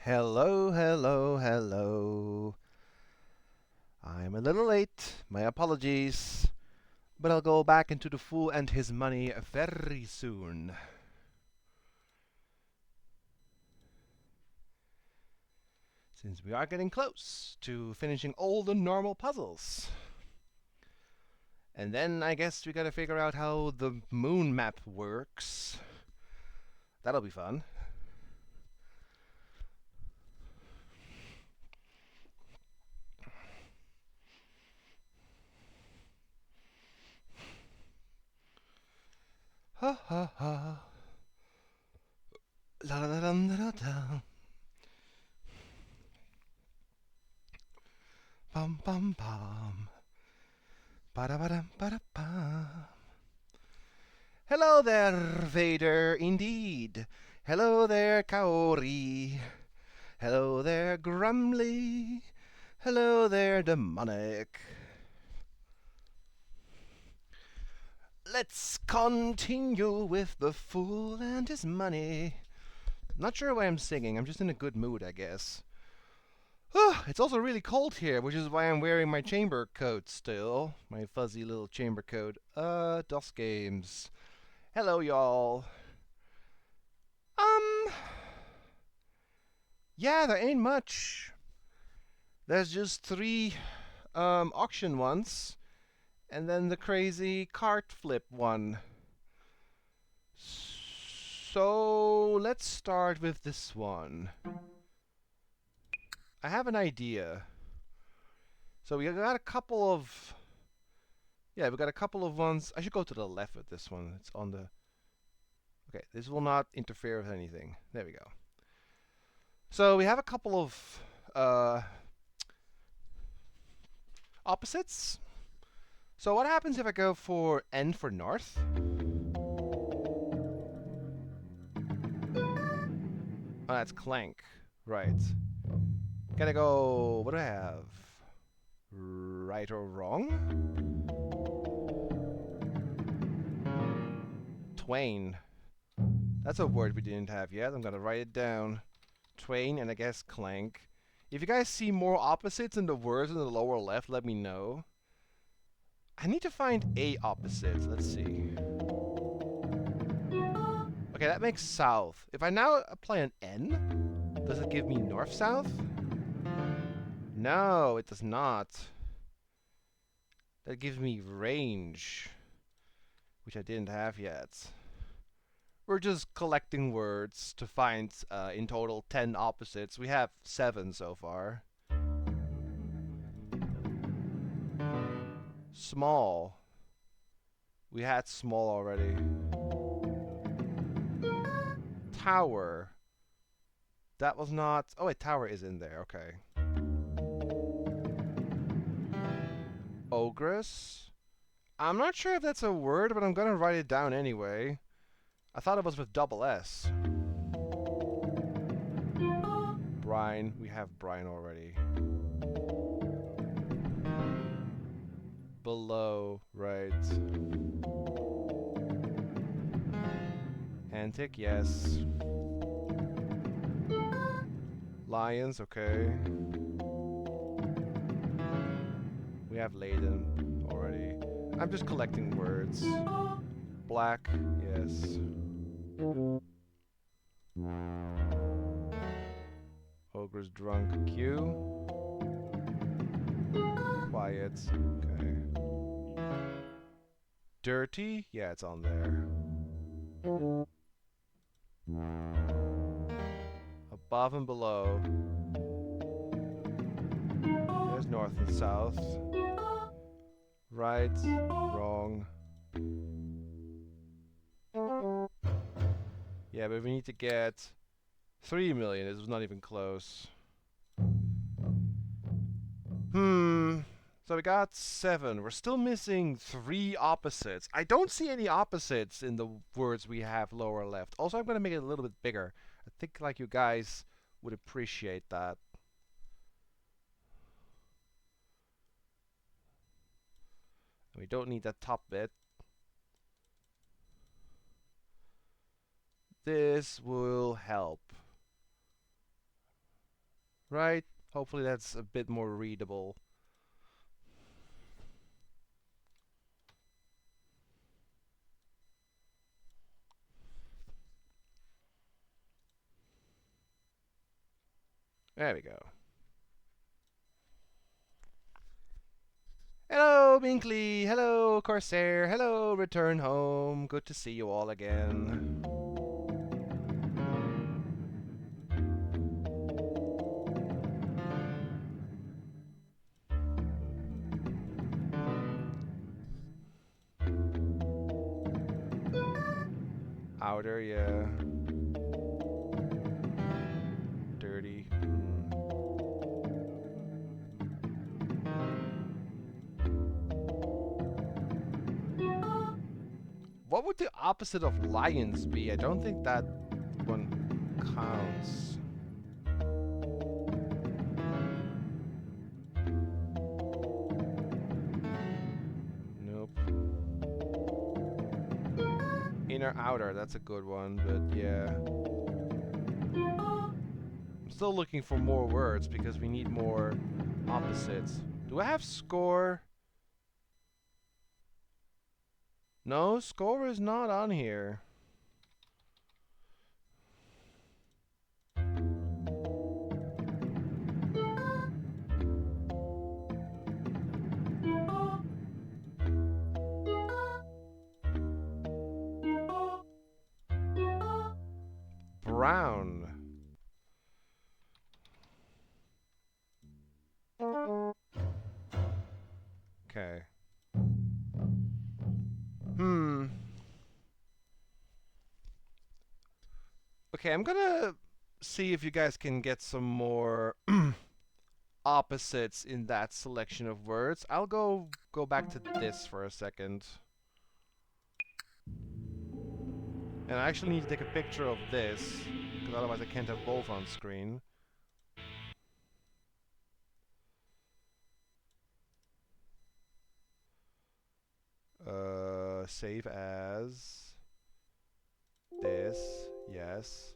Hello, hello, hello. I'm a little late, my apologies, but I'll go back into the Fool and his money very soon. Since we are getting close to finishing all the normal puzzles. And then I guess we gotta figure out how the moon map works. That'll be fun. Ha ha ha. La la la la la la. Bum bum bum. Ba-da-ba-dum ba-da-bum. Hello there, Vader, indeed. Hello there, Kaori. Hello there, Grumly. Hello there, Demonic. Let's continue with the Fool and his money. Not sure why I'm singing, I'm just in a good mood, I guess. It's also really cold here, which is why I'm wearing my chamber coat still. My fuzzy little chamber coat. DOS Games. Hello, y'all. Um, yeah, there ain't much. There's just three auction ones, and then the crazy cart flip one. So let's start with this one. I have an idea. So we got a couple of... Yeah, we got a couple of ones. I should go to the left with this one. It's on the... Okay, this will not interfere with anything. There we go. So we have a couple of opposites. So what happens if I go for N for north? Oh, that's Clank. Right. Gotta go... What do I have? Right or wrong? Twain. That's a word we didn't have yet. I'm gonna write it down. Twain and I guess Clank. If you guys see more opposites in the words in the lower left, let me know. I need to find a opposite. Let's see. Okay, that makes south. If I now apply an N, does it give me north-south? No, it does not. That gives me range, which I didn't have yet. We're just collecting words to find, in total, 10 opposites. We have 7 so far. Small. We had small already. Tower. That was not... Oh wait, tower is in there, okay. Ogress. I'm not sure if that's a word, but I'm gonna write it down anyway. I thought it was with double S. Brine. We have brine already. Below, right. Antic, yes. Lions, okay. We have Laden already. I'm just collecting words. Black, yes. Ogre's drunk, Q. Quiet, okay. Dirty, yeah, it's on there. Above and below. There's north and south. Right, wrong. Yeah, but we need to get 3 million. This was not even close. So we got 7. We're still missing 3 opposites. I don't see any opposites in the words we have lower left. Also, I'm going to make it a little bit bigger. I think like you guys would appreciate that. We don't need that top bit. This will help. right? Hopefully that's a bit more readable. There we go. Hello, Binkley. Hello, Corsair. Hello, Return Home. Good to see you all again. Outer, yeah. Dirty. What would the opposite of lions be? I don't think that one counts. Nope. Inner outer, that's a good one, but yeah. I'm still looking for more words because we need more opposites. Do I have score? No, score is not on here. Brown. Okay. Okay, I'm gonna see if you guys can get some more opposites in that selection of words. I'll go back to this for a second. And I actually need to take a picture of this, because otherwise I can't have both on screen. Save as this, yes.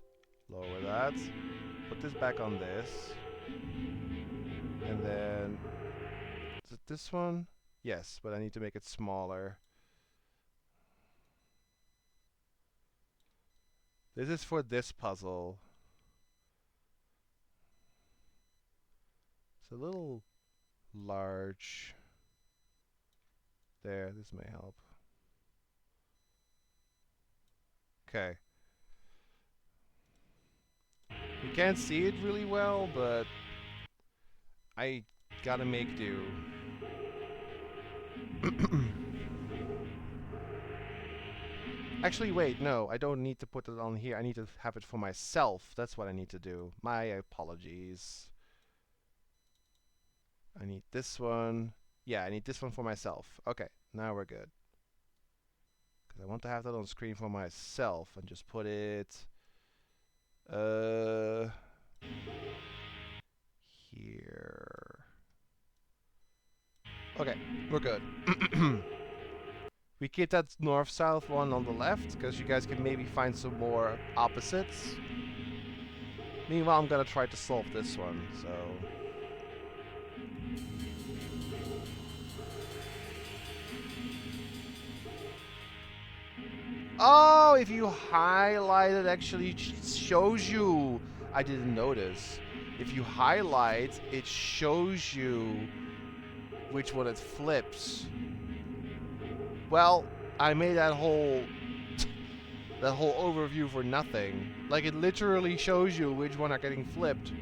Lower that. Put this back on this. And then, is it this one? Yes, but I need to make it smaller. This is for this puzzle. It's a little large. There, this may help. Okay. You can't see it really well, but I gotta make do. Actually, wait, no, I don't need to put it on here. I need to have it for myself. That's what I need to do. My apologies. I need this one. Yeah, I need this one for myself. Okay, now we're good. Because I want to have that on screen for myself and just put it here. Okay, we're good. We keep that north-south one on the left, because you guys can maybe find some more opposites. Meanwhile, I'm gonna try to solve this one, so... Oh, if you highlight it, actually shows you. I didn't notice. If you highlight, it shows you which one it flips. Well, I made that whole overview for nothing. Like, it literally shows you which one are getting flipped.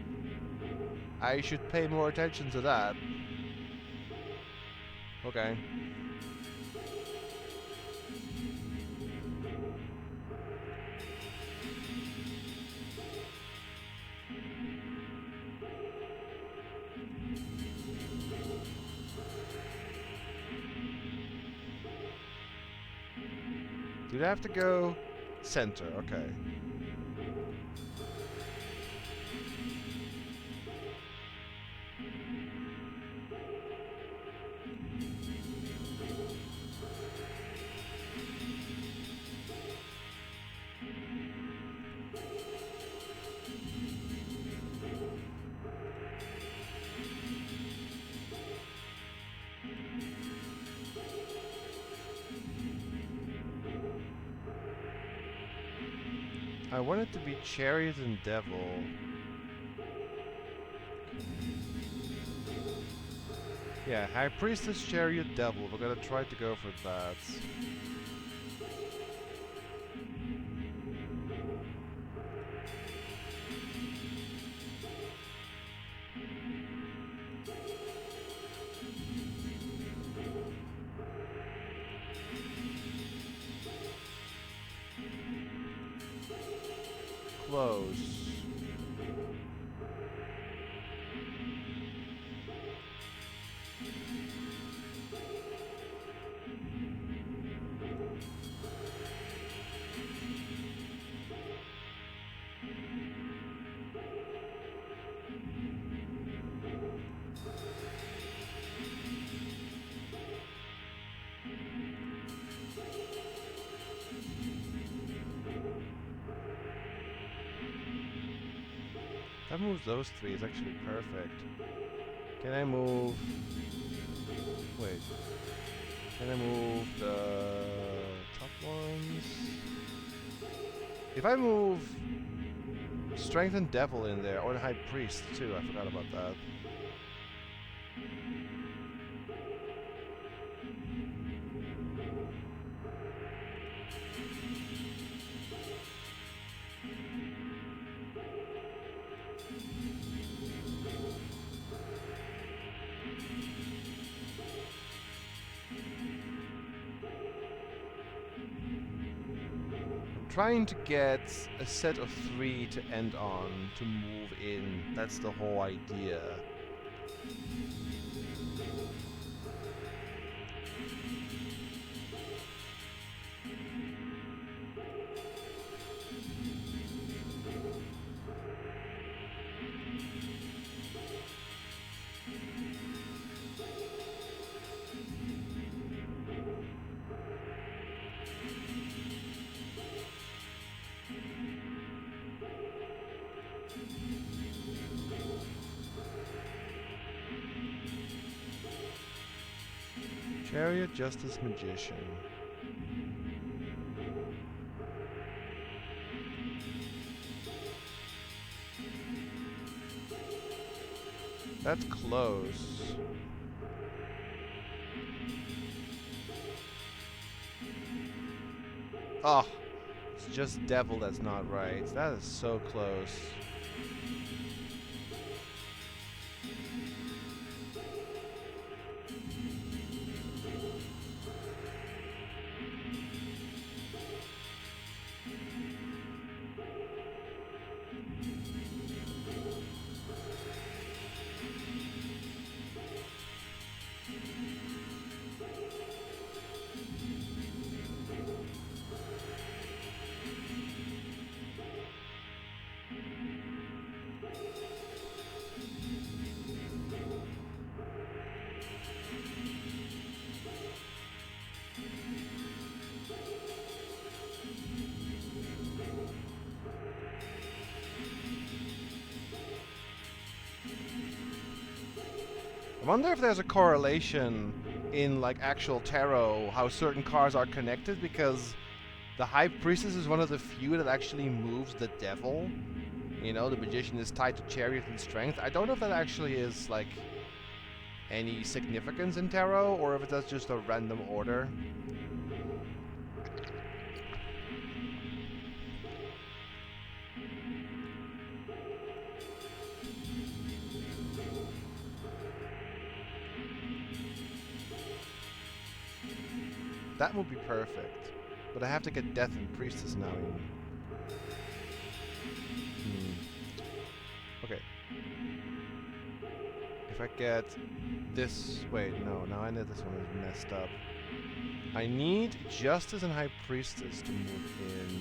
I should pay more attention to that. Okay. Dude, I have to go center. Okay. I want it to be Chariot and Devil. Yeah, High Priestess, Chariot, Devil. We're gonna try to go for that. Close. That moves those three. It's actually perfect. Can I move... Wait. Can I move the top ones? If I move Strength and Devil in there, or the High Priest too, I forgot about that. Trying to get a set of 3 to end on, to move in. That's the whole idea. Chariot, Justice, Magician. That's close. Oh, it's just Devil that's not right. That is so close. I wonder if there's a correlation in like actual tarot, how certain cards are connected, because the High Priestess is one of the few that actually moves the Devil. You know, the Magician is tied to Chariot and Strength. I don't know if that actually is like any significance in tarot, or if that's just a random order. That would be perfect. But I have to get Death and Priestess now in. Okay. If I get this... Wait, no. Now I know this one is messed up. I need Justice and High Priestess to move in.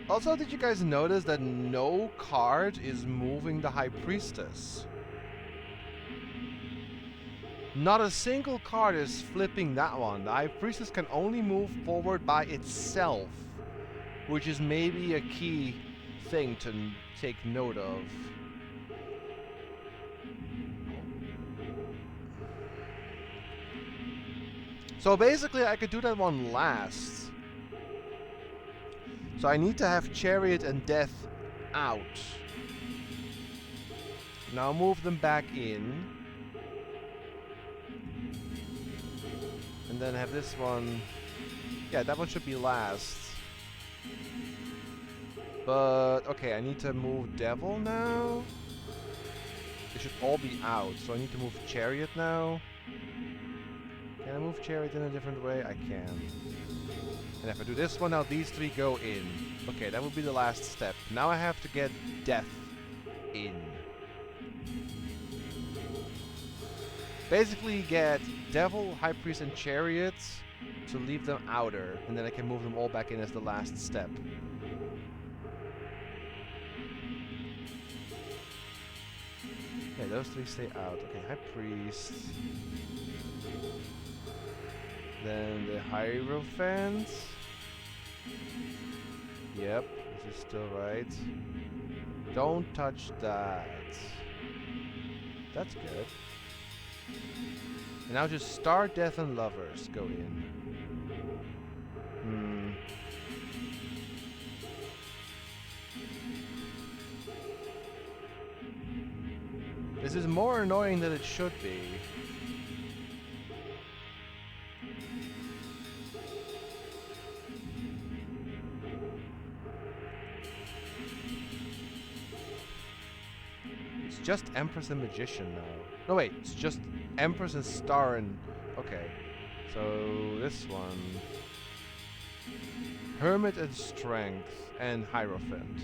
Also, did you guys notice that no card is moving the High Priestess? Not a single card is flipping that one. The High Priestess can only move forward by itself, which is maybe a key thing to take note of. So basically I could do that one last. So I need to have Chariot and Death out. Now move them back in. And then have this one... Yeah, that one should be last. But, okay, I need to move Devil now. They should all be out, so I need to move Chariot now. Can I move Chariot in a different way? I can. And if I do this one now, these three go in. Okay, that would be the last step. Now I have to get Death in. Basically get Devil, High Priest, and Chariot to leave them outer, and then I can move them all back in as the last step. Okay, those three stay out. Okay, High Priest. Then the Hierophant. Yep, this is still right. Don't touch that. That's good. And now just Star, Death, and Lovers go in. This is more annoying than it should be. It's just Empress and Magician now. No wait, it's just Empress and Star and... Okay. So this one... Hermit and Strength and Hierophant.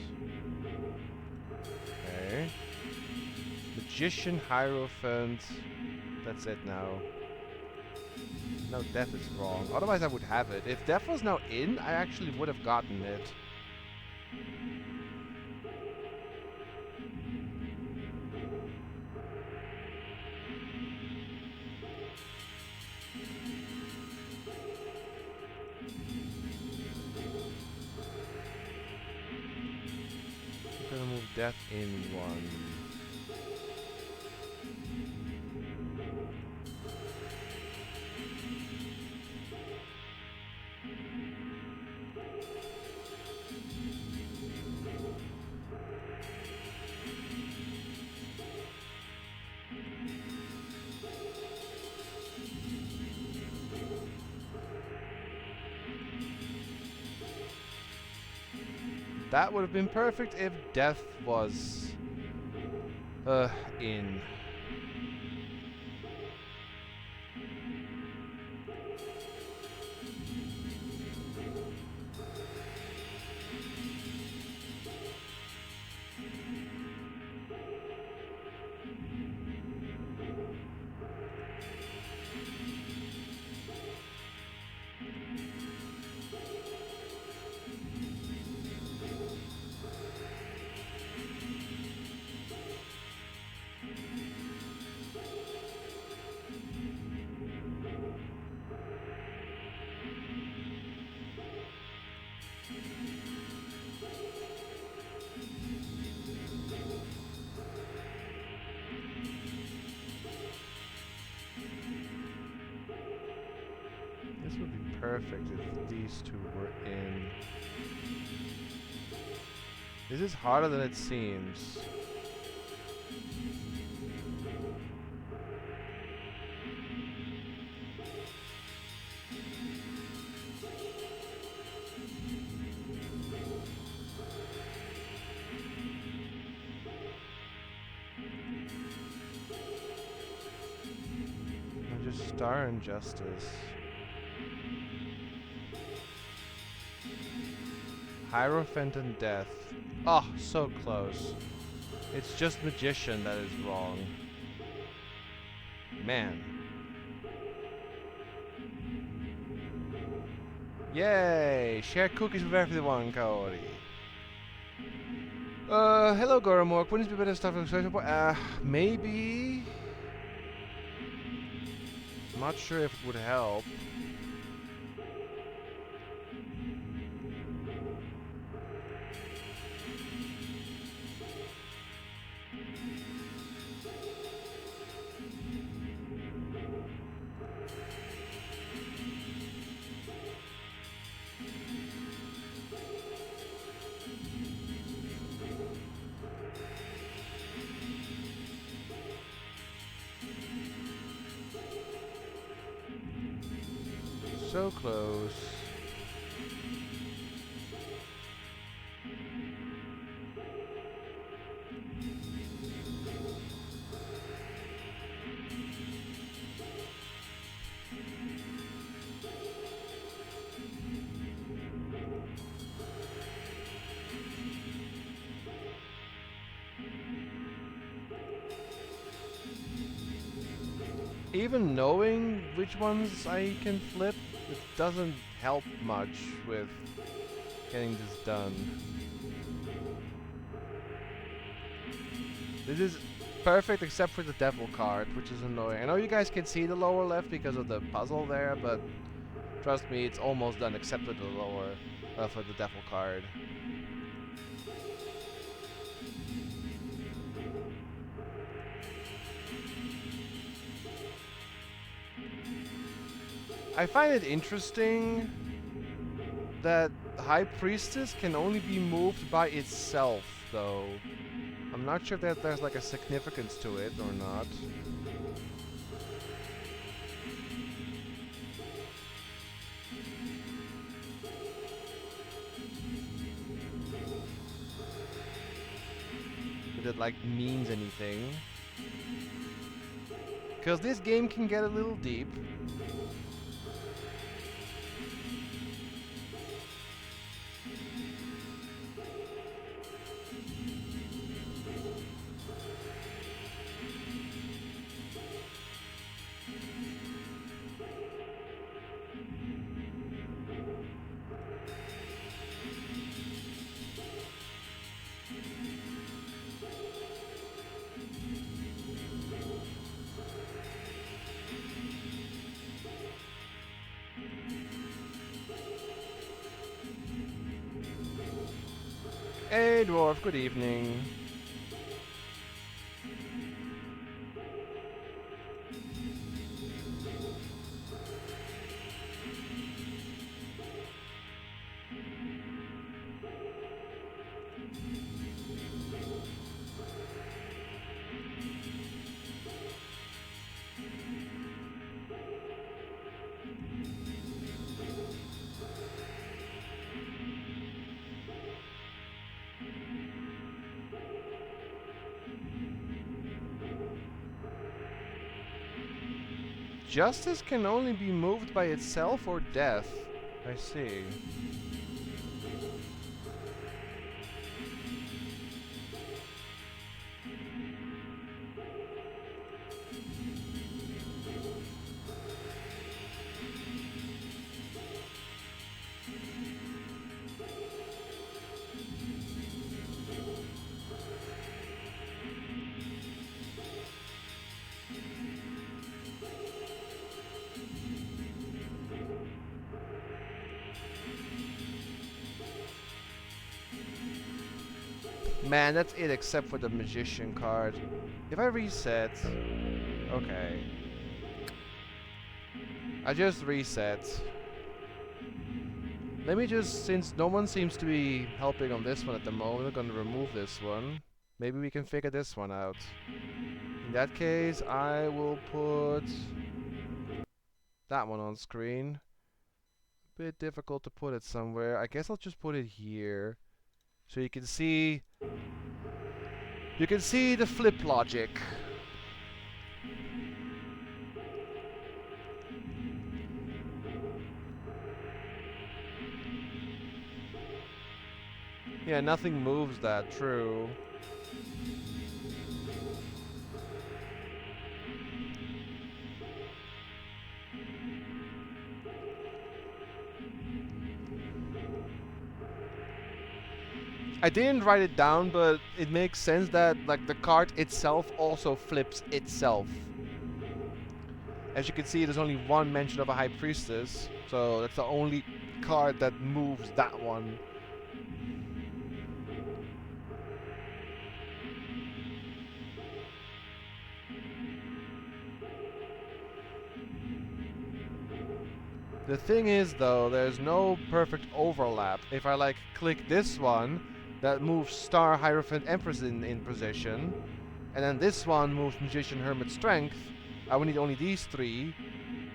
Okay. Magician, Hierophant. That's it now. No, Death is wrong. Otherwise I would have it. If Death was now in, I actually would have gotten it. I'm gonna move Death in one. That would have been perfect if Death was in. This would be perfect if these two were in. This is harder than it seems. I'll just Star and Justice. Hierophant and Death. Oh, so close. It's just Magician that is wrong. Man. Yay! Share cookies with everyone, Cody. Hello Goromork, wouldn't it be better stuff maybe... I'm not sure if it would help. So close. Even knowing which ones I can flip, it doesn't help much with getting this done. This is perfect except for the devil card, which is annoying. I know you guys can see the lower left because of the puzzle there, but trust me, it's almost done except for the lower, for the devil card. I find it interesting that High Priestess can only be moved by itself, though. I'm not sure that there's like a significance to it or not. If it like means anything. Because this game can get a little deep. Hey dwarf, good evening. Justice can only be moved by itself or death. I see. Man, that's it except for the magician card. If I reset... Okay. I just reset. Let me just, since no one seems to be helping on this one at the moment, I'm gonna remove this one. Maybe we can figure this one out. In that case, I will put that one on screen. Bit difficult to put it somewhere. I guess I'll just put it here. So you can see the flip logic. Yeah, nothing moves that, true. I didn't write it down, but it makes sense that like the card itself also flips itself. As you can see, there's only one mention of a High Priestess, so that's the only card that moves that one. The thing is, though, there's no perfect overlap. If I like click this one, that moves Star, Hierophant, Empress in position, and then this one moves Magician, Hermit, Strength, I would need only these three,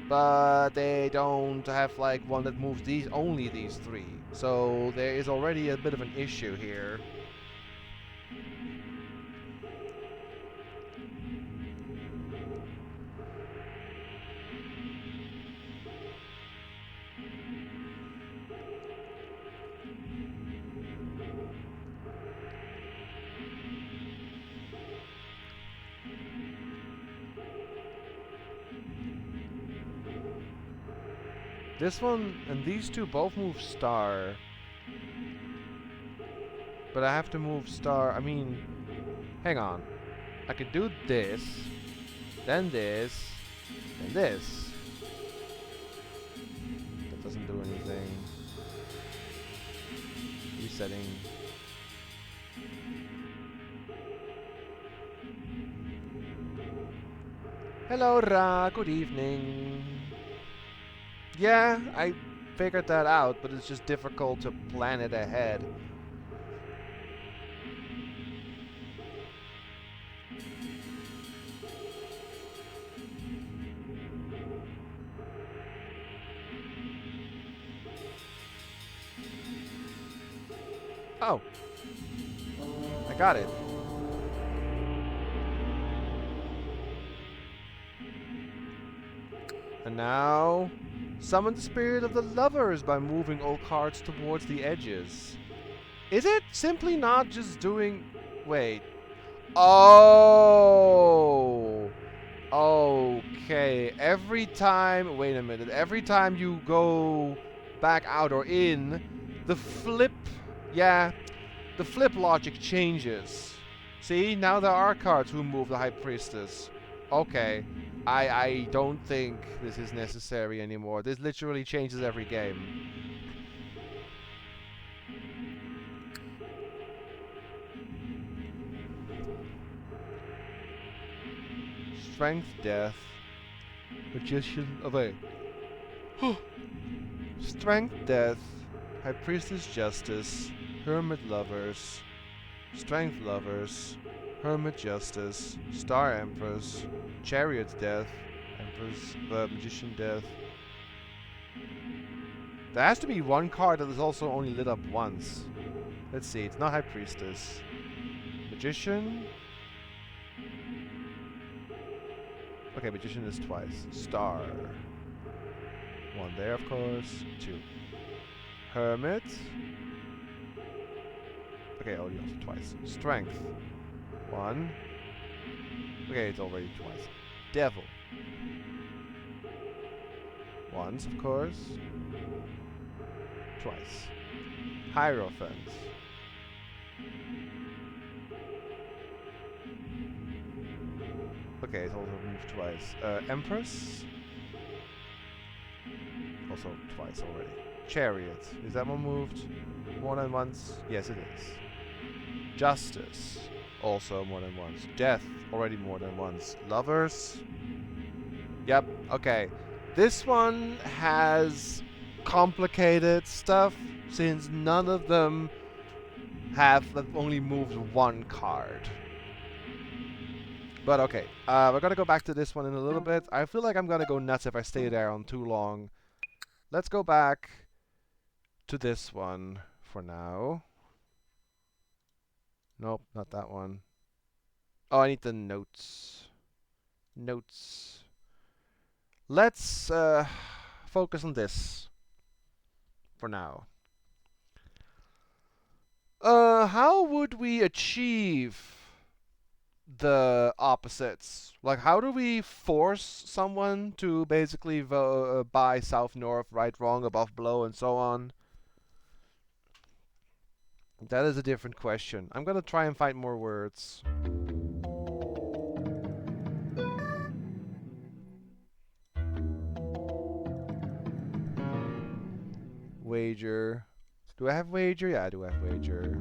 but they don't have like one that moves only these three. So there is already a bit of an issue here. This one and these two both move Star. But I have to move Star. I mean, hang on. I could do this, then this, and this. That doesn't do anything. Resetting. Hello, Ra. Good evening. Yeah, I figured that out, but it's just difficult to plan it ahead. Oh. I got it. And now, summon the spirit of the lovers by moving all cards towards the edges. Is it simply not just doing... Wait. Oh! Okay. Every time... Wait a minute. Every time you go back out or in, the flip... Yeah. The flip logic changes. See? Now there are cards who move the High Priestess. Okay. I don't think this is necessary anymore. This literally changes every game. Strength, Death, Magician... Oh, wait. Strength, Death, High Priestess, Justice, Hermit, Lovers, Strength, Lovers, Hermit, Justice, Star, Empress, Chariot, Death, Empress, Magician, Death. There has to be one card that is also only lit up once. Let's see, it's not High Priestess. Magician. Okay, Magician is twice. Star. One there, of course. Two. Hermit. Okay, oh, also twice. Strength. One. Okay, it's already twice. Devil. Once, of course. Twice. Hierophant. Okay, it's also moved twice. Empress. Also twice already. Chariot. Is that one moved more than once? Yes, it is. Justice. Also more than once. Death. Already more than once. Lovers. Yep. Okay. This one has complicated stuff since none of them have only moved one card. But okay, we're gonna go back to this one in a little bit. I feel like I'm gonna go nuts if I stay there on too long. Let's go back to this one for now. Nope, not that one. Oh, I need the notes. Notes. Let's focus on this for now. How would we achieve the opposites? Like, how do we force someone to basically buy south, north, right, wrong, above, below, and so on? That is a different question. I'm gonna try and find more words. Wager. Do I have wager? Yeah, I do have wager.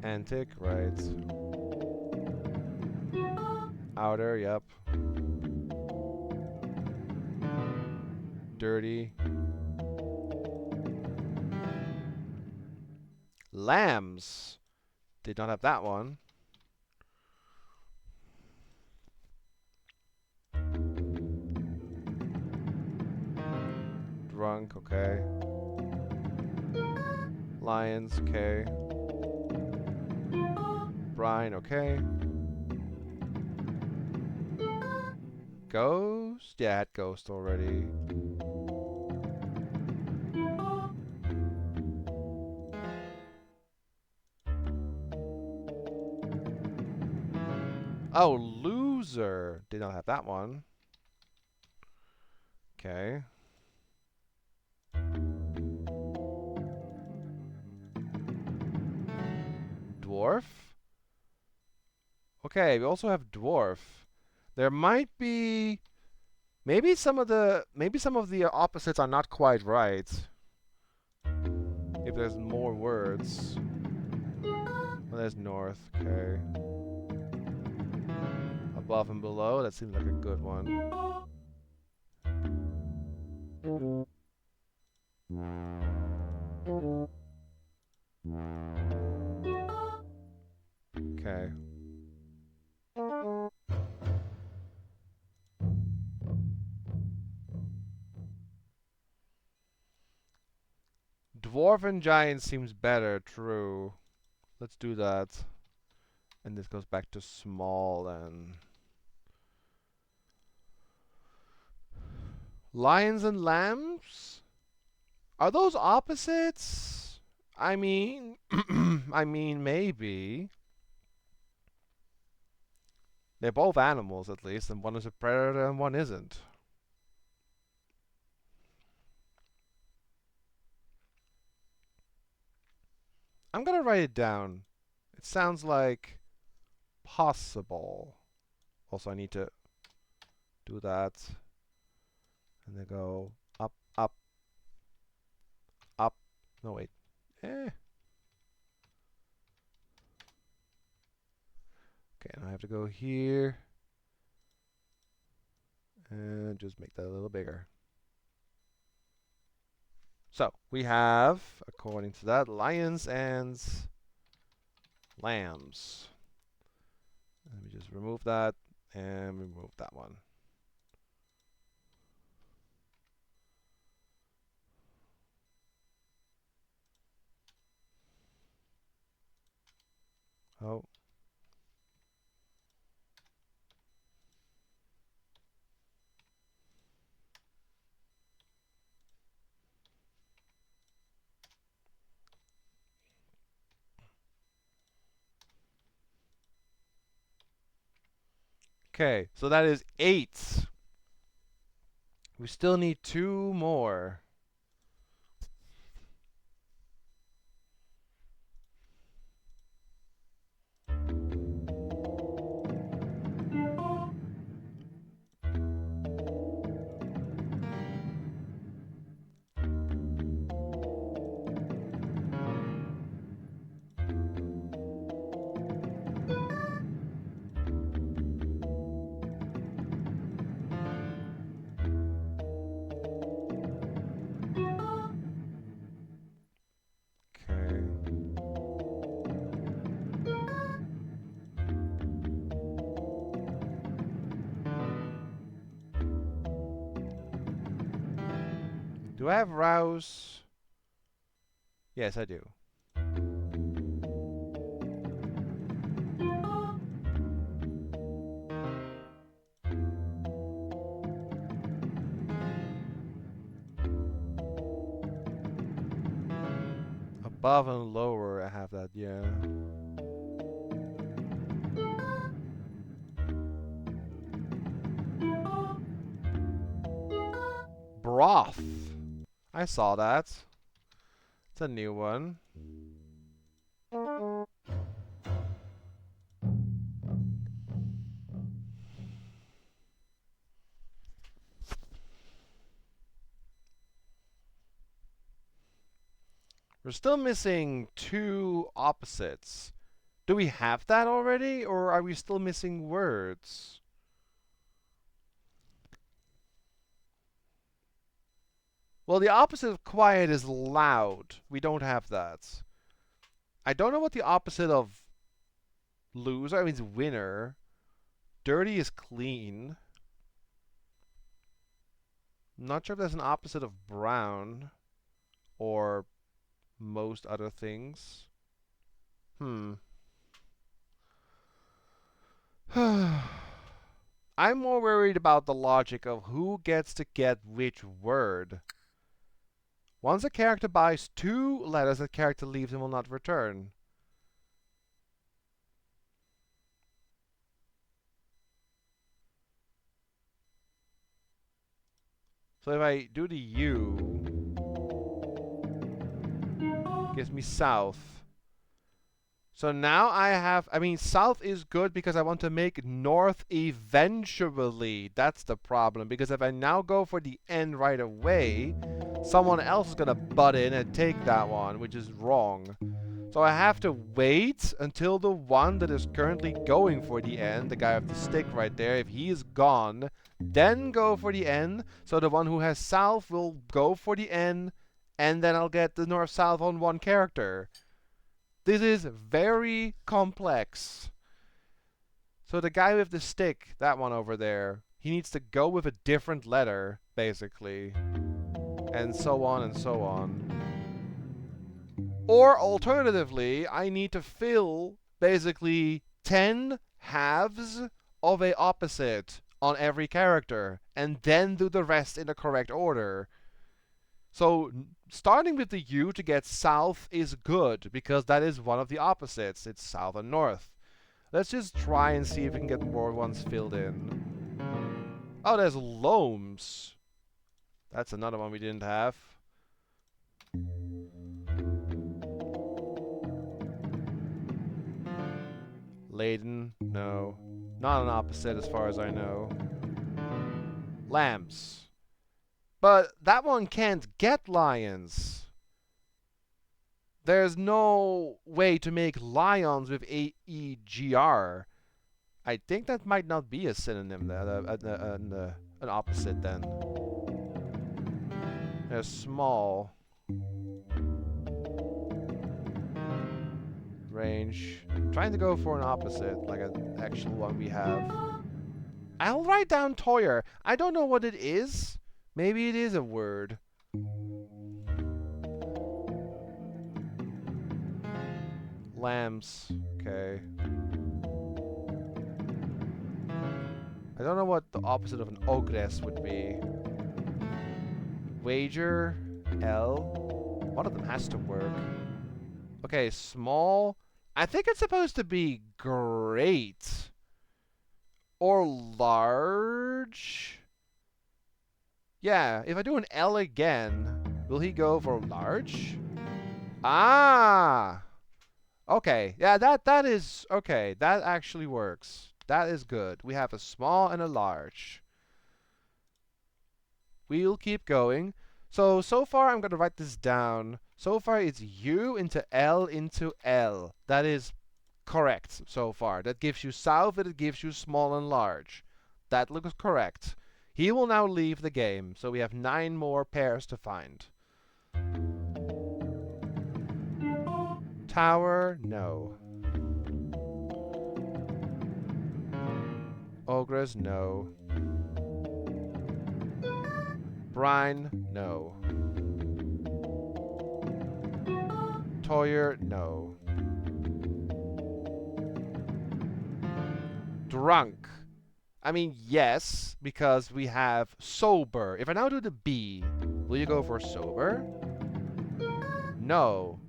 Antic, right. Outer, yep. Dirty. Lambs. Did not have that one. Drunk, okay. Lions, okay. Brine, okay. Ghost? Yeah, I had Ghost already. Oh, Loser. Did not have that one. Okay. Dwarf? Okay, we also have Dwarf. There might be... Maybe some of the opposites are not quite right. If there's more words. Well, there's North, okay. Above and below, that seems like a good one. Okay. Dwarf and Giant seems better, true. Let's do that. And this goes back to small then. Lions and lambs? Are those opposites? I mean, maybe. They're both animals, at least, and one is a predator and one isn't. I'm gonna write it down. It sounds like possible. Also, I need to do that. And then go up, up, up. No, wait. Okay, now I have to go here. And just make that a little bigger. So, we have, according to that, lions and lambs. Let me just remove that and remove that one. Oh. Okay, so that is 8. We still need 2 more. Okay. Do I have rouse? Yes, I do. Above and lower, I have that, yeah. Broth. I saw that. It's a new one. We're still missing two opposites. Do we have that already, or are we still missing words? Well, the opposite of quiet is loud. We don't have that. I don't know what the opposite of loser means. Winner. Dirty is clean. Not sure if there's an opposite of brown or most other things. I'm more worried about the logic of who gets to get which word. Once a character buys 2 letters, the character leaves and will not return. So if I do the U, it gives me south. So now I mean, south is good because I want to make north eventually. That's the problem, because if I now go for the N right away, someone else is going to butt in and take that one, which is wrong. So I have to wait until the one that is currently going for the N, the guy with the stick right there, if he is gone, then go for the N. So the one who has south will go for the N, and then I'll get the north-south on one character. This is very complex. So the guy with the stick, that one over there, he needs to go with a different letter, basically. And so on and so on. Or alternatively, I need to fill basically 10 halves of a opposite on every character, and then do the rest in the correct order. So starting with the U to get south is good, because that is one of the opposites. It's south and north. Let's just try and see if we can get more ones filled in. Oh, there's loams. That's another one we didn't have. Laden, no. Not an opposite as far as I know. Lambs. But that one can't get lions. There's no way to make lions with A-E-G-R. I think that might not be a synonym there, an opposite then. They're small. Range. Trying to go for an opposite, like an actual one we have. I'll write down Toyer. I don't know what it is. Maybe it is a word. Lambs. Okay. I don't know what the opposite of an ogress would be. Wager. L. One of them has to work. Okay, small. I think it's supposed to be great. Or large. Yeah, if I do an L again, will he go for large? Ah! Okay, yeah, that is... Okay, that actually works. That is good. We have a small and a large. We'll keep going. So far I'm going to write this down. So far it's U into L into L. That is correct so far. That gives you south and it gives you small and large. That looks correct. He will now leave the game, so we have 9 more pairs to find. Tower, no. Ogress, no. Brine, no. Toyer, no. Drunk. I mean, yes, because we have sober. If I now do the B, will you go for sober? No.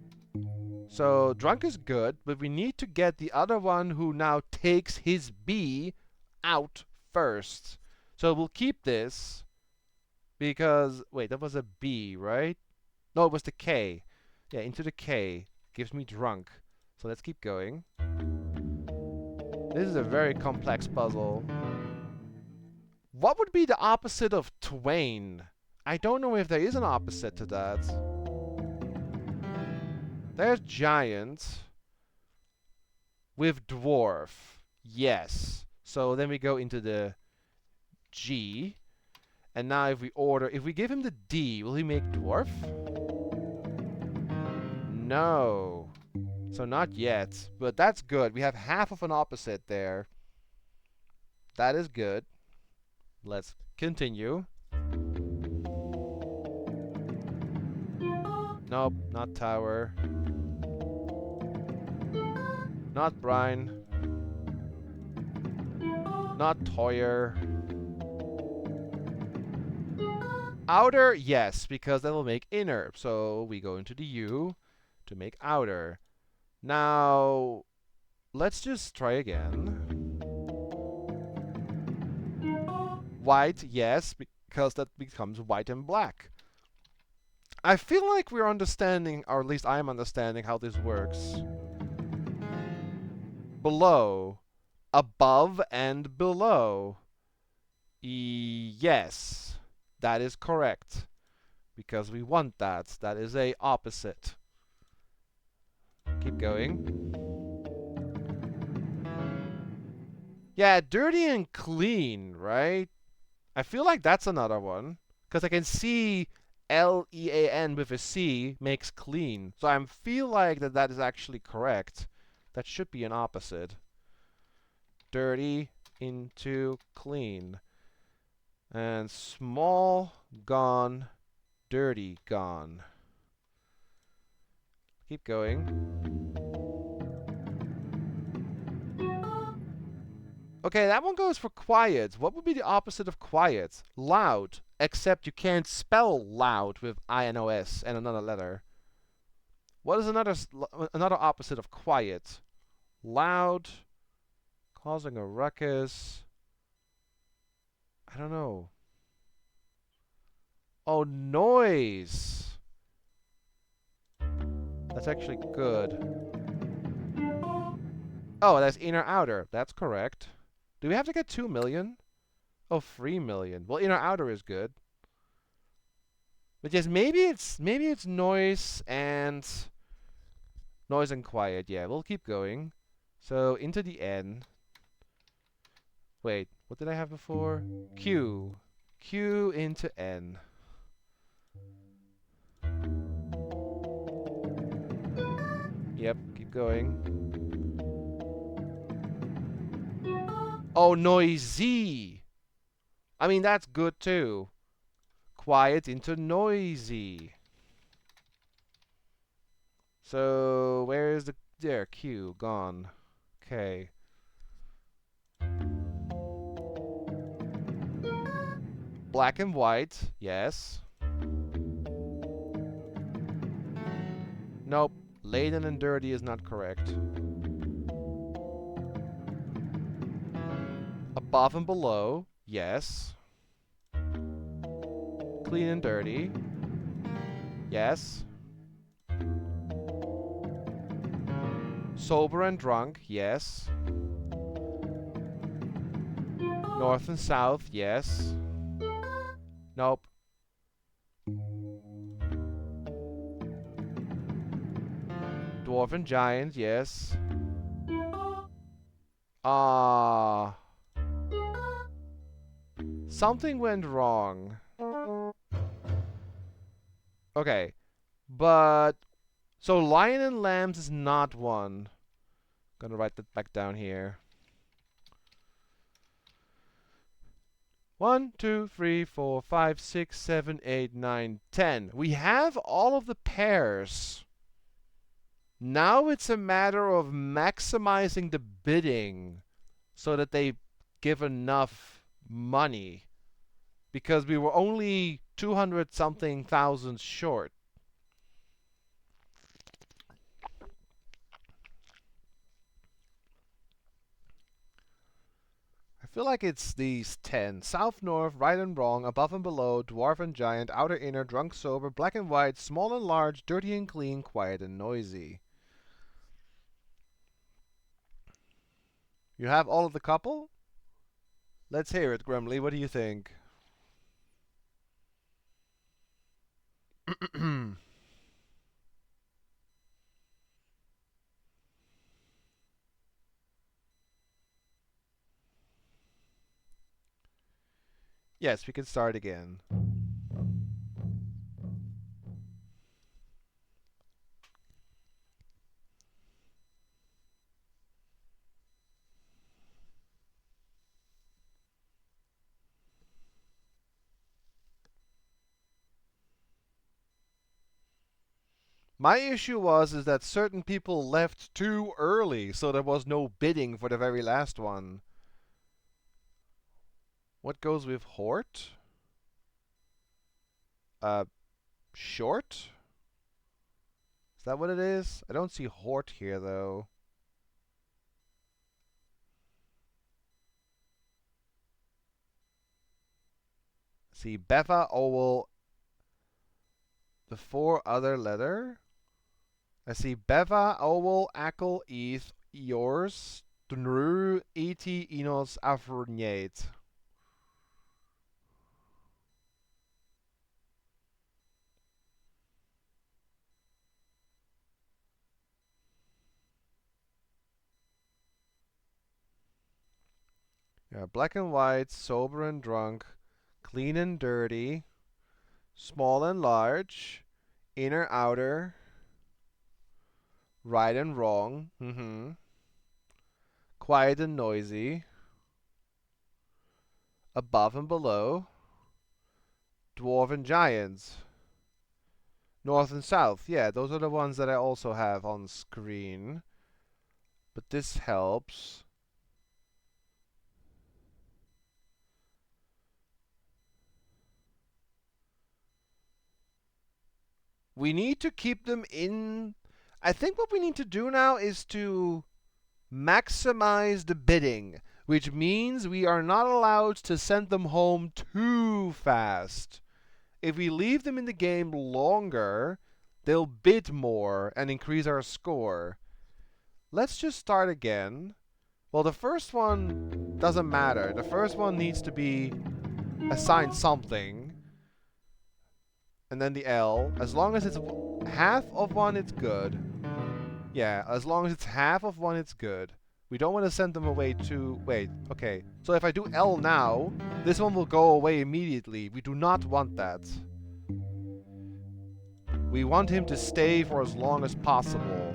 So drunk is good, but we need to get the other one who now takes his B out first. So we'll keep this because, wait, that was a B, right? No, it was the K. Yeah, into the K. Gives me drunk. So let's keep going. This is a very complex puzzle. What would be the opposite of twain? I don't know if there is an opposite to that. There's giant with dwarf. Yes. So then we go into the G. And now if we give him the D, will he make dwarf? No. So not yet. But that's good. We have half of an opposite there. That is good. Let's continue. Nope, not tower. Not brine. Not Toyer. Outer, yes, because that will make inner. So we go into the U to make outer. Now, let's just try again. White, yes, because that becomes white and black. I feel like we're understanding, or at least I'm understanding how this works. Below, above and below. Yes, that is correct. Because we want that. That is a opposite. Keep going. Yeah, dirty and clean, right? I feel like that's another one. Because I can see L-E-A-N with a C makes clean. So I feel like that is actually correct. That should be an opposite. Dirty into clean. And small, gone, dirty, gone. Keep going. Okay, that one goes for quiet. What would be the opposite of quiet? Loud. Except you can't spell loud with I-N-O-S and another letter. What is another opposite of quiet? Loud. Causing a ruckus. I don't know. Oh, noise. That's actually good. Oh, that's inner outer. That's correct. Do we have to get 2 million? Oh, 3 million. Well, inner outer is good. But yes, maybe it's noise and quiet. Yeah, we'll keep going. So into the N. Wait, what did I have before? Q. Q into N. Yep, keep going. Oh, noisy. I mean, that's good too. Quiet into noisy. So, where is the... There, Q, gone. Okay. Black and white, yes. Nope, laden and dirty is not correct. Above and below, yes. Clean and dirty, yes. Sober and drunk, yes. North and south, yes. Nope. Dwarf and giant, yes. Something went wrong. Okay. But... So lion and lambs is not one. Gonna write that back down here. 1, 2, 3, 4, 5, 6, 7, 8, 9, 10. We have all of the pairs. Now it's a matter of maximizing the bidding so that they give enough money. Because we were only 200 something thousand short. I feel like it's these 10. South, north, right and wrong, above and below, dwarf and giant, outer, inner, drunk, sober, black and white, small and large, dirty and clean, quiet and noisy. You have all of the couple? Let's hear it, Grumly. What do you think? Yes, we can start again. My issue is that certain people left too early, so there was no bidding for the very last one. What goes with Hort? Short? Is that what it is? I don't see Hort here, though. See, Beva, Owl, the 4 other letter. I see Beva, Owl, Akel, Eth, Eors, Dunru, Eti, Enos, Afroniate. Yeah, black and white, sober and drunk, clean and dirty, small and large, inner, outer, right and wrong, quiet and noisy, above and below, dwarf and giants, north and south. Yeah, those are the ones that I also have on screen. But this helps. We need to keep them in. I think what we need to do now is to maximize the bidding, which means we are not allowed to send them home too fast. If we leave them in the game longer, they'll bid more and increase our score. Let's just start again. Well, the first one doesn't matter. The first one needs to be assigned something. And then the L. As long as it's half of one, it's good. Yeah, as long as it's half of one, it's good. We don't want to send them away to... Wait, okay. So if I do L now, this one will go away immediately. We do not want that. We want him to stay for as long as possible.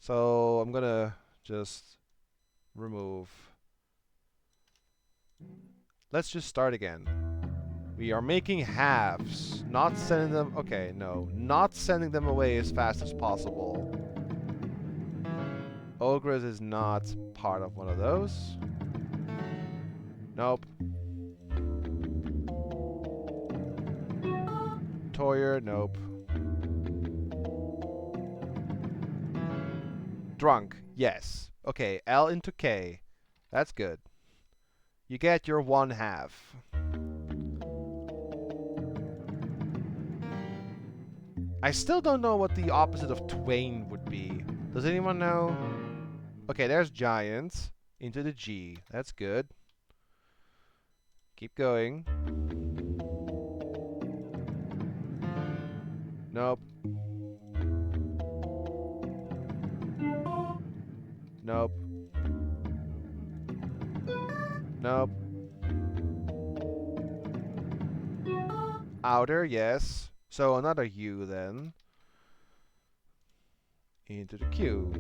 So I'm gonna just remove. Let's just start again. We are making halves, not sending them... Okay, no. Not sending them away as fast as possible. Ogres is not part of one of those. Nope. Toyer, nope. Drunk, yes. Okay, L into K. That's good. You get your 1/2. I still don't know what the opposite of twain would be. Does anyone know? Okay, there's giants. Into the G. That's good. Keep going. Nope. Nope. Nope. Outer, yes. So another U then. Into the Q.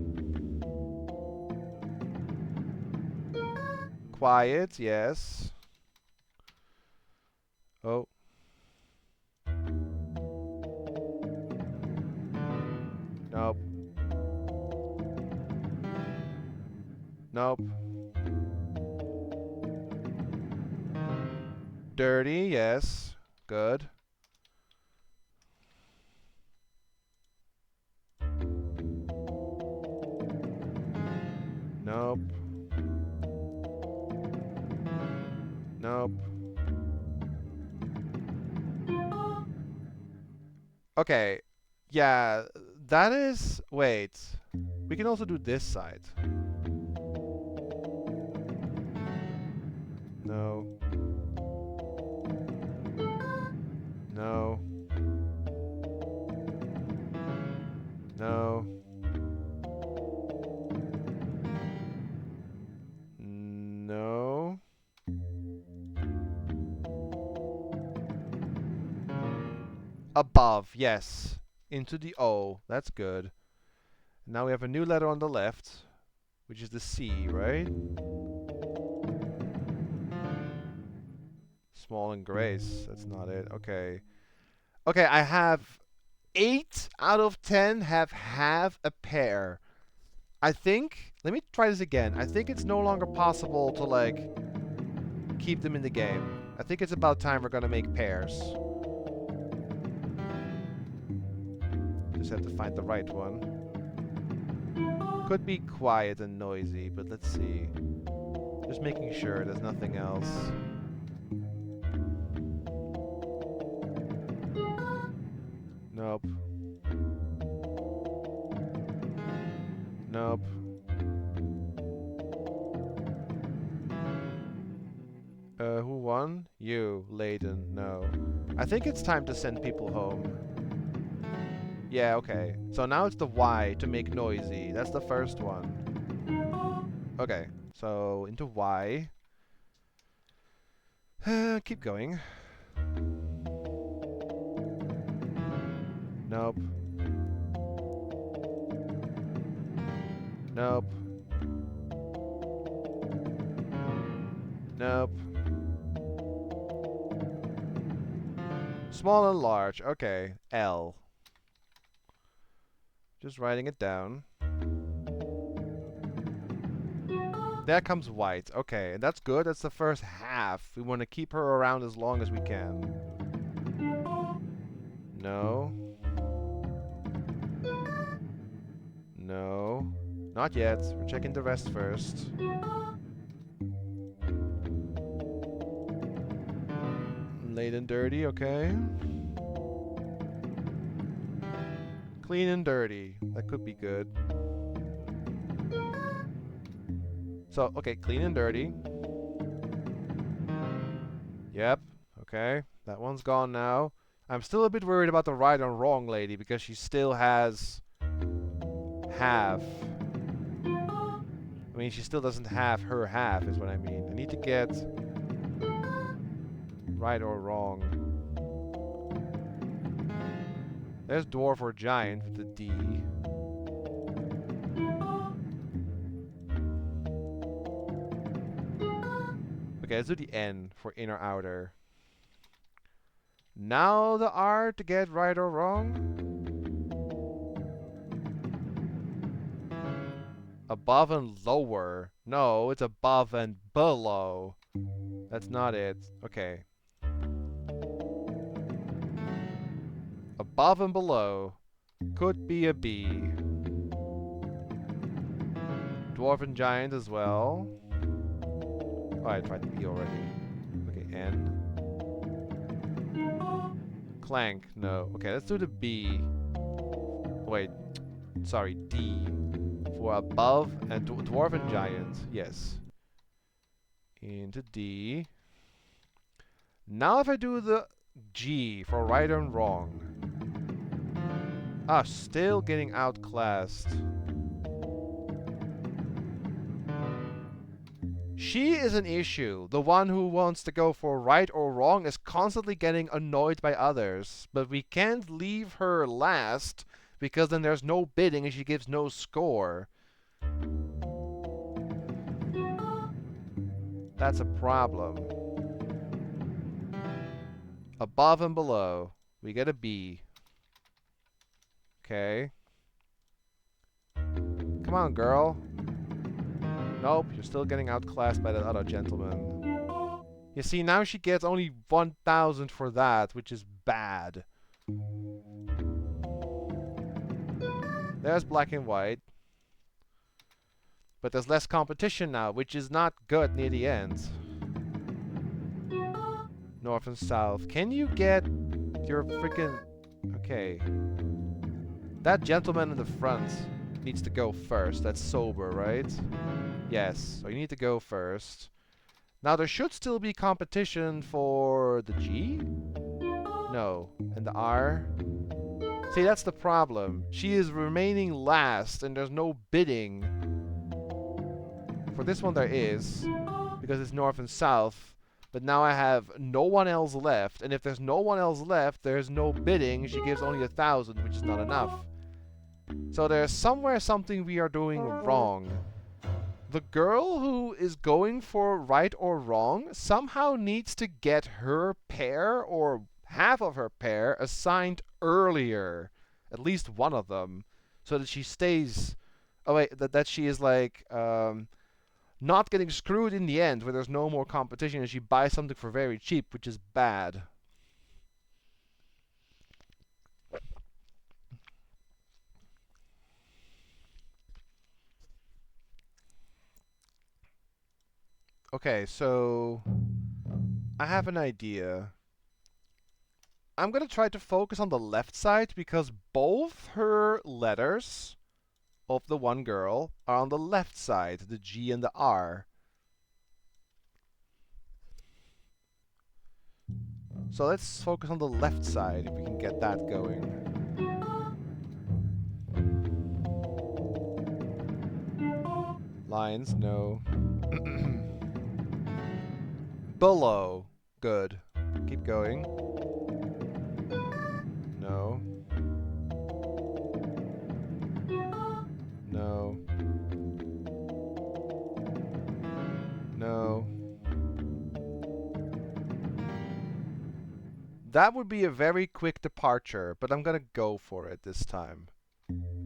Quiet, yes. Oh. Nope. Nope. Dirty, yes. Good. Nope. Nope. Okay. Yeah, that is... Wait. We can also do this side. No. No. No. No. Above, yes. Into the O. That's good. Now we have a new letter on the left, which is the C, right? Small and Grace. That's not it. Okay. Okay, I have 8 out of 10 have a pair. I think... Let me try this again. I think it's no longer possible to, like, keep them in the game. I think it's about time we're gonna make pairs. Just have to find the right one. Could be quiet and noisy, but let's see. Just making sure there's nothing else. Nope. Nope. Who won? You, Layden. No. I think it's time to send people home. Yeah, okay. So now it's the Y to make noisy. That's the first one. Okay, so into Y. Keep going. Nope. Nope. Nope. Small and large. Okay. L. Just writing it down. There comes white. Okay, and that's good. That's the first half. We want to keep her around as long as we can. No. No. Not yet. We're checking the rest first. Late and dirty, okay. Clean and dirty. That could be good. So, okay, clean and dirty. Yep, okay. That one's gone now. I'm still a bit worried about the right and wrong lady because she still has... half. I mean, she still doesn't have her half, is what I mean. I need to get... right or wrong. There's dwarf or giant with the D. Okay, let's do the N for inner outer. Now the R to get right or wrong. Above and lower. No, it's above and below. That's not it. Okay. Above and below. Could be a B. Dwarf and giant as well. Oh, I tried the B already. Okay, N. Clank, no. Okay, let's do the B. Wait. Sorry, D. For above and dwarf and giant. Yes. Into D. Now if I do the G for right and wrong. Ah, still getting outclassed. She is an issue. The one who wants to go for right or wrong is constantly getting annoyed by others. But we can't leave her last, because then there's no bidding and she gives no score. That's a problem. Above and below. We get a B. Okay. Come on, girl. Nope, you're still getting outclassed by that other gentleman. You see, now she gets only 1,000 for that, which is bad. There's black and white. But there's less competition now, which is not good near the end. North and south. Can you get your freaking... Okay. That gentleman in the front needs to go first. That's sober, right? Yes. So you need to go first. Now there should still be competition for the G? No. And the R? See, that's the problem. She is remaining last, and there's no bidding. For this one there is, because it's north and south. But now I have no one else left, and if there's no one else left, there's no bidding. She gives only 1,000, which is not enough. So there's somewhere something we are doing wrong. The girl who is going for right or wrong somehow needs to get her pair, or half of her pair, assigned earlier. At least one of them. So that she stays... Oh wait, that she is like... not getting screwed in the end, where there's no more competition and she buys something for very cheap, which is bad. Okay, so... I have an idea. I'm gonna try to focus on the left side, because both her letters of the one girl are on the left side, the G and the R. So let's focus on the left side, if we can get that going. Lines, no. Below, good. Keep going. No. No. No. That would be a very quick departure, but I'm gonna go for it this time.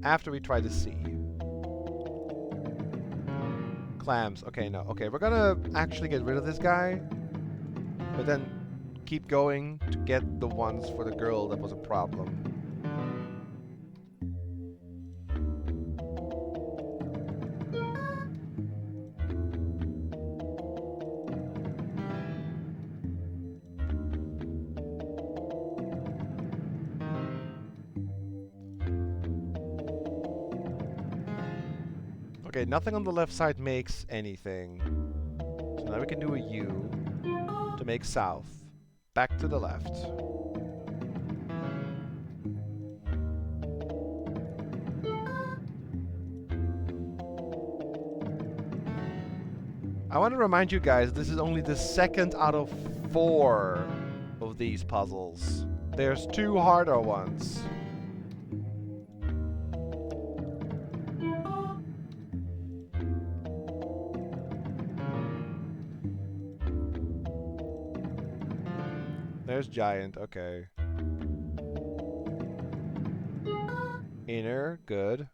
After we try to see. Clams. Okay, no. Okay, we're gonna actually get rid of this guy. But then keep going to get the ones for the girl that was a problem. Okay, nothing on the left side makes anything. So now we can do a U to make south. Back to the left. I want to remind you guys, this is only the second out of 4 of these puzzles. There's 2 harder ones. There's giant, okay. Inner, good.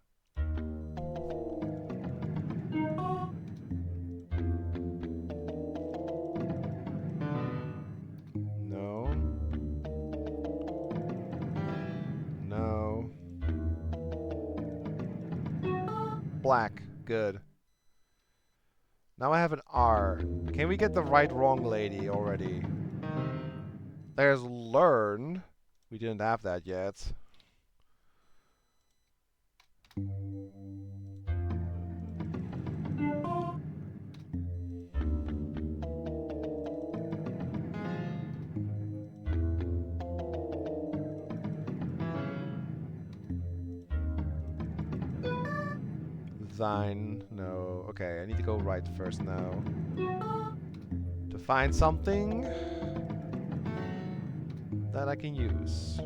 No. No. Black, good. Now I have an R. Can we get the right wrong lady already? There's learn. We didn't have that yet. Thine. No. Okay, I need to go right first now. To find something that I can use.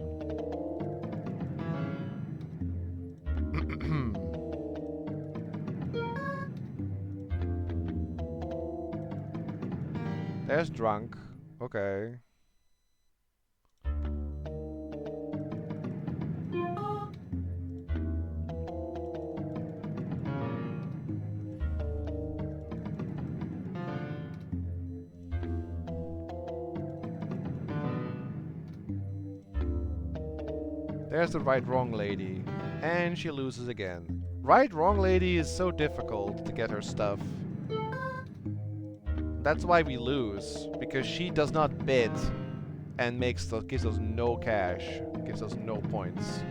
There's drunk. Okay. There's the right wrong lady. And she loses again. Right wrong lady is so difficult to get her stuff. That's why we lose. Because she does not bid. and gives us no cash, gives us no points.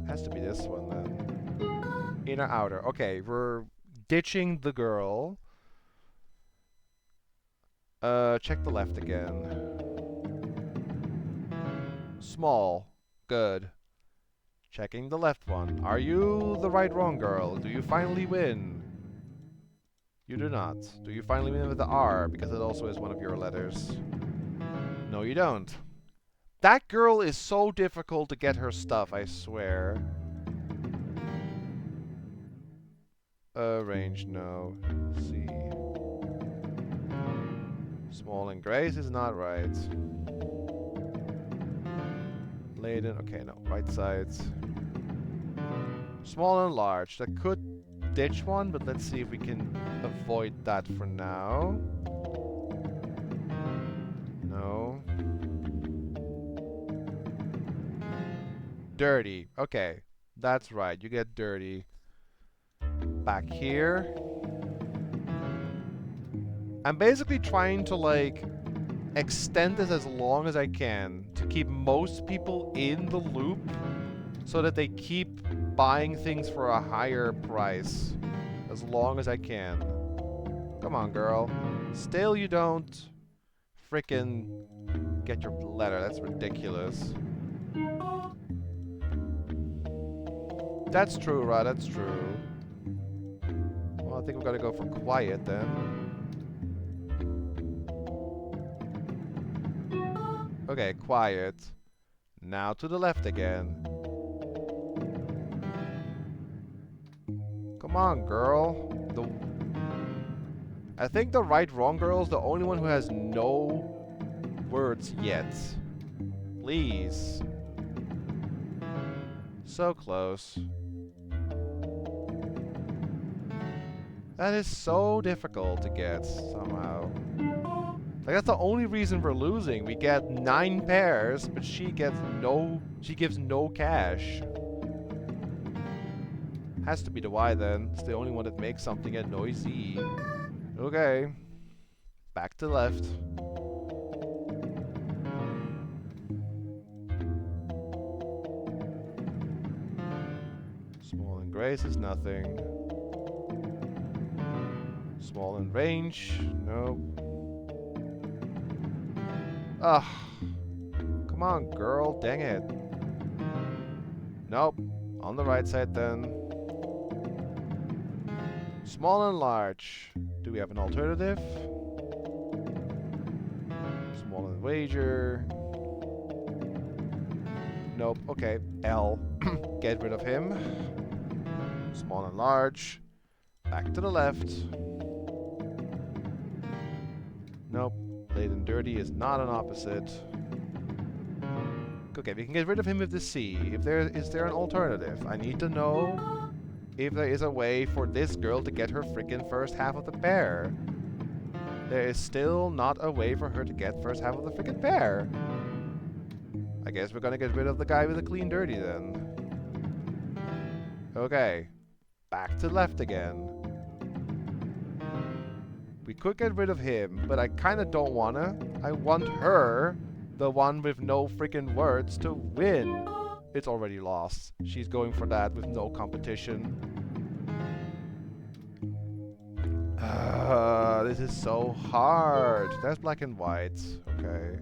Has to be this one then. Inner outer. Okay, we're ditching the girl. Check the left again. Small. Good. Checking the left one. Are you the right wrong girl? Do you finally win? You do not. Do you finally win with the R? Because it also is one of your letters. No, you don't. That girl is so difficult to get her stuff, I swear. Range, no. C. Small and Grace is not right. Layden, okay, no. Right sides. Small and large. That could ditch one, but let's see if we can avoid that for now. No. Dirty. Okay, that's right. You get dirty. Back here. I'm basically trying to, like, extend this as long as I can to keep most people in the loop so that they keep buying things for a higher price as long as I can. Come on, girl. Still you don't frickin' get your letter. That's ridiculous. That's true, Rod. That's true. Well, I think we've got to go for quiet then. Okay, quiet. Now to the left again. Come on, girl. I think the right wrong girl is the only one who has no words yet. Please. So close. That is so difficult to get somehow. Like, that's the only reason we're losing. We get 9 pairs, but she gives no cash. Has to be the Y then. It's the only one that makes something get noisy. Okay. Back to left. Small and Grace is nothing. Small and range. No. Ugh. Come on, girl. Dang it. Nope. On the right side then. Small and large. Do we have an alternative? Small and wager. Nope. Okay. L. Get rid of him. Small and large. Back to the left. Nope. Late and dirty is not an opposite. Okay, we can get rid of him with the C. Is there an alternative? I need to know if there is a way for this girl to get her frickin' first half of the pair. There is still not a way for her to get first half of the frickin' pair. I guess we're gonna get rid of the guy with the clean dirty then. Okay. Back to left again. We could get rid of him, but I kinda don't wanna. I want her, the one with no freaking words, to win. It's already lost. She's going for that with no competition. This is so hard. There's black and white. Okay.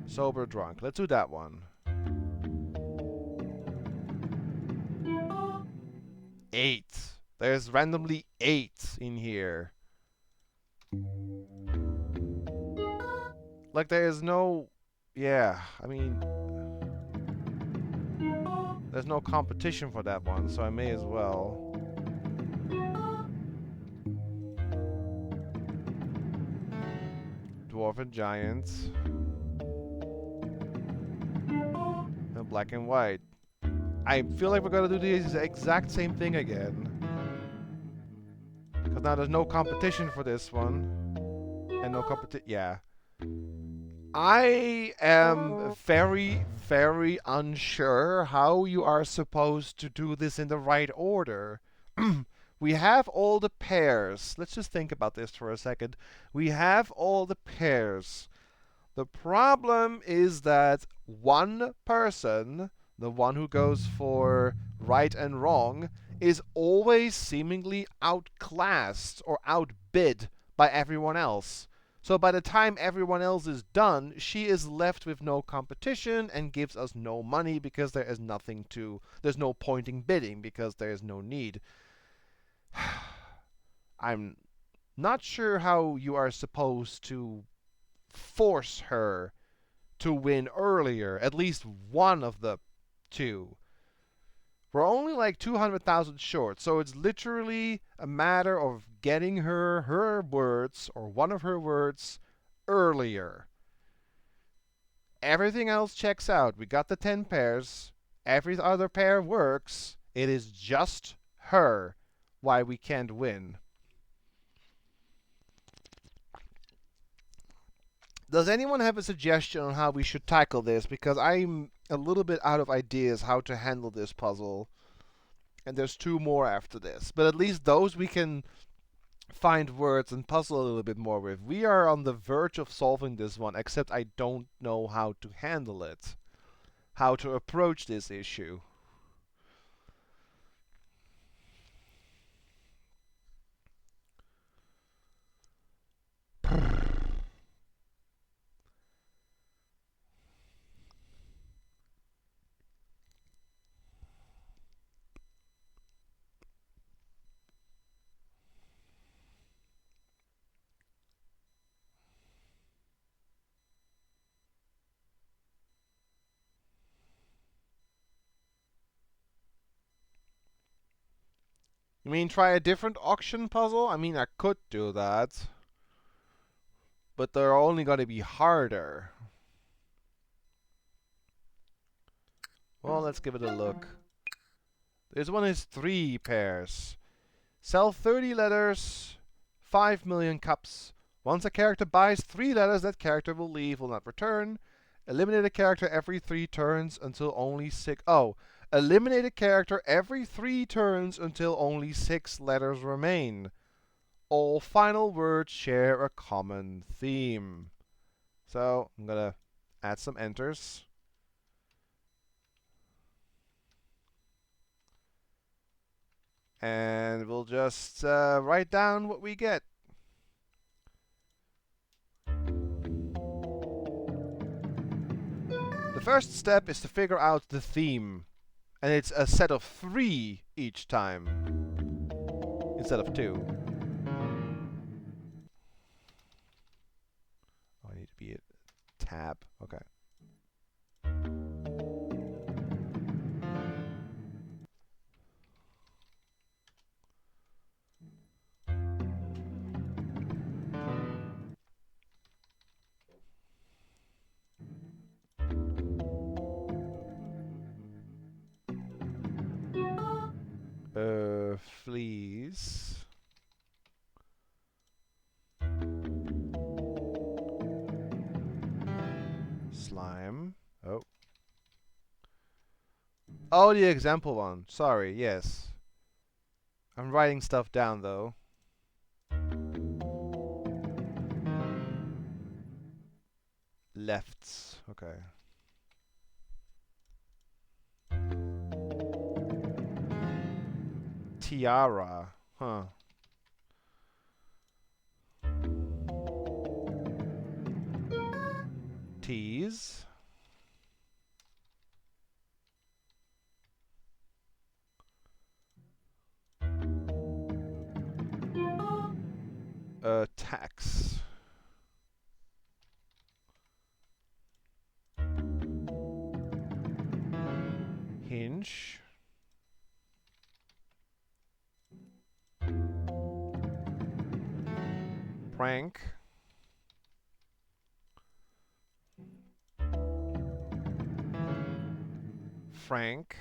Sober, drunk. Let's do that one. 8. There's randomly 8 in here. Like, there is no... Yeah, I mean... There's no competition for that one, so I may as well. Dwarf and giant. And black and white. I feel like we're gonna do the exact same thing again. Because now there's no competition for this one. And no competition... Yeah. I am very, very unsure how you are supposed to do this in the right order. We have all the pairs. Let's just think about this for a second. We have all the pairs. The problem is that one person, the one who goes for right and wrong, is always seemingly outclassed or outbid by everyone else. So by the time everyone else is done, she is left with no competition and gives us no money because there's no point in bidding because there is no need. I'm not sure how you are supposed to force her to win earlier, at least one of the two. We're only like 200,000 short, so it's literally a matter of getting her words, or one of her words, earlier. Everything else checks out. We got the 10 pairs. Every other pair works. It is just her why we can't win. Does anyone have a suggestion on how we should tackle this? Because I'm a little bit out of ideas how to handle this puzzle. And there's two more after this. But at least those we can find words and puzzle a little bit more with. We are on the verge of solving this one, except I don't know how to handle it. How to approach this issue. You mean try a different auction puzzle? I mean, I could do that. But they're only going to be harder. Well, let's give it a look. This one is 3 pairs. Sell 30 letters, 5 million cups. Once a character buys 3 letters, that character will leave, will not return. Eliminate a character every 3 turns until only 6... Oh, eliminate a character every 3 turns until only 6 letters remain. All final words share a common theme. So, I'm going to add some enters. And we'll just write down what we get. The first step is to figure out the theme. And it's a set of 3 each time, instead of 2. Oh, I need to be a tab. Okay. Fleas. Slime. Oh. Oh, the example one. Sorry, yes. I'm writing stuff down, though. Lefts. Okay. Tiara. Huh. Tease. Tax. Hinge. Prank. Frank.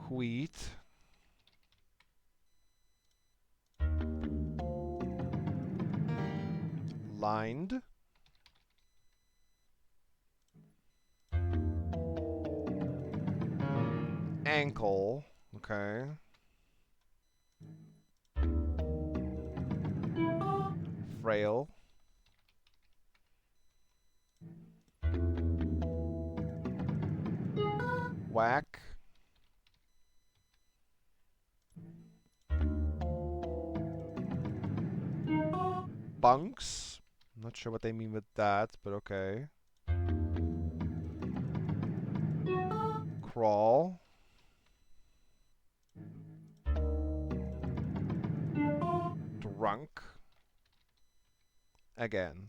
Wheat. Lined. Ankle. Okay. Frail. Whack. Bunks. I'm not sure what they mean with that, but okay. Crawl. Drunk. Again.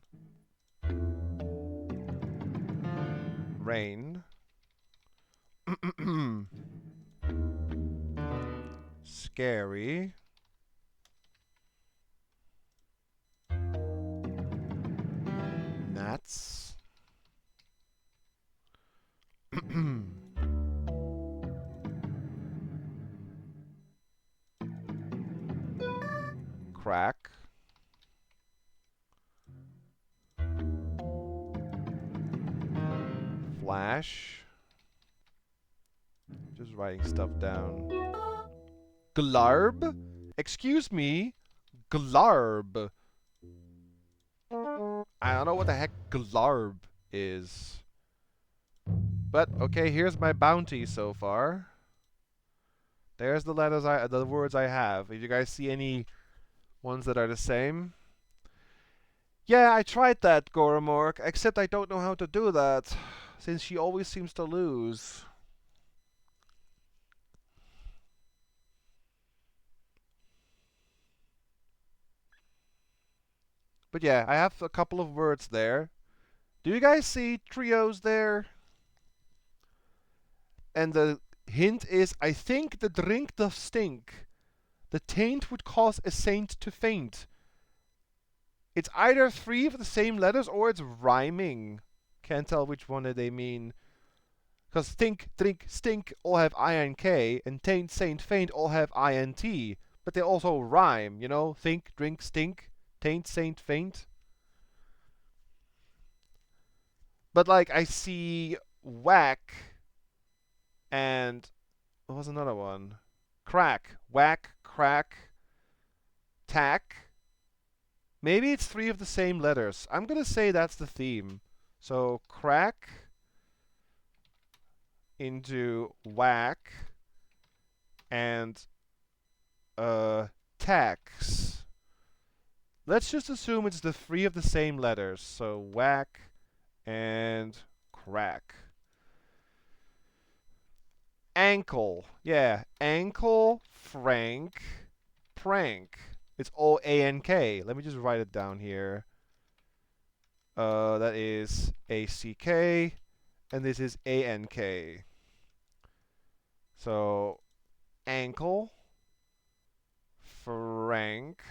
Rain. Scary. Gnats. Crack. Flash. Just writing stuff down. Glarb? Excuse me? Glarb. I don't know what the heck glarb is. But, okay, here's my bounty so far. There's the the words I have. If you guys see any ones that are the same. Yeah, I tried that, Goromork, except I don't know how to do that, since she always seems to lose. But yeah, I have a couple of words there. Do you guys see trios there? And the hint is, I think the drink doth stink. The taint would cause a saint to faint. It's either three of the same letters or it's rhyming. Can't tell which one they mean. Because think, drink, stink all have INK, and taint, saint, faint all have INT. But they also rhyme, you know? Think, drink, stink, taint, saint, faint. But like, I see whack and what was another one? Crack. Whack, crack, tack. Maybe it's three of the same letters. I'm gonna say that's the theme. So crack into whack and tax. Let's just assume it's the three of the same letters. So whack and crack. Ankle. Yeah, ankle, frank, prank. It's all A-N-K. Let me just write it down here. That is A-C-K, and this is A-N-K. So, ankle, frank,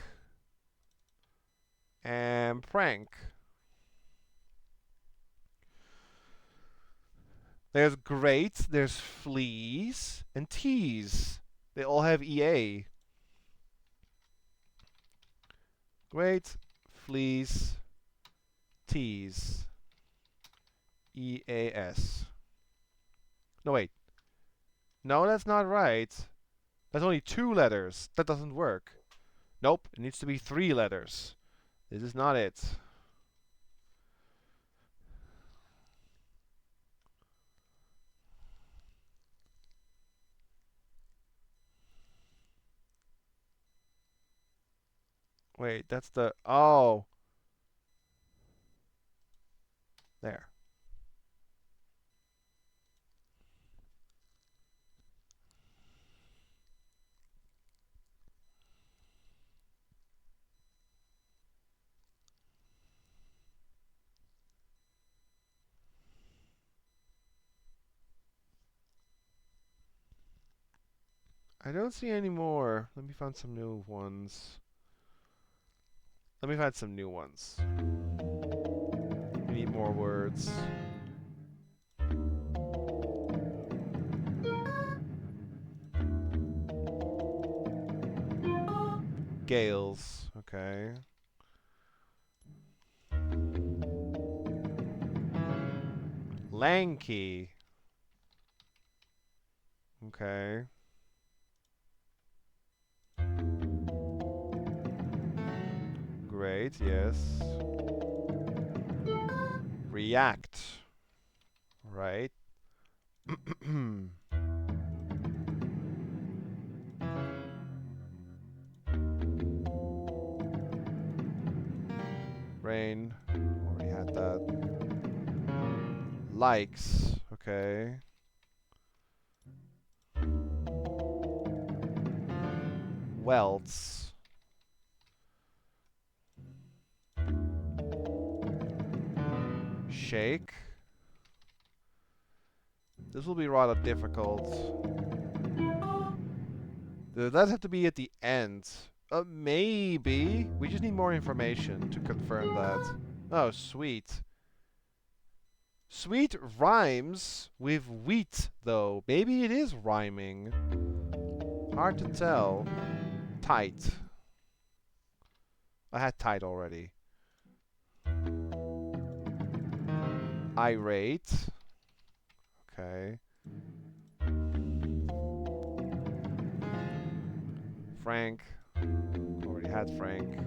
and prank. There's great, there's fleas, and tease. They all have EA. Great, fleas, tease. EAS. No, wait. No, that's not right. That's only two letters. That doesn't work. Nope, it needs to be three letters. This is not it. Wait, that's the... Oh. There. I don't see any more. Let me find some new ones. Let me find some new ones. We need more words. Gales. Okay. Lanky. Okay. Great, yes. React. Right. Rain. Already had that. Likes. Okay. Welts. Shake. This will be rather difficult. Does that have to be at the end? Maybe. We just need more information to confirm that. Oh, sweet. Sweet rhymes with wheat, though. Maybe it is rhyming. Hard to tell. Tight. I had tight already. Irate. Okay. Frank. Already had Frank.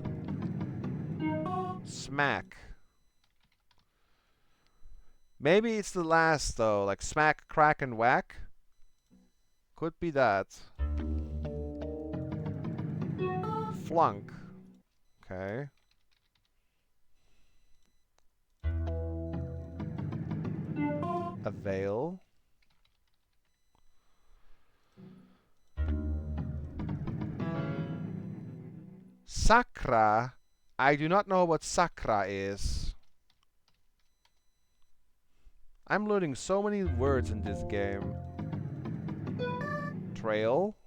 Smack. Maybe it's the last, though. Like smack, crack, and whack. Could be that. Flunk. Okay. Avail. Sakra. I do not know what sakra is. I'm learning so many words in this game. Trail.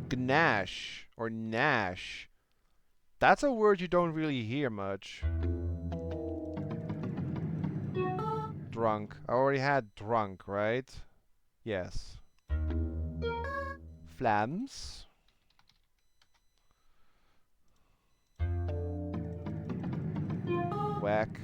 Gnash or Nash. That's a word you don't really hear much. Drunk. I already had drunk, right? Yes. Flams. Whack.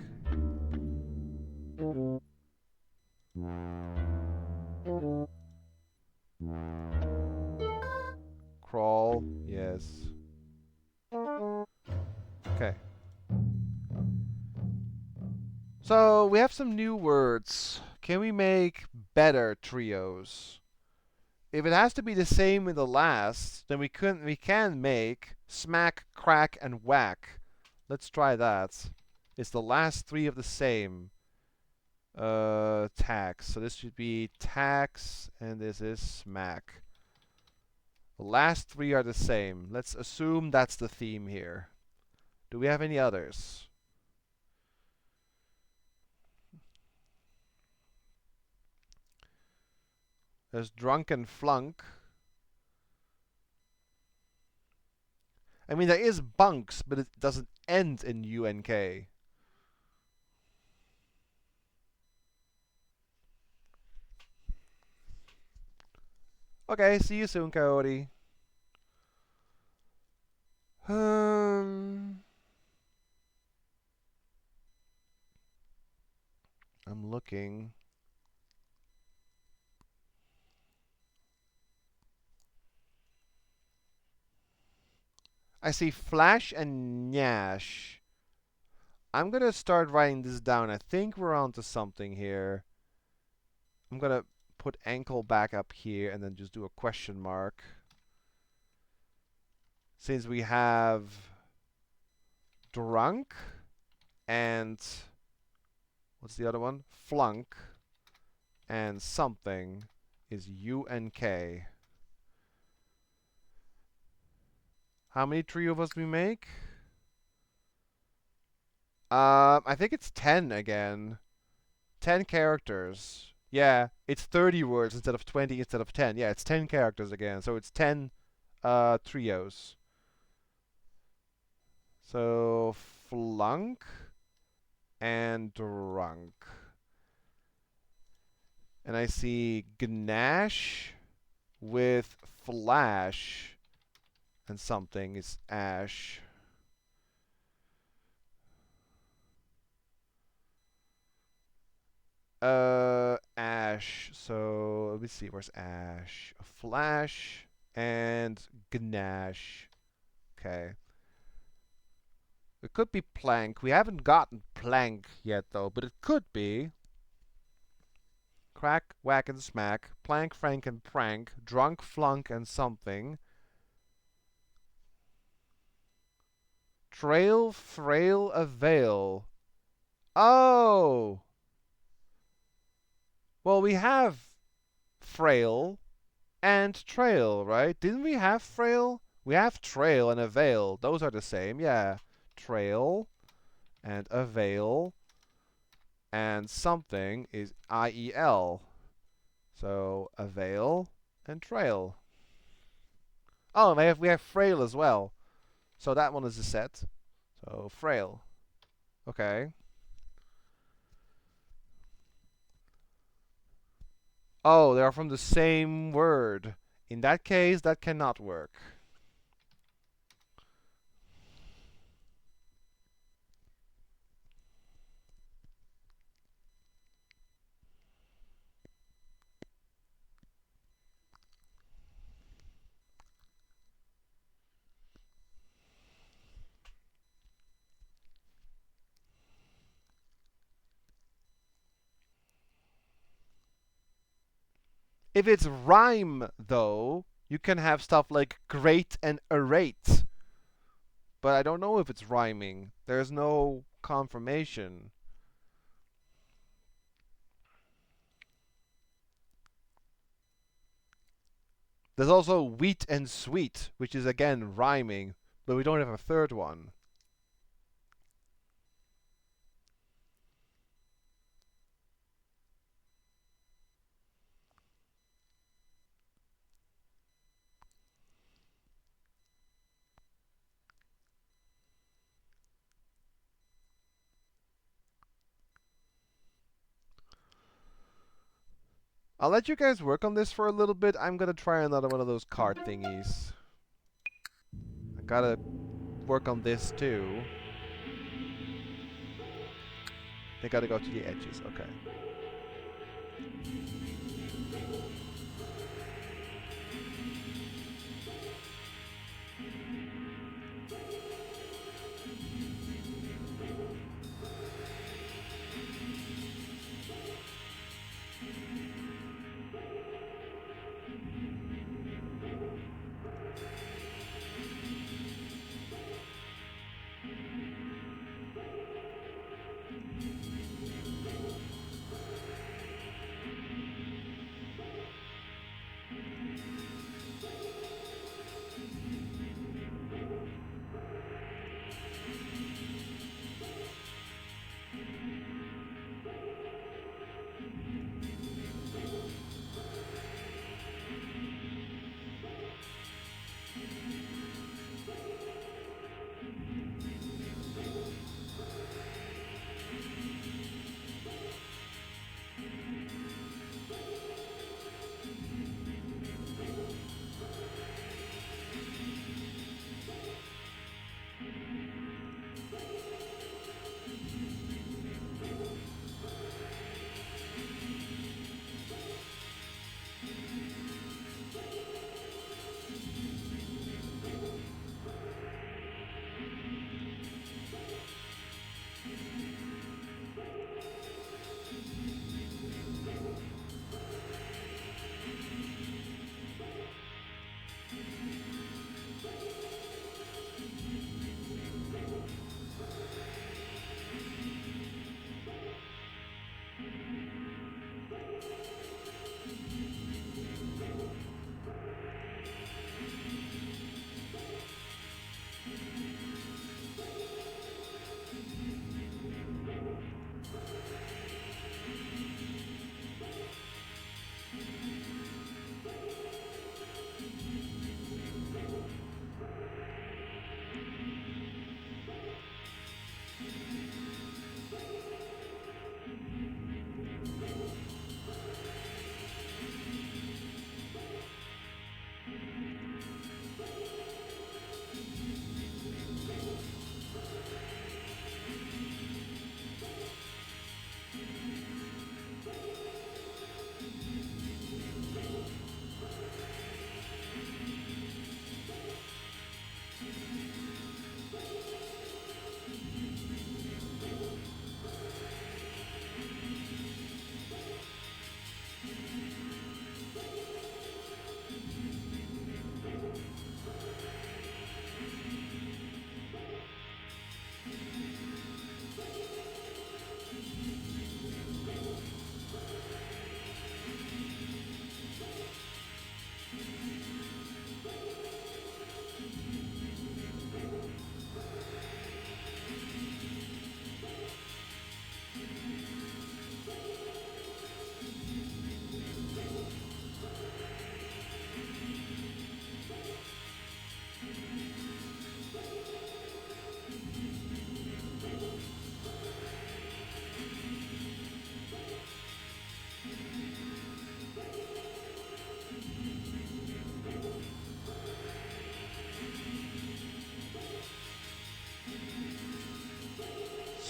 Crawl. Yes. Okay. So we have some new words. Can we make better trios? If it has to be the same with the last, then we can make smack, crack, and whack. Let's try that. It's the last three of the same. Tax. So this should be tax, and this is smack. The last three are the same. Let's assume that's the theme here. Do we have any others? There's drunk and flunk. I mean, there is bunks, but it doesn't end in UNK. Okay, see you soon, Coyote. I'm looking. I see Flash and Nyash. I'm gonna start writing this down. I think we're onto something here. I'm gonna put ankle back up here and then just do a question mark. Since we have drunk and what's the other one? Flunk and something is UNK. How many trio of us we make? I think it's 10 again. 10 characters. Yeah, it's 30 words instead of 20 instead of 10. Yeah, it's 10 characters again. So it's 10 trios. So flunk and drunk. And I see Gnash with Flash and something is Ash. Ash. So let me see. Where's Ash? Flash and Gnash. Okay. It could be Plank. We haven't gotten Plank yet, though, but it could be. Crack, Whack, and Smack. Plank, Frank, and Prank. Drunk, Flunk, and something. Trail, Frail, Avail. Oh! Well, we have Frail and Trail, right? Didn't we have Frail? We have Trail and Avail. Those are the same, yeah. Trail and Avail and something is IEL. So Avail and Trail. Oh, we have Frail as well. So that one is a set. So Frail. Okay. Oh, they are from the same word. In that case, that cannot work. If it's rhyme, though, you can have stuff like great and arate. But I don't know if it's rhyming. There's no confirmation. There's also wheat and sweet, which is again rhyming, but we don't have a third one. I'll let you guys work on this for a little bit. I'm gonna try another one of those card thingies. I gotta work on this too. They gotta go to the edges, okay.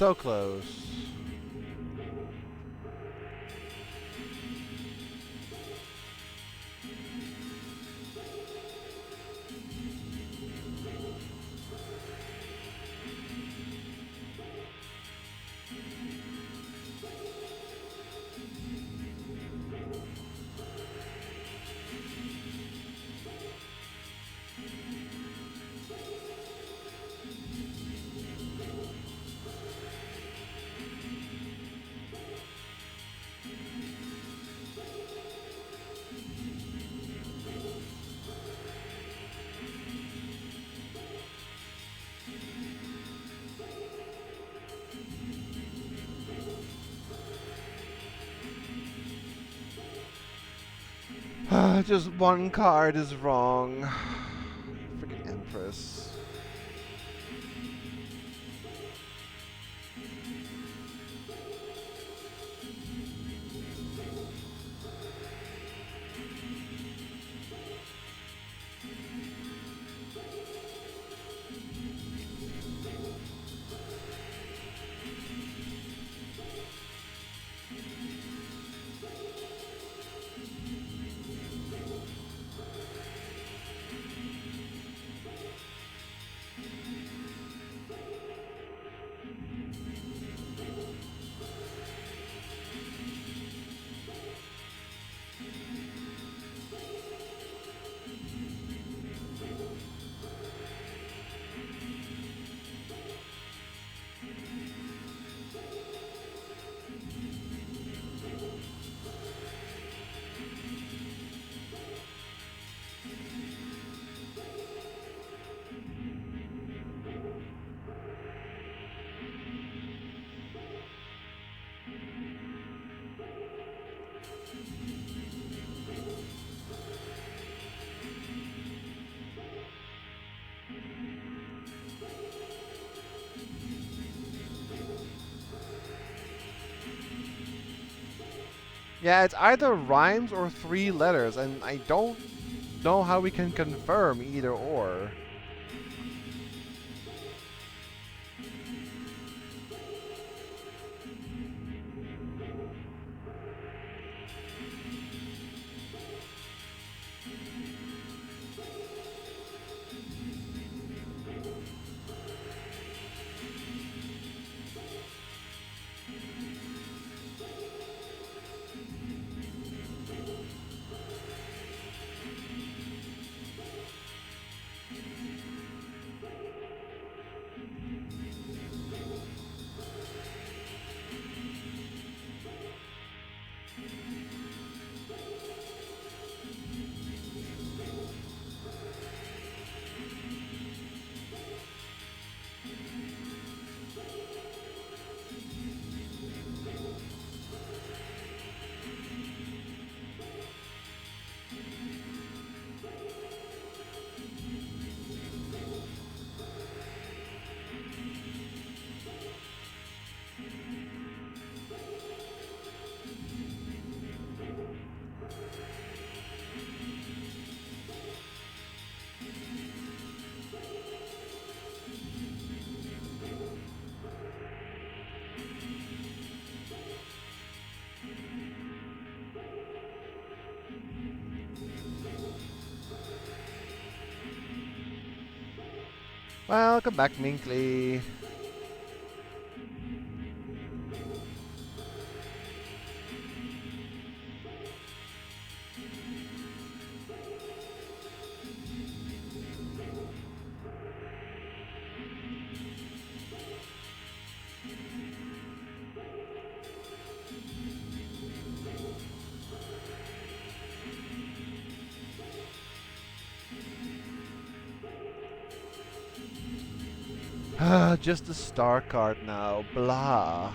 So close. Just one card is wrong. Freaking Empress. Yeah, it's either rhymes or 3 letters, and I don't know how we can confirm either or. Welcome back, Minkley. Just a star card now. Blah.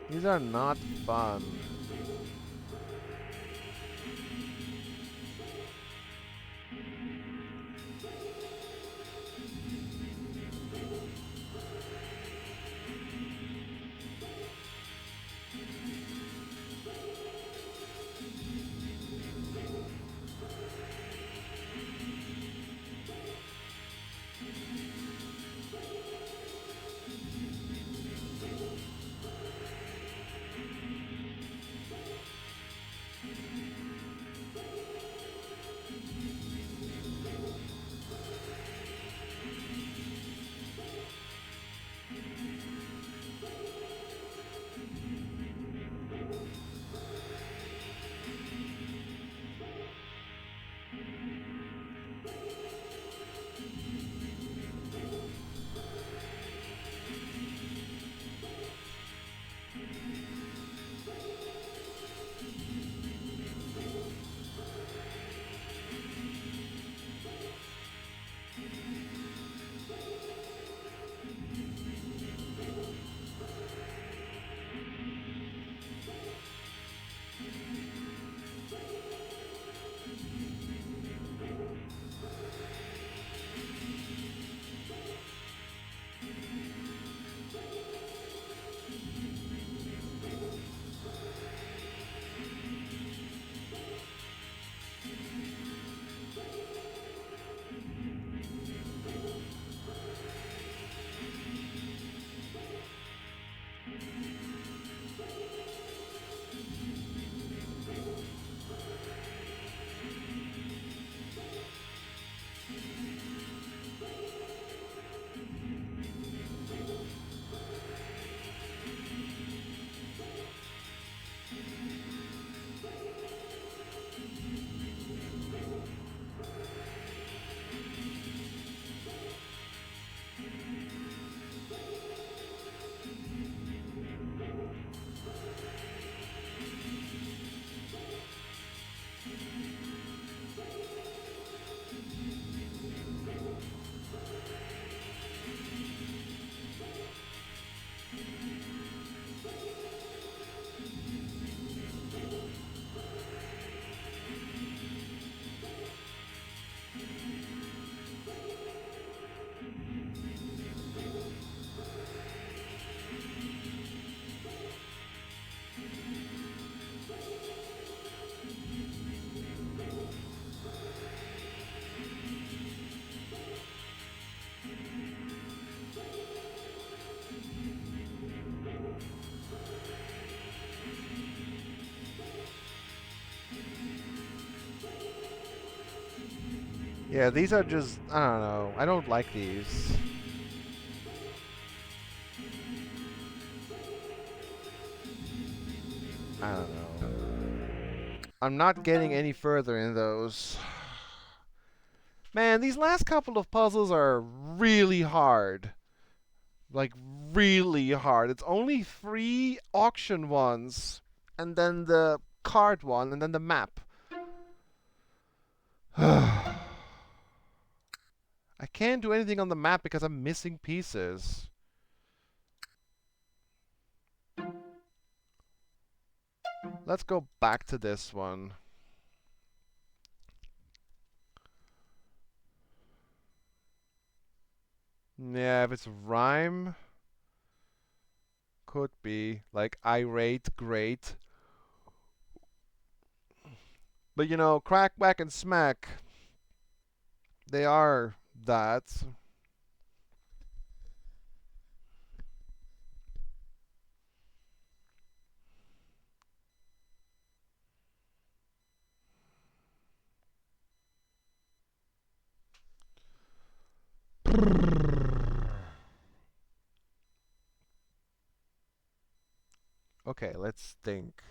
These are not fun. Yeah, these are just, I don't know. I don't like these. I don't know. I'm not getting any further in those. Man, these last couple of puzzles are really hard. Like, really hard. It's only 3 auction ones, and then the card one, and then the map. I can't do anything on the map because I'm missing pieces. Let's go back to this one. Yeah, if it's rhyme, could be. Like, irate, great. But you know, crack, whack, and smack, they are that. Okay, let's think.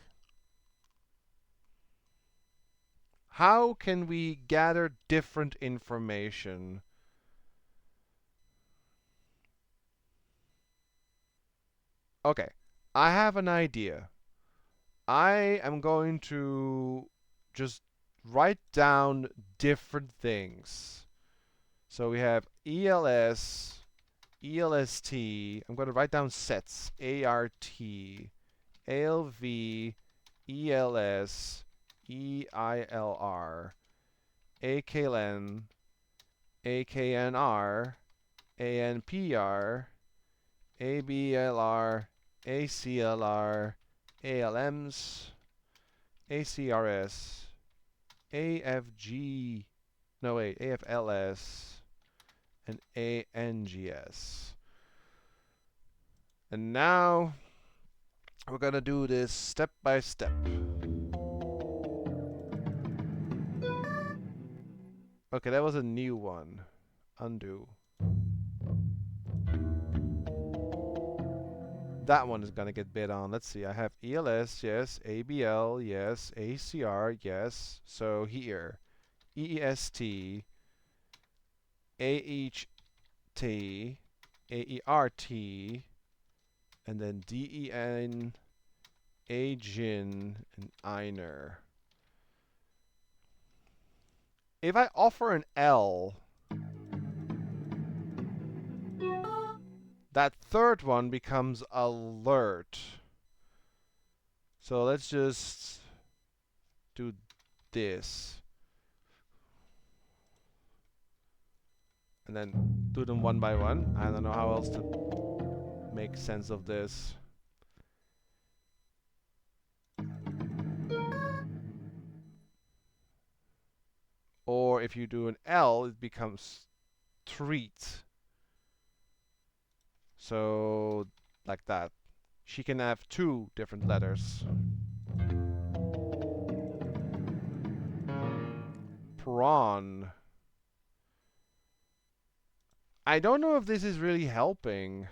How can we gather different information? Okay, I have an idea. I am going to just write down different things. So we have ELS, ELST. I'm going to write down sets. ART, ALV, ELS, EILR, AKLN, AKNR, ANPR, ABLR, ACLR, ALMs, ACRS, AFG, no wait, AFLS, and ANGS. And now we're gonna do this step by step. Okay, that was a new one. Undo. That one is gonna get bid on. Let's see, I have ELS, yes, ABL, yes, ACR, yes. So here, EEST, AHT, AERT, and then DEN, AGIN, and EINER. If I offer an L, that third one becomes alert. So let's just do this. And then do them one by one. I don't know how else to make sense of this. Or if you do an L, it becomes treat. So, like that. She can have 2 different letters. Prawn. I don't know if this is really helping.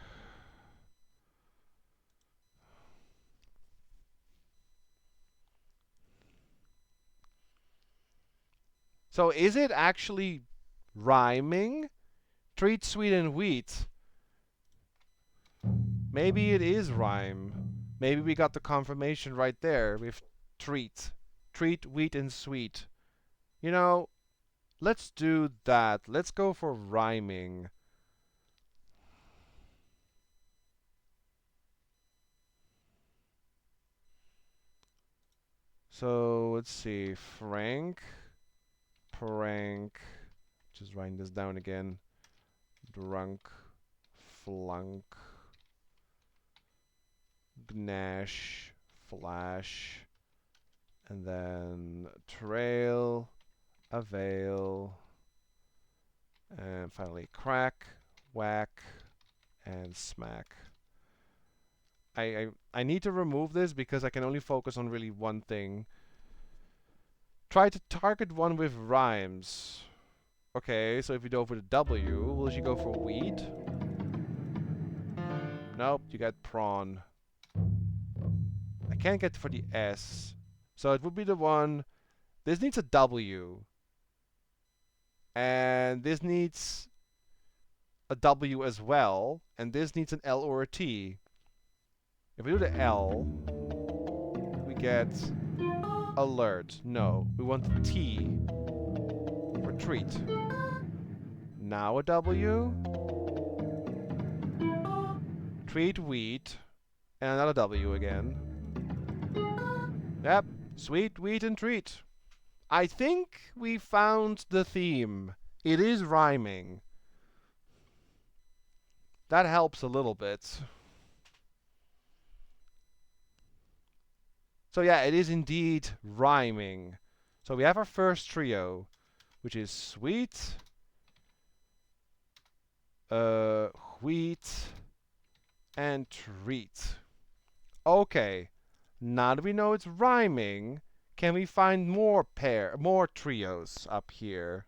So is it actually rhyming? Treat, sweet, and wheat. Maybe it is rhyme. Maybe we got the confirmation right there with treat. Treat, wheat, and sweet. You know, let's do that. Let's go for rhyming. So let's see. Frank, prank. Just writing this down again. Drunk, flunk, gnash, flash, and then trail, avail, and finally crack, whack, and smack. I need to remove this because I can only focus on really one thing. Try to target one with rhymes. Okay, so if you go for the W, will she go for wheat? Nope, you got prawn. I can't get for the S. So it would be the one. This needs a W. And this needs a W as well. And this needs an L or a T. If we do the L, we get alert. No, we want the T for treat. Now a W. Treat wheat. And another W again. Yep, sweet, wheat, and treat. I think we found the theme. It is rhyming. That helps a little bit. So yeah, it is indeed rhyming. So we have our first trio, which is sweet, wheat, and treat. Okay, now that we know it's rhyming, can we find more trios up here?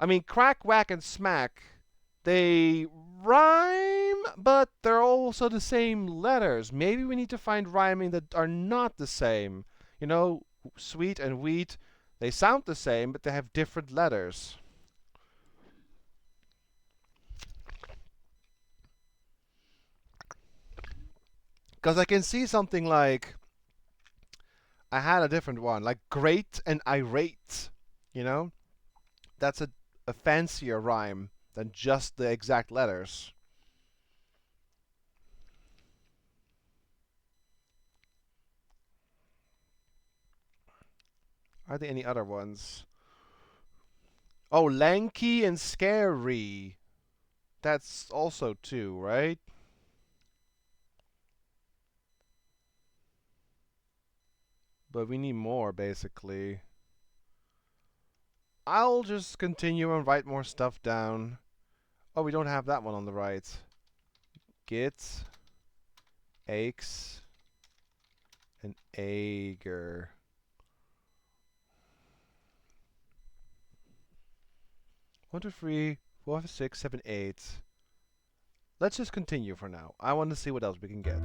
I mean, crack, whack, and smack, they rhyme, but they're also the same letters. Maybe we need to find rhyming that are not the same. You know, sweet and wheat, they sound the same, but they have different letters. Because I can see something like, I had a different one, like great and irate. You know? That's a fancier rhyme than just the exact letters. Are there any other ones? Oh, lanky and scary. That's also two, right? But we need more, basically. I'll just continue and write more stuff down. Oh, we don't have that one on the right. Git, aches, and ager. One, two, three, four, five, six, seven, eight. Let's just continue for now. I want to see what else we can get.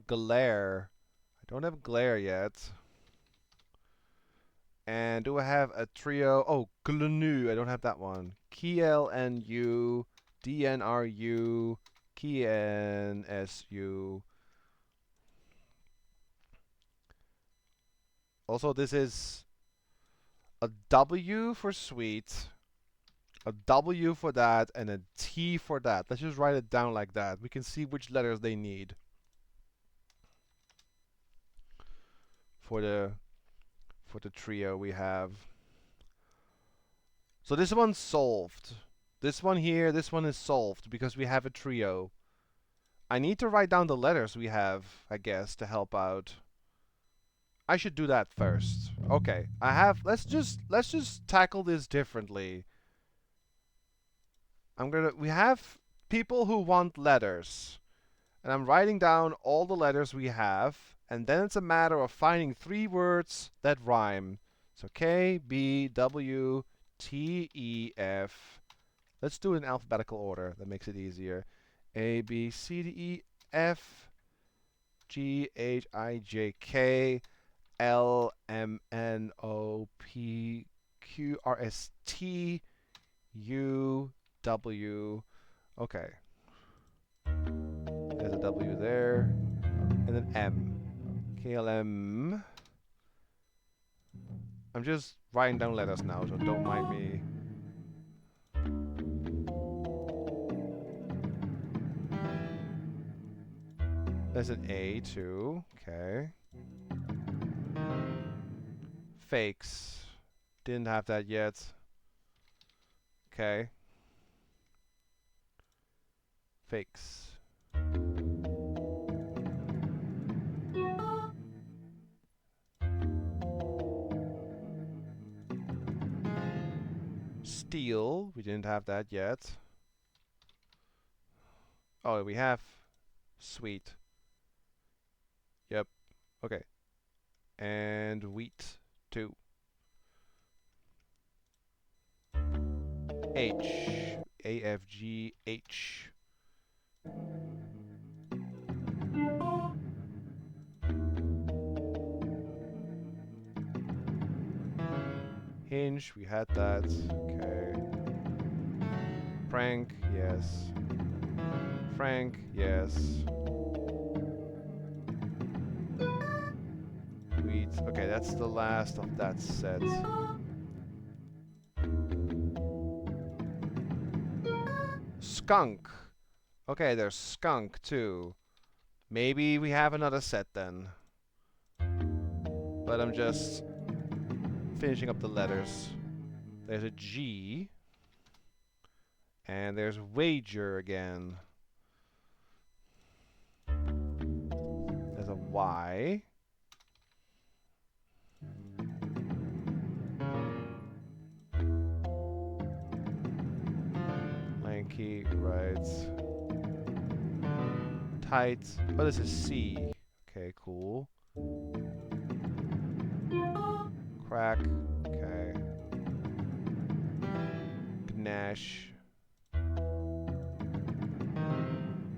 Glare. I don't have glare yet. And do I have a trio? Oh, GNU. I don't have that one. KLNU, DNRU, KNSU. Also, this is a W for sweet, a W for that, and a T for that. Let's just write it down like that. We can see which letters they need for the trio we have. So this one's solved. This one here, this one is solved because we have a trio. I need to write down the letters we have, I guess, to help out. I should do that first. Okay, let's just tackle this differently. We have people who want letters. And I'm writing down all the letters we have, and then it's a matter of finding 3 words that rhyme. So K, B, W, T, E, F. Let's do it in alphabetical order. That makes it easier. A, B, C, D, E, F, G, H, I, J, K, L, M, N, O, P, Q, R, S, T, U, W. Okay. There's a W there. And then M. KLM. I'm just writing down letters now, so don't mind me. There's an A too. Okay. Fakes. Didn't have that yet. Okay. Fakes. Steel. We didn't have that yet. Oh, we have sweet. Yep. Okay. And wheat. 2. H. A, F, G, H. Hinge, we had that. Okay. Frank, yes. Frank, yes. Wheat. Okay, that's the last of that set. Skunk. Okay, there's skunk too. Maybe we have another set then. But I'm just finishing up the letters. There's a G. And there's wager again. There's a Y. Lanky, right. Tight. Oh, this is C. Okay, cool. Crack. Okay. Gnash.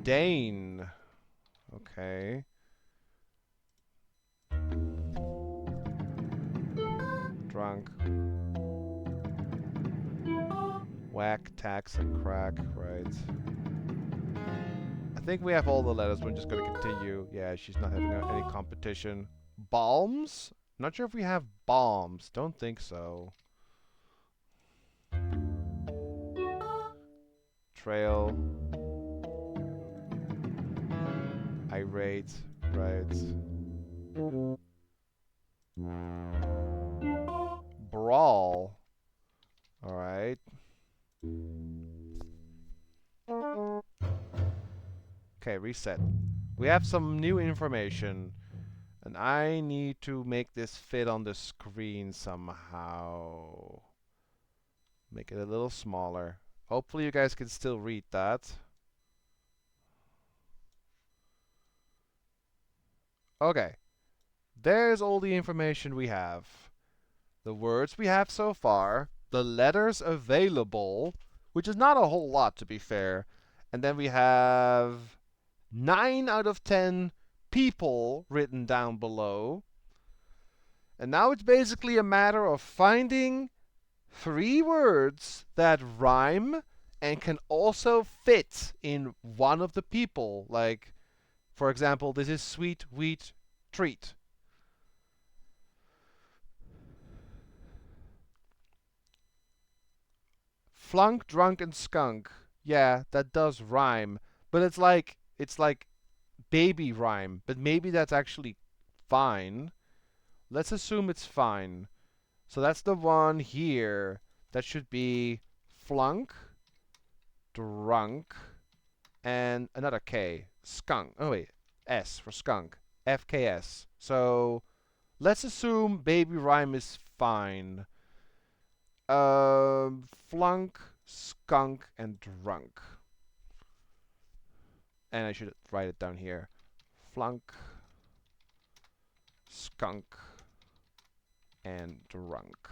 Dane. Okay. Drunk. Whack, tax, and crack. Right. I think we have all the letters. We're just going to continue. Yeah, she's not having any competition. Balms? Not sure if we have bombs. Don't think so. Trail. Irate. Right. Brawl. Alright. Okay, reset. We have some new information. And I need to make this fit on the screen somehow. Make it a little smaller. Hopefully you guys can still read that. Okay. There's all the information we have. The words we have so far. The letters available. Which is not a whole lot, to be fair. And then we have 9 out of 10 people written down below. And now it's basically a matter of finding 3 words that rhyme and can also fit in one of the people. Like, for example, this is sweet, wheat, treat. Flunk, drunk, and skunk. Yeah, that does rhyme. But it's like baby rhyme. But maybe that's actually fine. Let's assume it's fine. So that's the one here. That should be flunk, drunk, and another K. Skunk. Oh wait, S for skunk. FKS. So let's assume baby rhyme is fine. Flunk, skunk, and drunk. And I should write it down here. Flunk, skunk, and drunk.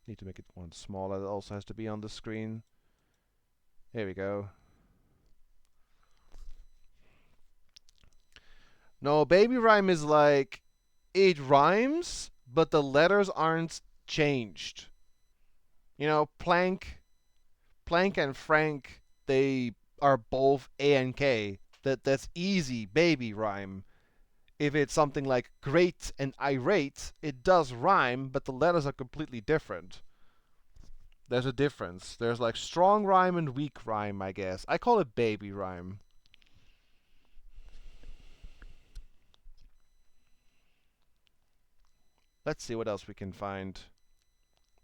Need to make it one smaller. It also has to be on the screen. Here we go. No, baby rhyme is like, it rhymes, but the letters aren't changed. You know, plank and Frank, they are both A and K. That's easy baby rhyme. If it's something like great and irate, it does rhyme, but the letters are completely different. There's a difference. There's like strong rhyme and weak rhyme, I guess. I call it baby rhyme. Let's see what else we can find.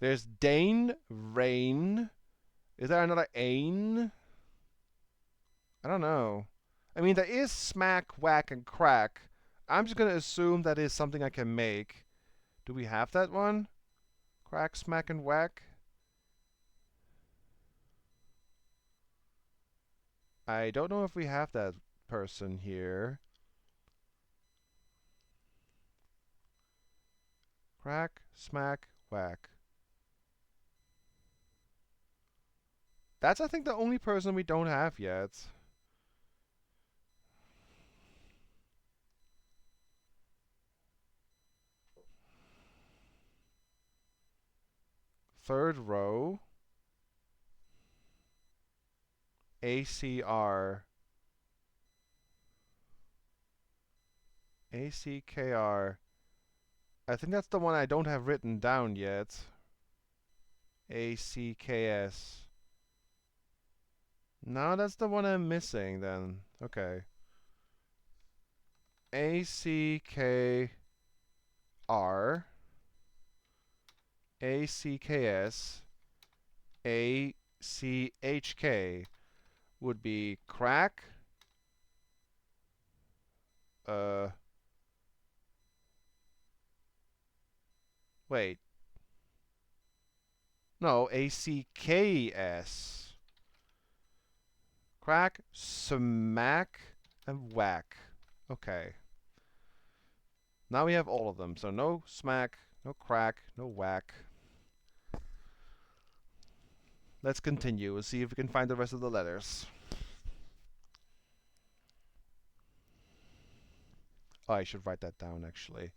There's Dane, Rain. Is there another Ain? I don't know. I mean, there is smack, whack, and crack. I'm just going to assume that is something I can make. Do we have that one? Crack, smack, and whack? I don't know if we have that person here. Crack, smack, whack. That's, I think, the only person we don't have yet. Third row. ACR. ACKR. I think that's the one I don't have written down yet. ACKS. No, that's the one I'm missing then. Okay. ACKR. ACKS. ACHK would be crack. Wait. No, ACKS. Crack, smack, and whack. Okay. Now we have all of them. So no smack, no crack, no whack. Let's continue and see if we can find the rest of the letters. Oh, I should write that down actually.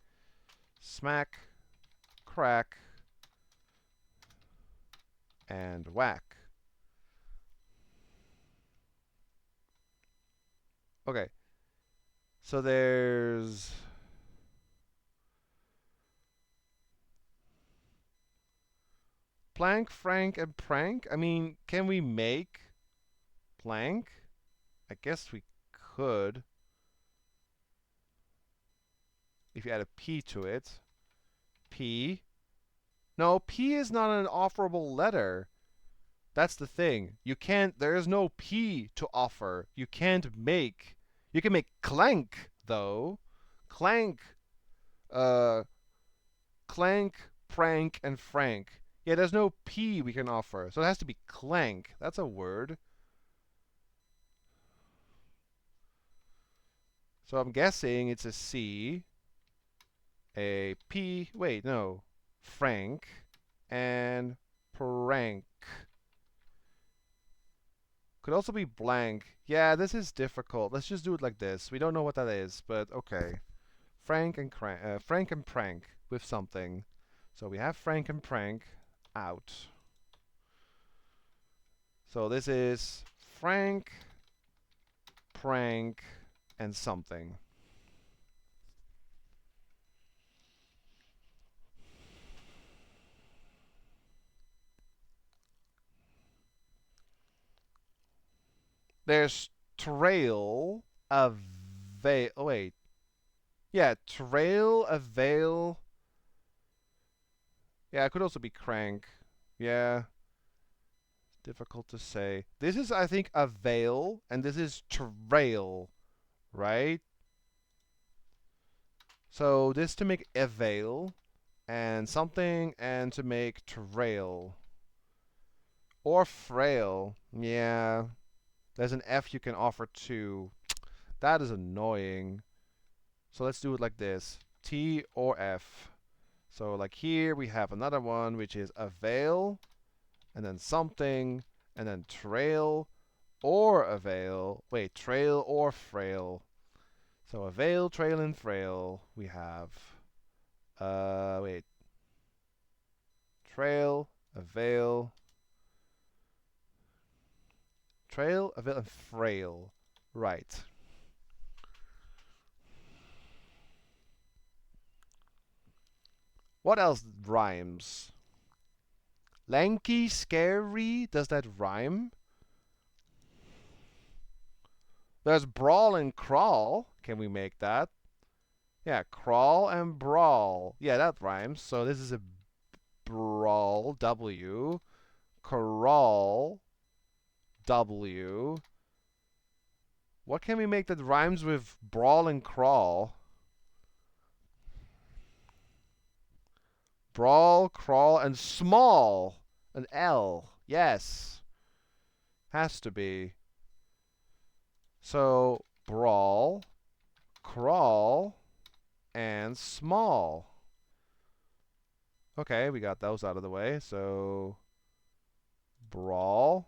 Smack, crack, and whack. Okay. So there's plank, frank, and prank. I mean, can we make plank? I guess we could. If you add a P to it. P. No, P is not an offerable letter. That's the thing. You can't, there is no P to offer. You can't make. You can make clank, though. Clank. Clank, prank, and frank. Yeah, there's no P we can offer. So it has to be clank. That's a word. So I'm guessing it's a C. A P. Wait, no. Frank. And prank. Could also be blank. Yeah, this is difficult. Let's just do it like this. We don't know what that is, but okay. Frank and prank with something. So we have frank and prank out. So this is frank, prank, and something. There's trail, avail. Oh, wait. Yeah, trail, avail. Yeah, it could also be crank. Yeah. Difficult to say. This is, I think, avail, and this is trail, right? So this to make avail, and something, and to make trail. Or frail. Yeah. There's an F you can offer too. That is annoying. So let's do it like this. T or F. So like here we have another one which is avail, and then something, and then trail or avail. Wait, trail or frail. So avail, trail, and frail we have. Wait. Trail, avail, avail, and frail. Right. What else rhymes? Lanky, scary, does that rhyme? There's brawl and crawl. Can we make that? Yeah, crawl and brawl. Yeah, that rhymes. So this is a brawl, W. Crawl, W. What can we make that rhymes with brawl and crawl? Brawl, crawl, and small. An L. Yes. Has to be. So, brawl, crawl, and small. Okay, we got those out of the way. So brawl,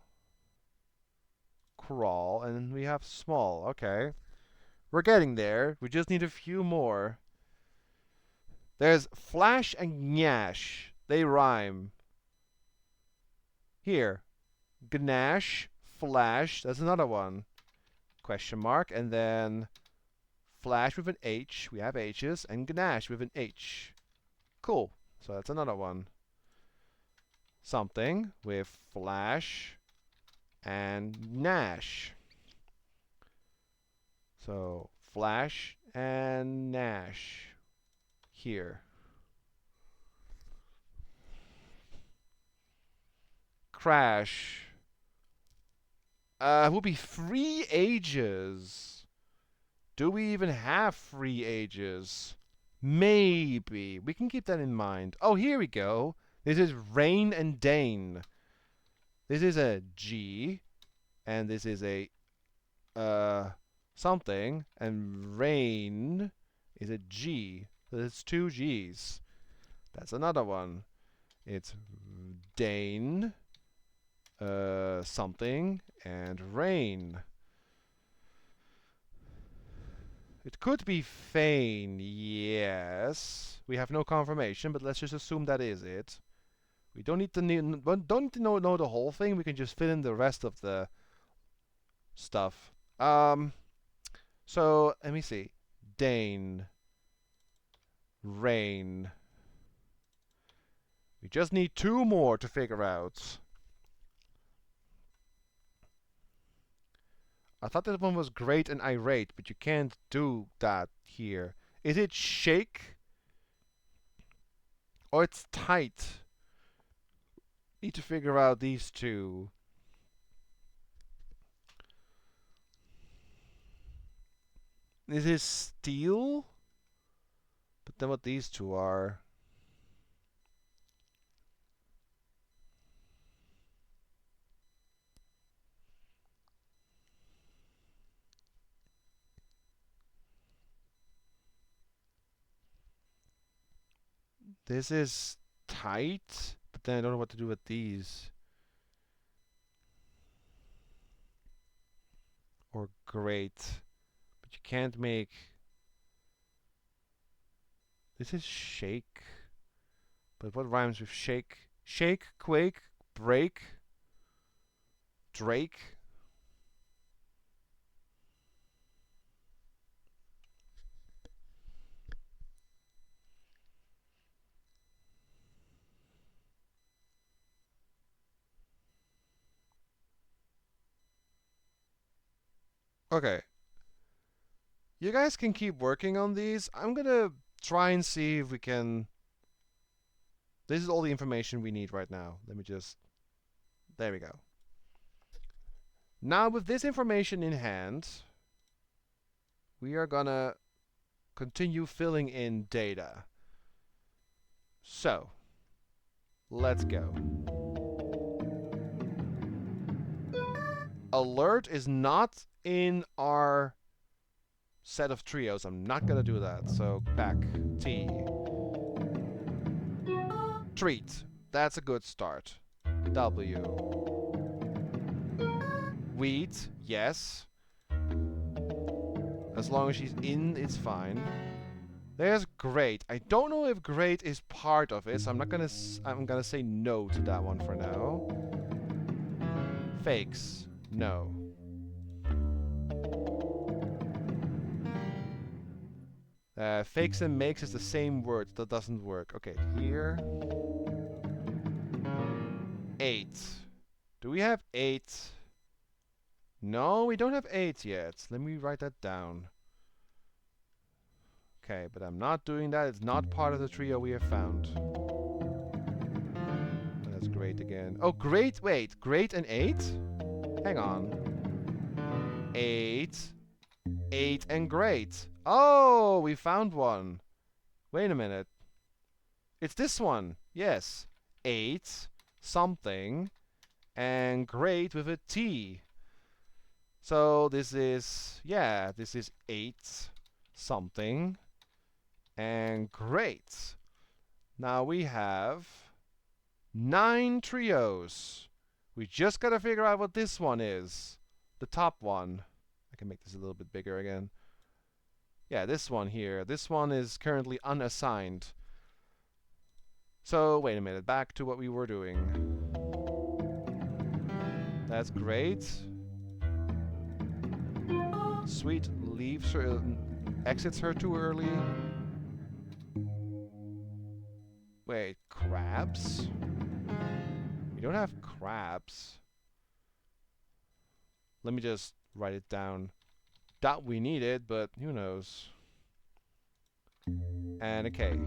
crawl, and we have small. Okay. We're getting there. We just need a few more. There's flash and gnash. They rhyme. Here. Gnash, flash. That's another one. Question mark. And then flash with an H. We have H's. And gnash with an H. Cool. So that's another one. Something with flash and gnash. So flash and gnash. Here. Crash. Would be free ages. Do we even have free ages? Maybe. We can keep that in mind. Oh, here we go. This is Rain and Dane. This is a G. And this is a something. And Rain is a G. So it's two G's. That's another one. It's Dane, something, and Rain. It could be Fane, yes. We have no confirmation, but let's just assume that is it. We don't need to know the whole thing. We can just fill in the rest of the stuff. So let me see. Dane, Rain. We just need two more to figure out. I thought that one was great and irate, but you can't do that here. Is it shake? Or it's tight? Need to figure out these two. This is steel? But then what these two are. This is tight, but then I don't know what to do with these. Or great. But you can't make... This is shake. But what rhymes with shake? Shake, quake, break, Drake. Okay. You guys can keep working on these. I'm gonna try and see if we can... This is all the information we need right now. Let me just... There we go. Now with this information in hand, we are gonna continue filling in data. So, let's go. Alert is not in our set of trios. I'm not gonna do that. So back T. Treat. That's a good start. W. Wheat. Yes. As long as she's in, it's fine. There's great. I don't know if great is part of it, so I'm gonna say no to that one for now. Fakes. No. Fakes and makes is the same word. That doesn't work. Okay, here. 8. Do we have 8? No, we don't have 8 yet. Let me write that down. Okay, but I'm not doing that. It's not part of the trio we have found. That's great again. Oh, great. Wait, great and 8? Hang on. 8. 8 and great. Oh, we found one. Wait a minute. It's this one. Yes. 8 something and great with a T. So this is, yeah, this is 8 something and great. Now we have 9 trios. We just gotta figure out what this one is. The top one. I can make this a little bit bigger again. Yeah, this one here. This one is currently unassigned. So, wait a minute. Back to what we were doing. That's great. Sweet leaves her, exits her too early. Wait, crabs? We don't have crabs. Let me just write it down. Doubt we need it, but who knows. And okay.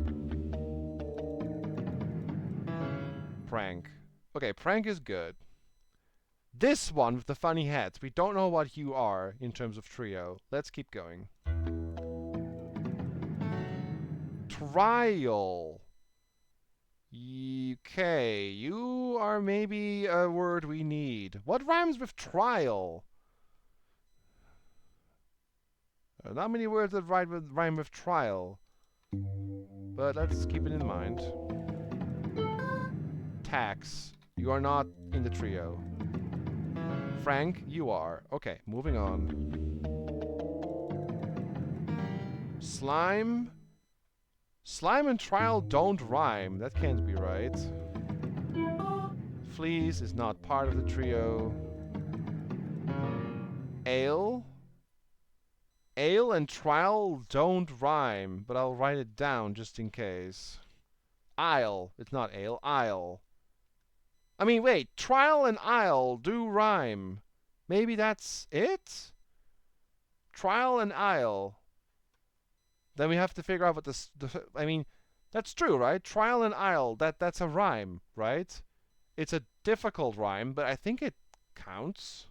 Prank. Okay, prank is good. This one with the funny hats, we don't know what you are in terms of trio. Let's keep going. Trial. Okay, you are maybe a word we need. What rhymes with trial? Not many words that rhyme with trial. But let's keep it in mind. Tax. You are not in the trio. Frank, you are. Okay, moving on. Slime. Slime and trial don't rhyme. That can't be right. Fleas is not part of the trio. Ale. Ale and trial don't rhyme, but I'll write it down just in case. Isle. It's not ale. Isle. I mean, wait. Trial and isle do rhyme. Maybe that's it? Trial and isle. Then we have to figure out what I mean, that's true, right? Trial and isle. That's a rhyme, right? It's a difficult rhyme, but I think it counts.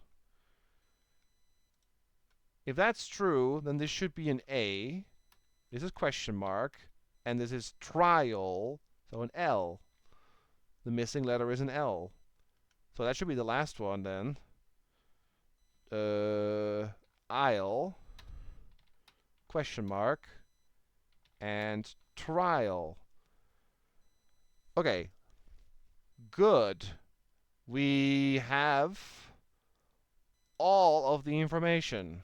If that's true, then this should be an A. This is question mark. And this is trial, so an L. The missing letter is an L. So that should be the last one then. Isle, question mark, and trial. Okay. Good. We have all of the information.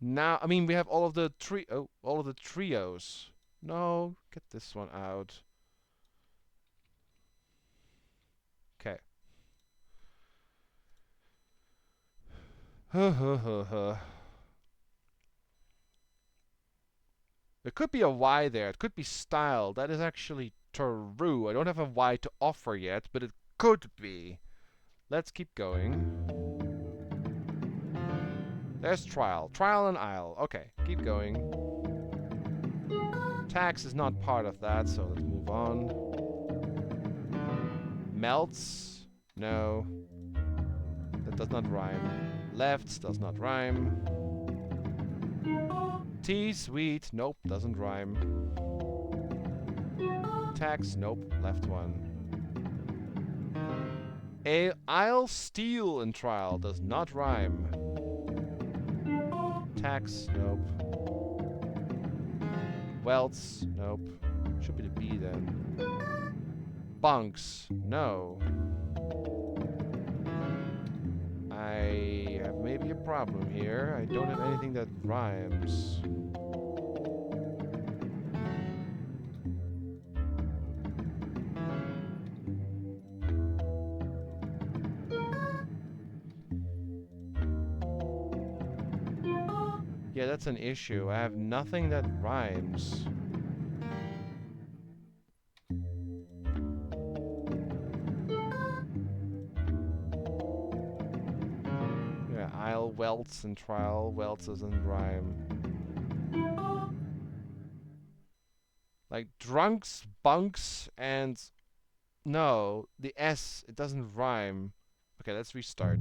Now, I mean, we have all of the trios. No, get this one out. Okay. There could be a Y there. It could be style. That is actually true. I don't have a Y to offer yet, but it could be. Let's keep going. There's trial. Trial and isle. Okay, keep going. Tax is not part of that, so let's move on. Melts. No. That does not rhyme. Lefts does not rhyme. Tea, sweet. Nope, doesn't rhyme. Tax. Nope, left one. Isle, steal, and trial does not rhyme. Tax, nope. Welts, nope. Should be the B then. Bunks, no. I have maybe a problem here. I don't have anything that rhymes. Yeah, that's an issue. I have nothing that rhymes. Yeah, Isle, welts, and trial. Welts doesn't rhyme. Like drunks, bunks, and... No, the S, it doesn't rhyme. Okay, let's restart.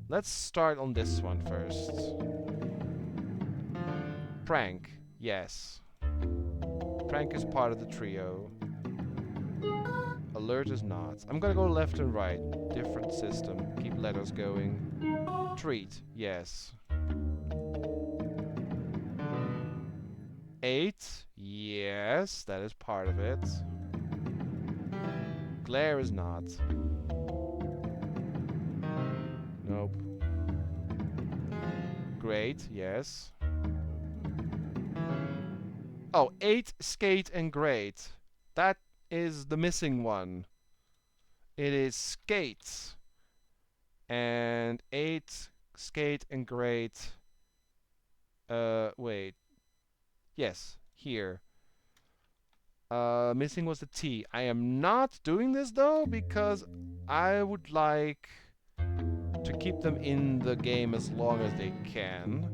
Let's start on this one first. Prank, yes. Prank is part of the trio. Alert is not. I'm gonna go left and right. Different system. Keep letters going. Treat, yes. 8. Yes, that is part of it. Glare is not. Nope. Great, yes. Oh, 8, skate, and great. That is the missing one. It is skate. And 8, skate, and great. Wait. Yes, here. Missing was the T. I am not doing this though because I would like to keep them in the game as long as they can.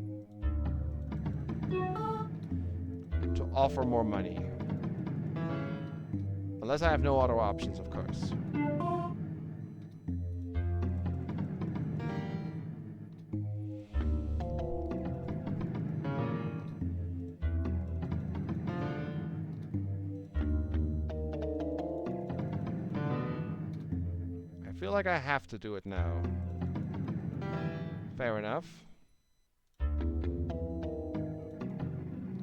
To offer more money. Unless I have no other options, of course. I feel like I have to do it now. Fair enough.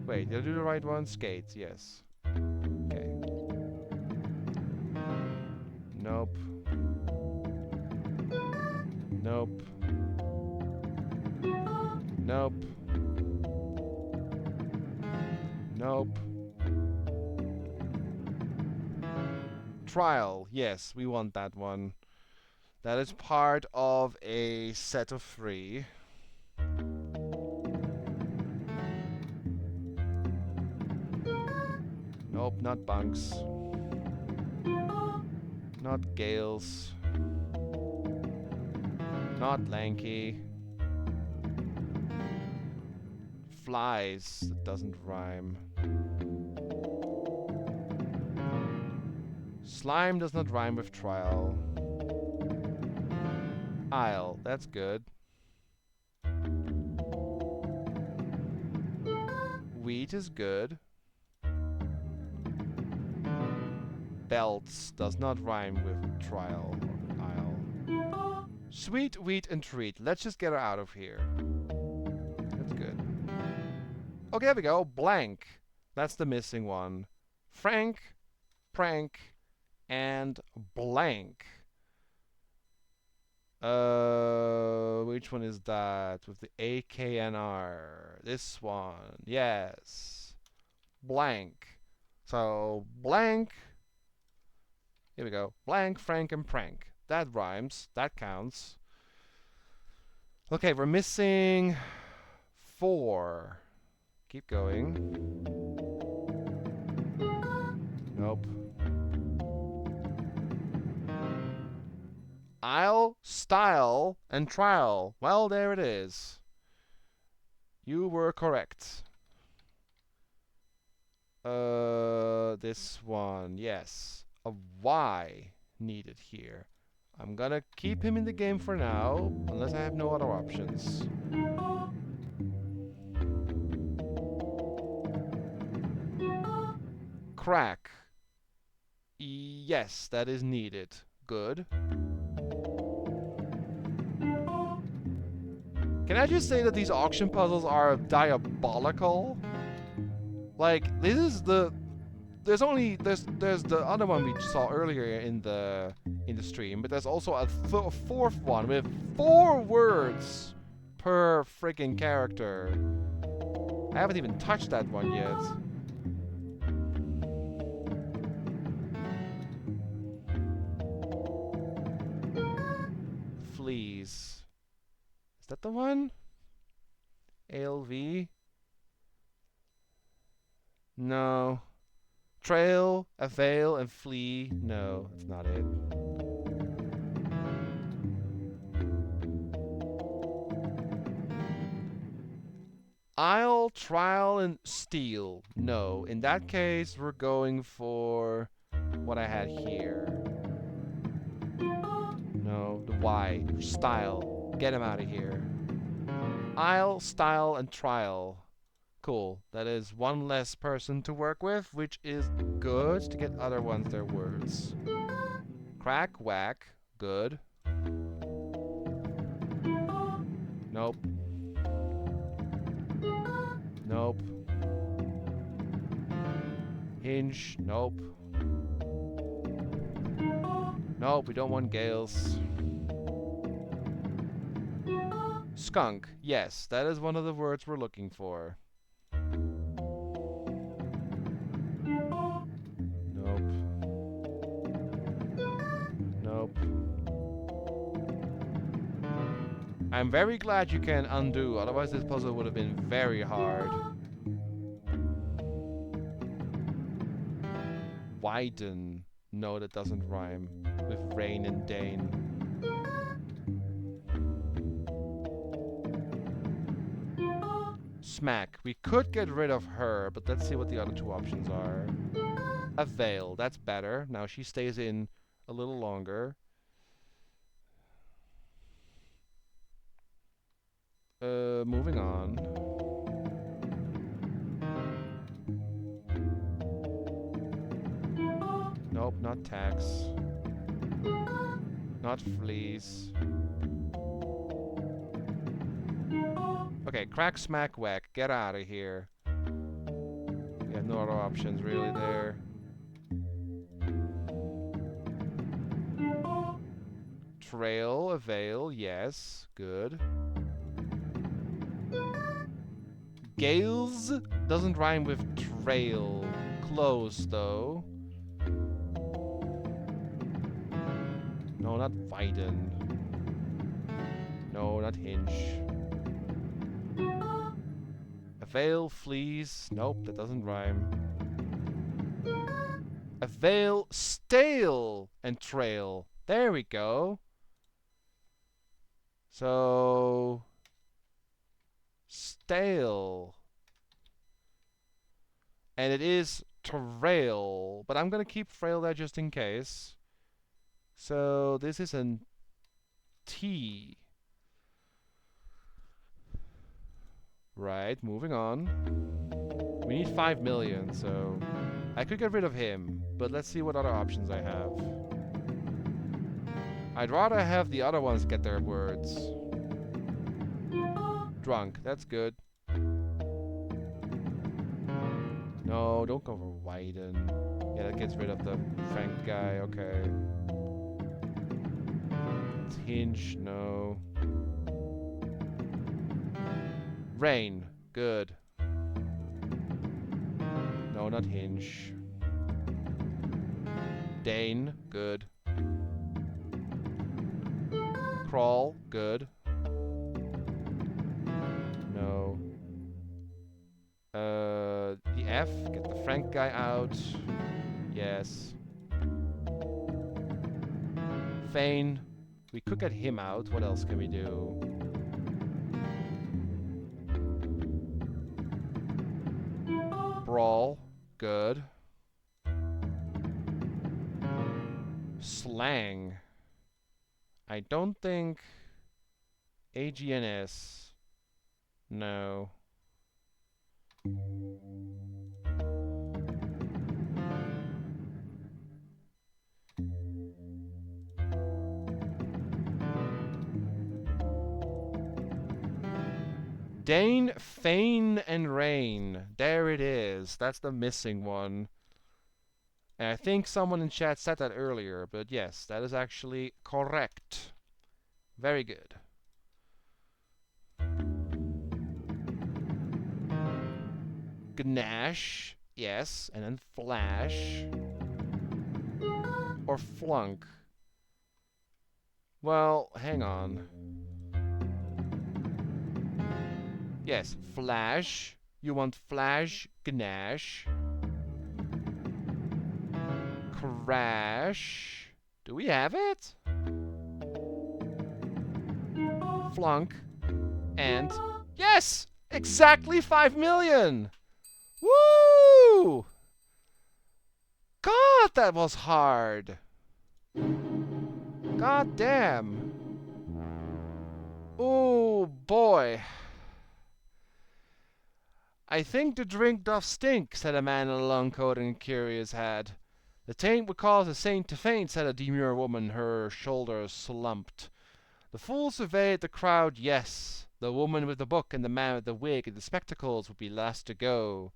Wait, did I do the right one? Skate, yes. Okay. Nope. Nope. Nope. Nope. Trial, yes, we want that one. That is part of a set of 3. Nope, not bunks. Not gales. Not lanky. Flies, that doesn't rhyme. Slime does not rhyme with trial. Isle, that's good. Wheat is good. Belts does not rhyme with trial or isle. Sweet, wheat, and treat. Let's just get her out of here. That's good. Okay, there we go. Blank. That's the missing one. Frank, prank, and blank. Which one is that? With the AKNR. This one. Yes. Blank. So, blank. Here we go. Blank, frank, and prank. That rhymes. That counts. Okay, we're missing 4. Keep going. Nope. Isle, style, and trial. Well, there it is. You were correct. This one, yes. A Y needed here. I'm gonna keep him in the game for now, unless I have no other options. Crack. Yes, that is needed. Good. Can I just say that these auction puzzles are diabolical? Like, this is the... There's the other one we saw earlier in the stream, but there's also a fourth one with 4 words per freaking character. I haven't even touched that one yet. Fleas. Is that the one? ALV? No. Trail, avail, and flee. No, that's not it. Isle, trial, and steal. No. In that case, we're going for what I had here. No, the Y. Style. Get him out of here. Isle, style, and trial. Cool. That is 1 less person to work with, which is good to get other ones their words. Crack, whack. Good. Nope. Nope. Hinge. Nope. Nope, we don't want Gales. Skunk. Yes, that is one of the words we're looking for. Nope. Nope. I'm very glad you can undo, otherwise this puzzle would have been very hard. Widen. No, that doesn't rhyme with rain and Dane. Smack. We could get rid of her, but let's see what the other two options are. Avail. That's better. Now she stays in a little longer. Moving on. Nope, not tax. Not fleas. Okay, crack, smack, whack. Get out of here. We have no other options really there. Trail, avail, yes. Good. Gales doesn't rhyme with trail. Close, though. No, not widen. No, not hinge. Avail, fleas. Nope, that doesn't rhyme. Avail, stale, and trail. There we go. So... stale. And it is trail, but I'm gonna keep frail there just in case. So this is an T. Right, moving on. We need 5 million, so I could get rid of him, but let's see what other options I have. I'd rather have the other ones get their words. Drunk, that's good. No, don't go for widen. Yeah, that gets rid of the Frank guy, okay. It's hinge, no. Rain, good. No, not hinge. Dane, good. Crawl, good. No. The F, get the Frank guy out. Yes. Feign, we could get him out. What else can we do? Brawl, good. Slang. I don't think AGNS. No. Dane, feign, and rain. There it is. That's the missing one. And I think someone in chat said that earlier, but yes, that is actually correct. Very good. Gnash, yes, and then flash. Or flunk. Well, hang on. Yes, flash. You want flash, gnash. Crash. Do we have it? Flunk. And yes! Exactly 5 million! Woo! God, that was hard. God damn. Oh boy. I think the drink doth stink, said a man in a long coat and a curious hat. The taint would cause a saint to faint, said a demure woman, her shoulders slumped. The fool surveyed the crowd, yes. The woman with the book and the man with the wig and the spectacles would be last to go.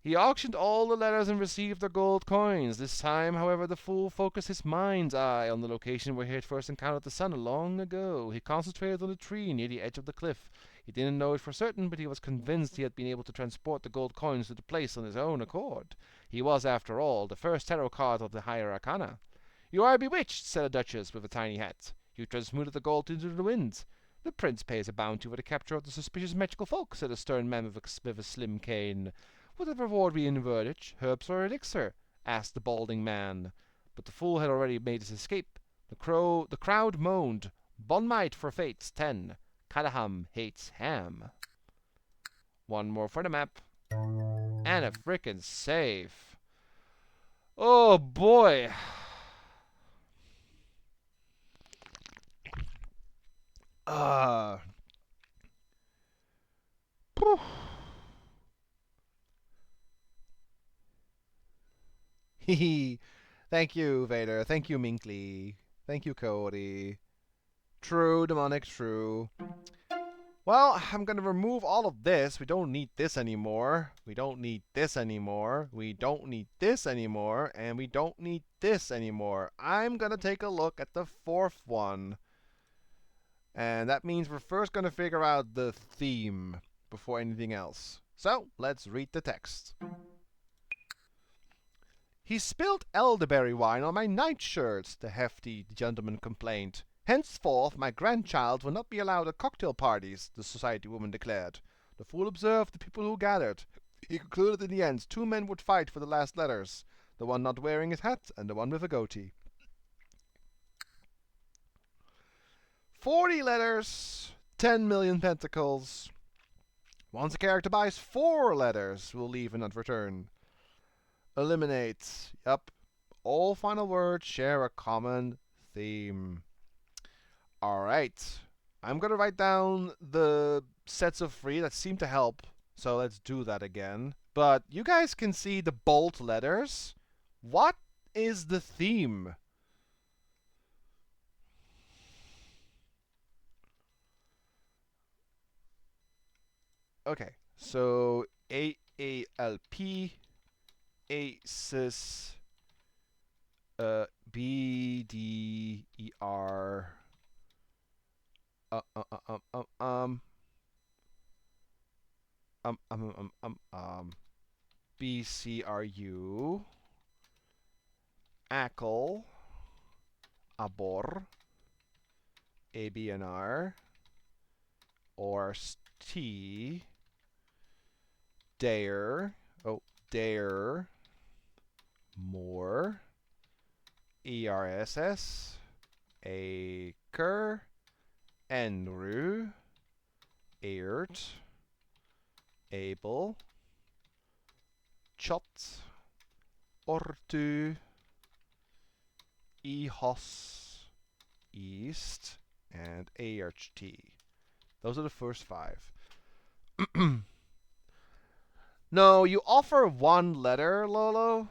He auctioned all the letters and received the gold coins. This time, however, the fool focused his mind's eye on the location where he had first encountered the sun long ago. He concentrated on a tree near the edge of the cliff. He didn't know it for certain, but he was convinced he had been able to transport the gold coins to the place on his own accord. He was, after all, the first tarot card of the higher arcana. "You are bewitched," said a duchess with a tiny hat. "You transmuted the gold into the wind." "The prince pays a bounty for the capture of the suspicious magical folk," said a stern man with a slim cane. "Would the reward be in wordage, herbs, or elixir?" asked the balding man. But the fool had already made his escape. The crowd moaned, "Bon might for fates 10. Callahan hates ham." One more for the map. And a frickin' save. Oh boy. Uh. Hehe. Thank you, Vader. Thank you, Minkley. Thank you, Cody. True, demonic, true. Well, I'm gonna remove all of this. We don't need this anymore. We don't need this anymore. We don't need this anymore. And we don't need this anymore. I'm gonna take a look at the fourth one. And that means we're first gonna figure out the theme before anything else. So, let's read the text. "He spilt elderberry wine on my nightshirt," the hefty gentleman complained. "Henceforth my grandchild will not be allowed at cocktail parties," the society woman declared. The fool observed the people who gathered. He concluded in the end 2 men would fight for the last letters, the one not wearing his hat and the one with a goatee. 40 letters, 10 million pentacles. Once a character buys 4 letters, we'll leave and not return. Eliminate. Yup. All final words share a common theme. Alright. I'm gonna write down the sets of 3 that seem to help. So let's do that again. But you guys can see the bold letters. What is the theme? Okay. So AALP, ACES, BDER, uh, uh, uh, um, um, um, um, um, um, um, um, BCRU, ACL, ABOR, ABNR, ORST, DARE, DARE, MORE, ERSS, ACRE, ENRU, AIRT, ABLE, CHOT, ORTU, EHOS, EAST, and ARHT. Those are the first 5. No, you offer 1 letter, Lolo,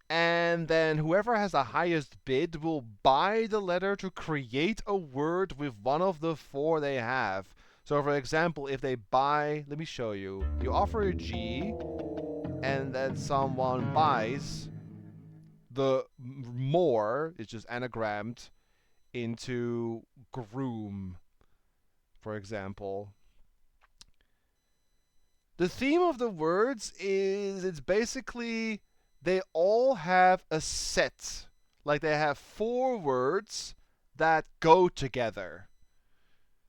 and then whoever has the highest bid will buy the letter to create a word with one of the 4 they have. So for example, if they buy, let me show you. You offer a G, and then someone buys the more, it's just anagrammed, into groom, for example. The theme of the words is, it's basically, they all have a set. Like they have 4 words that go together.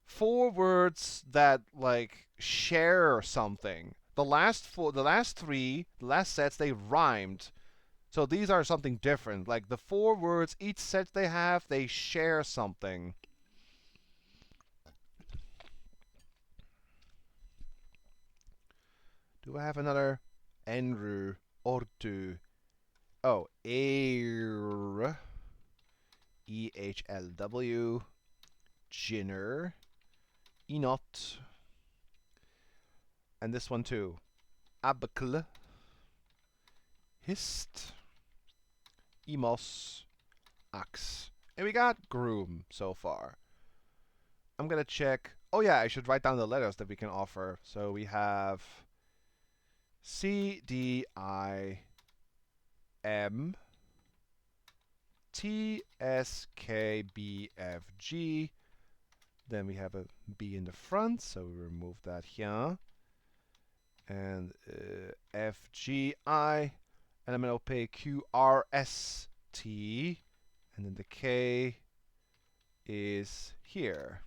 4 words that like share something. The last 3 sets, they rhymed. So these are something different. Like the 4 words, each set they have, they share something. Do I have another? Enru, Ortu. Oh, Air, EHLW, Jinner, Enot, and this one too. Abakl, Hist, Emos, Axe. And we got Groom so far. I'm gonna check. Oh yeah, I should write down the letters that we can offer. So we have C, D, I, M, T, S, K, B, F, G. Then we have a B in the front, so we remove that here. And F, G, I, element OP, Q, R, S, T. And then the K is here.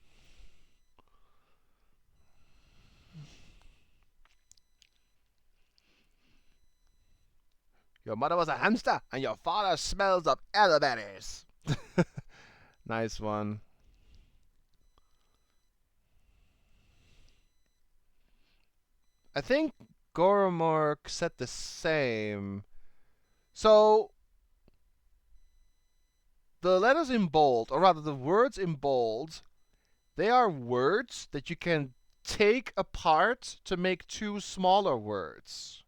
Your mother was a hamster, and your father smells of elderberries. Nice one. I think Goromork said the same. So, the letters in bold, or rather the words in bold, they are words that you can take apart to make two smaller words.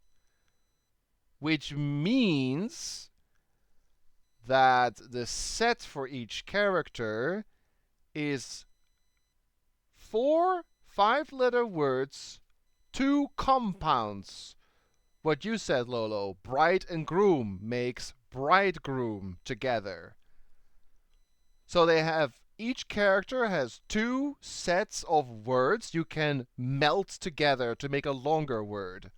Which means that the set for each character is 4 5-letter words, 2 compounds. What you said, Lolo, bride and groom makes bridegroom together. So they have, each character has 2 sets of words you can melt together to make a longer word.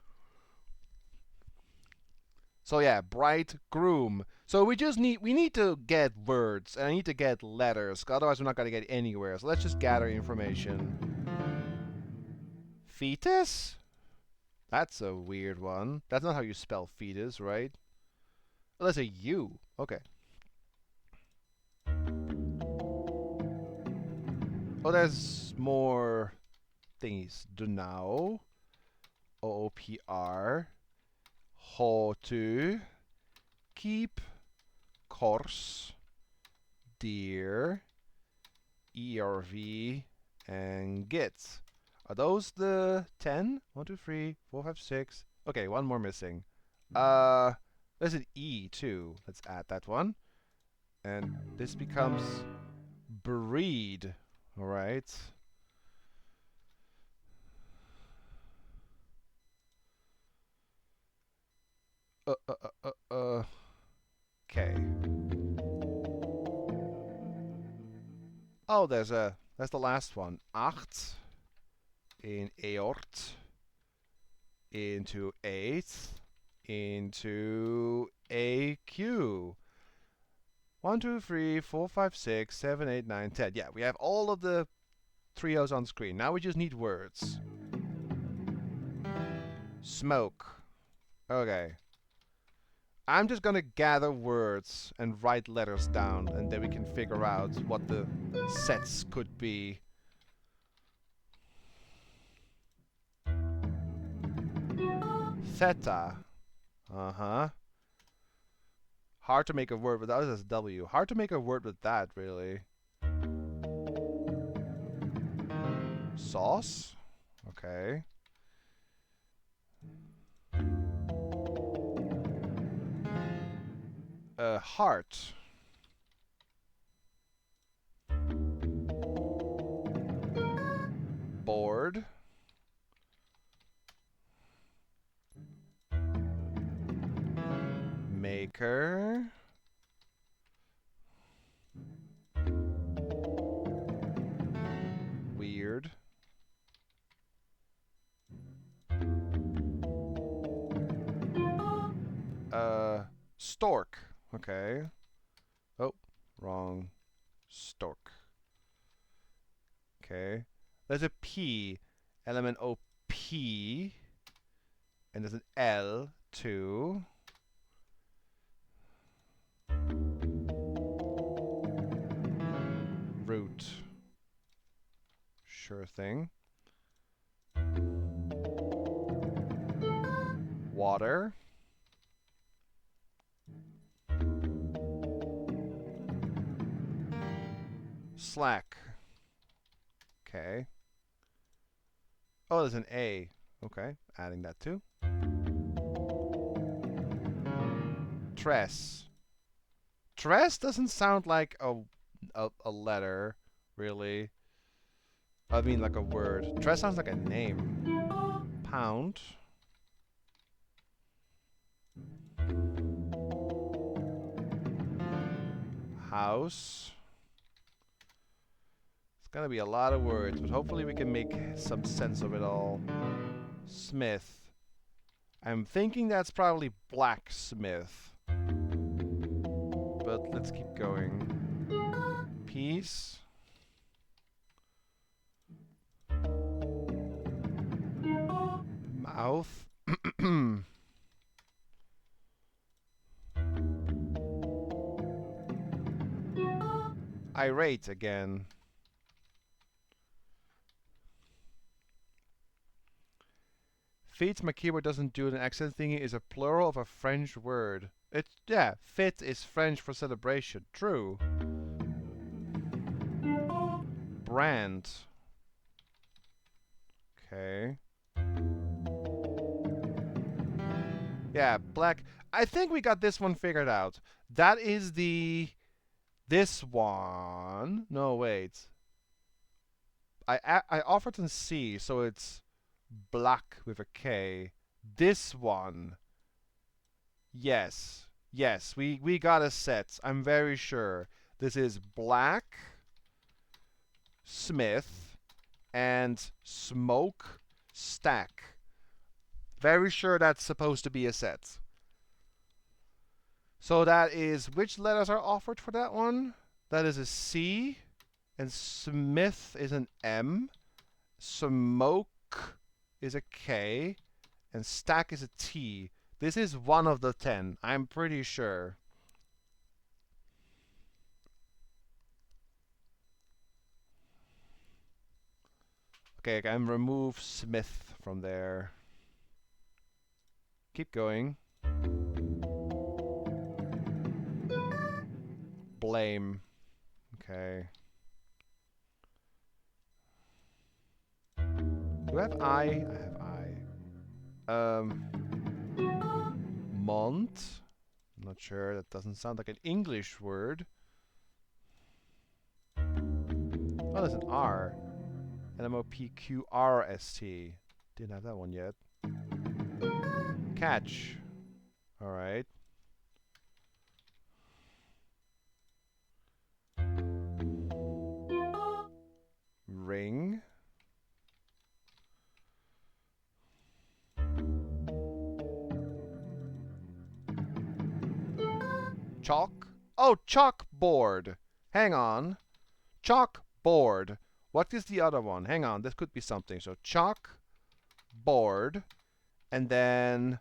So yeah, bridegroom. So we need to get words, and I need to get letters, otherwise we're not going to get anywhere. So let's just gather information. Fetus? That's a weird one. That's not how you spell fetus, right? Oh, that's a U. Okay. Oh, there's more thingies. Dunau. OOPR. Hotu. Keep. Course. Deer. ERV. And git. Are those the 10? 1, 2, 3, 4, 5, 6. Okay, one more missing. There's an E too. Let's add that one. And this becomes breed. Alright. Okay. Oh, that's the last one. Acht in Eort into 8 into AQ. 1, 2, 3, 4, 5, 6, 7, 8, 9, 10. Yeah, we have all of the trios on screen. Now we just need words. Smoke. Okay. I'm just gonna gather words and write letters down, and then we can figure out what the sets could be. Theta. Uh-huh. Hard to make a word without it as W. Hard to make a word with that, really. Sauce? Okay. Heart. Board. Maker. Weird. Stork. Okay. Oh, wrong. Stork. Okay. There's a P. Element OP. And there's an L too. Root. Sure thing. Water. Slack. Okay. Oh, there's an A. Okay, adding that too. Tress. Tress doesn't sound like a letter, really. I mean, like a word. Tress sounds like a name. Pound. House. It's gonna be a lot of words, but hopefully we can make some sense of it all. Smith. I'm thinking that's probably blacksmith. But let's keep going. Peace. Mouth. Irate again. Feet, my keyboard doesn't do it. An accent thingy is a plural of a French word. Yeah, fête is French for celebration. True. Brand. Okay. Yeah, black. I think we got this one figured out. That is this one. No, wait. I offered in C, so it's black with a K. This one. Yes. Yes, we got a set. I'm very sure. This is black, Smith, and smoke, stack. Very sure that's supposed to be a set. So that is, which letters are offered for that one? That is a C, and Smith is an M, smoke is a K, and stack is a T. This is one of the 10, I'm pretty sure. Okay, I can remove Smith from there. Keep going. Blame. Okay. Do I have I? I have I. Mont. I'm not sure. That doesn't sound like an English word. Oh, there's an R. NMOPQRST. Didn't have that one yet. Catch. Alright. Ring. Chalk. Oh, chalkboard. Hang on. Chalkboard. What is the other one? Hang on, this could be something. So chalkboard. And then,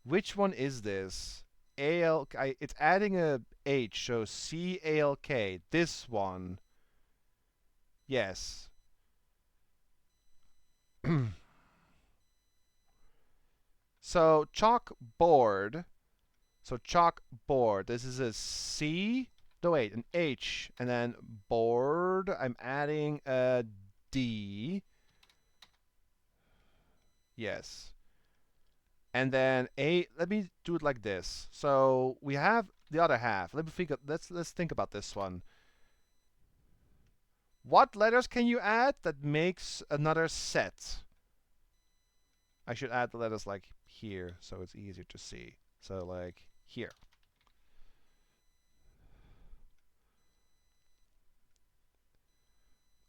which one is this? It's adding a H, so C-A-L-K. This one. Yes. So chalkboard. So chalkboard. This is a C. No, wait, an H. And then board. I'm adding a D. Yes. And then let me do it like this. So we have the other half. Let's think about this one. What letters can you add that makes another set? I should add the letters like here so it's easier to see. So like here.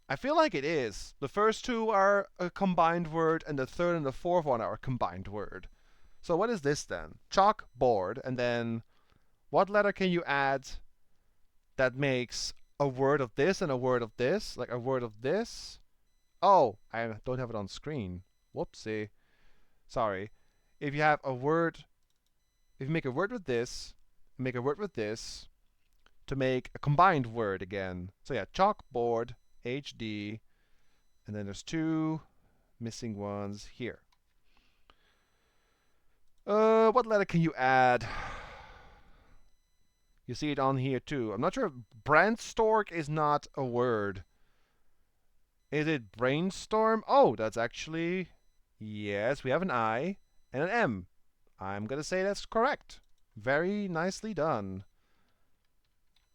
I feel like it is. The first two are a combined word, and the third and the fourth one are a combined word. So what is this then? Chalkboard, and then what letter can you add that makes a word of this and a word of this? Like a word of this? Oh, I don't have it on screen. Whoopsie. Sorry. If you have a word, if you make a word with this, make a word with this, to make a combined word again. So yeah, chalkboard, HD, and then there's two missing ones here. What letter can you add? You see it on here too. I'm not sure. Brandstork is not a word. Is it brainstorm? Oh, that's actually... Yes, we have an I and an M. I'm gonna say that's correct. Very nicely done.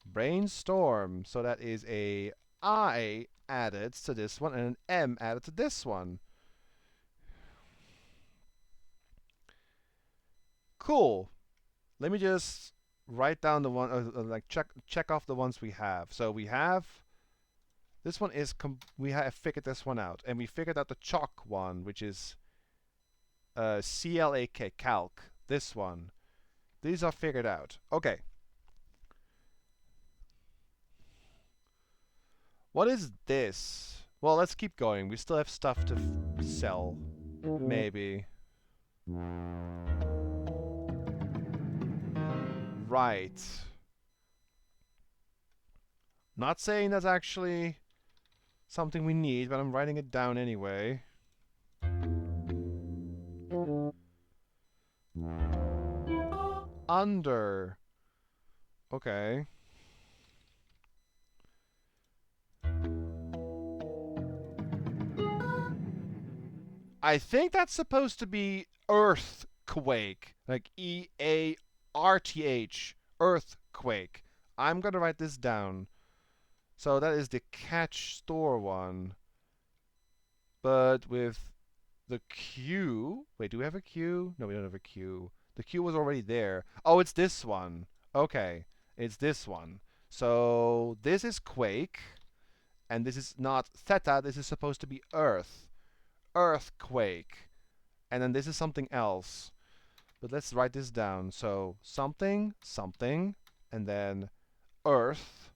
Brainstorm. So that is a I added to this one and an M added to this one. Cool. Let me just write down the one, like check off the ones we have. So we have this one is we have figured this one out, and we figured out the chalk one, which is CLAK, calc. This one. These are figured out. Okay. What is this? Well, let's keep going. We still have stuff to sell. Maybe. Right. Not saying that's actually something we need, but I'm writing it down anyway. Under. Okay. I think that's supposed to be earthquake. Like EARTH. Earthquake. I'm going to write this down. So that is the catch store one. But with the Q. Wait, do we have a Q? No, we don't have a Q. The Q was already there. Oh, it's this one. Okay. It's this one. So this is quake. And this is not theta. This is supposed to be earth. Earthquake. And then this is something else. But let's write this down. So something, something, and then earth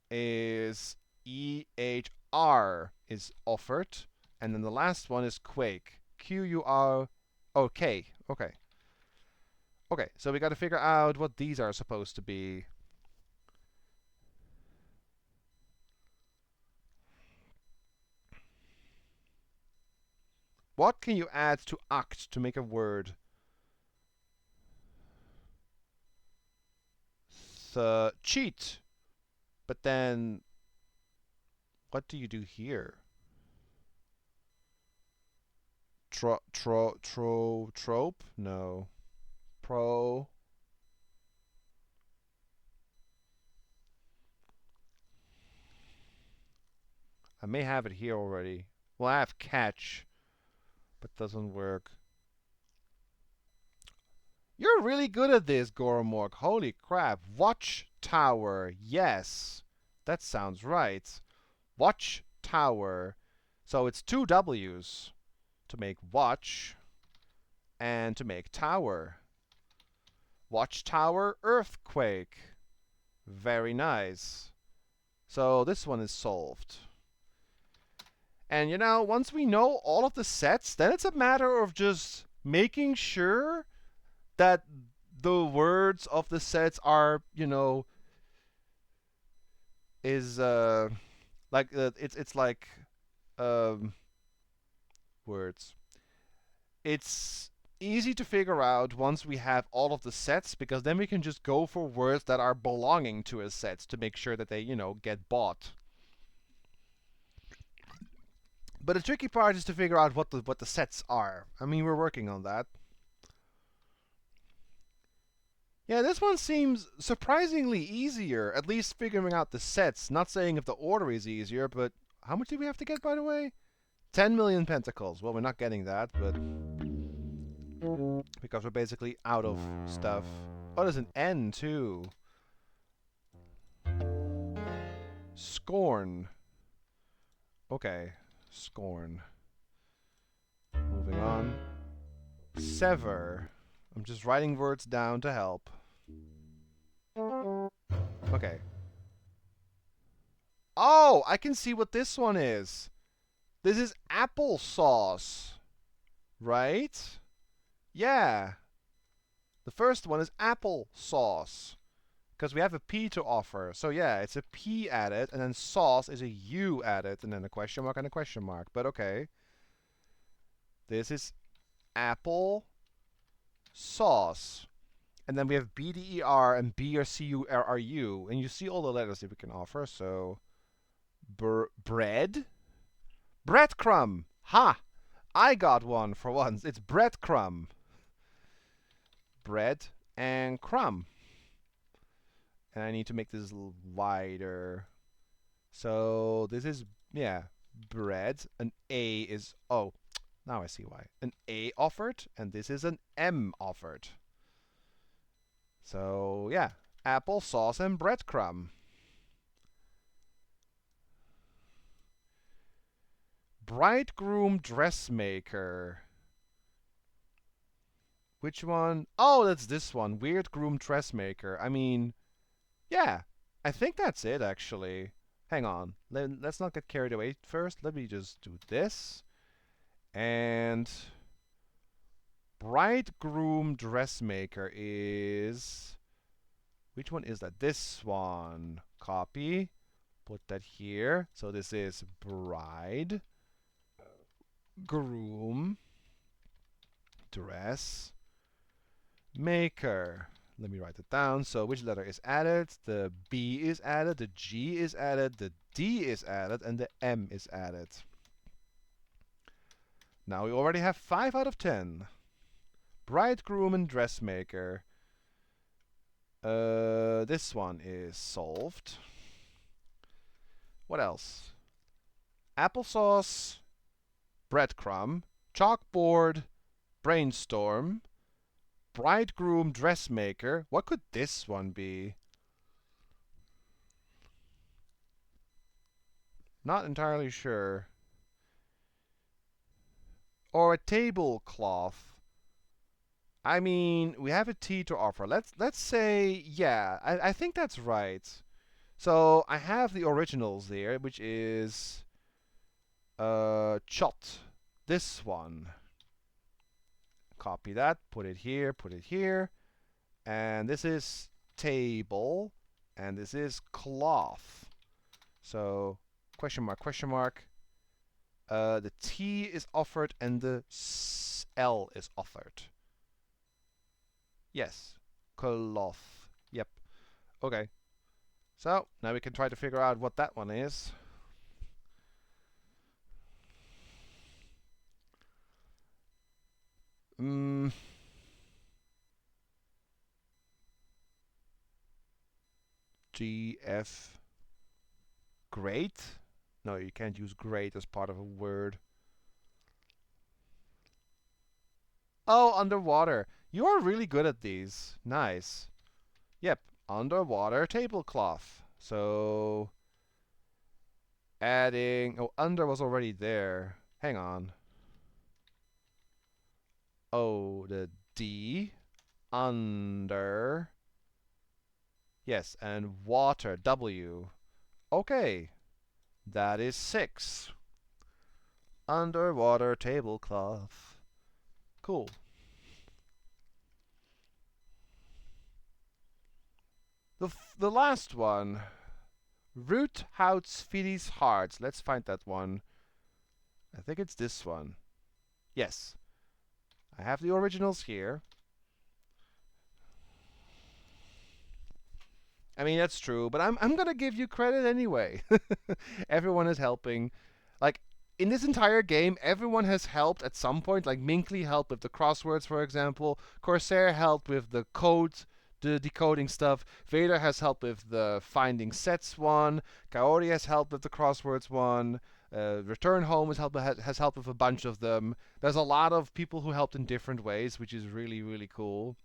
is EHR is offered. And then the last one is quake. QUROK. Okay. Okay, so we got to figure out what these are supposed to be. What can you add to act to make a word? Cheat. But then, what do you do here? Trope? No. Pro. I may have it here already. Well, I have catch, but doesn't work. You're really good at this, Goromorg. Holy crap. Watchtower. Yes. That sounds right. Watchtower. So it's two W's to make watch and to make tower. Watchtower earthquake. Very nice. So this one is solved. And you know, once we know all of the sets, then it's a matter of just making sure that the words of the sets are, you know, is like it's like words. It's easy to figure out once we have all of the sets, because then we can just go for words that are belonging to a set to make sure that they, you know, get bought. But the tricky part is to figure out what the sets are. I mean, we're working on that. Yeah, this one seems surprisingly easier, at least figuring out the sets. Not saying if the order is easier, but how much do we have to get, by the way? 10 million pentacles. Well, we're not getting that, but because we're basically out of stuff. Oh, there's an N, too. Scorn. Okay, scorn. Moving on. Sever. I'm just writing words down to help. Okay. Oh, I can see what this one is. This is applesauce. Right? Yeah. The first one is applesauce. Because we have a P to offer. So yeah, it's a P added, and then sauce is a U added, and then a question mark and a question mark. But okay. This is apple sauce. And then we have BDER and B or CURRU. And you see all the letters that we can offer. So, bread? Breadcrumb. Ha! I got one for once. It's breadcrumb. Bread and crumb. And I need to make this a little wider. So, this is, yeah, bread. An A is, oh, now I see why. An A offered, and this is an M offered. So, yeah. Applesauce and breadcrumb. Bridegroom dressmaker. Which one? Oh, that's this one. Weird groom dressmaker. I mean, yeah. I think that's it, actually. Hang on. Let's not get carried away first. Let me just do this. And bridegroom dressmaker is... Which one is that? This one. Copy. Put that here. So this is bride, groom, dress, maker. Let me write it down. So which letter is added? The B is added, the G is added, the D is added, and the M is added. Now we already have 5 out of 10. Bridegroom and dressmaker. This one is solved. What else? Applesauce, breadcrumb, chalkboard, brainstorm, bridegroom dressmaker. What could this one be? Not entirely sure. Or a tablecloth. I mean, we have a T to offer. Let's say, yeah, I think that's right. So I have the originals there, which is chot. This one. Copy that, put it here, and this is table, and this is cloth. So question mark, question mark. The T is offered and the L is offered. Yes, cloth. Yep. Okay. So now we can try to figure out what that one is. GF. Great? No, you can't use great as part of a word. Oh, underwater. You are really good at these. Nice. Yep, underwater tablecloth. So adding... Oh, under was already there. Hang on. Oh, the D. Under. Yes, and water. W. Okay. That is 6. Underwater tablecloth. Cool. The last one. Root Houts Fides Hearts. Let's find that one. I think it's this one. Yes. I have the originals here. I mean, that's true, but I'm gonna give you credit anyway. Everyone is helping. Like, in this entire game, everyone has helped at some point. Like, Minkley helped with the crosswords, for example. Corsair helped with the code, the decoding stuff. Vader has helped with the finding sets one. Kaori has helped with the crosswords one. Return Home has helped with a bunch of them. There's a lot of people who helped in different ways, which is really, really cool.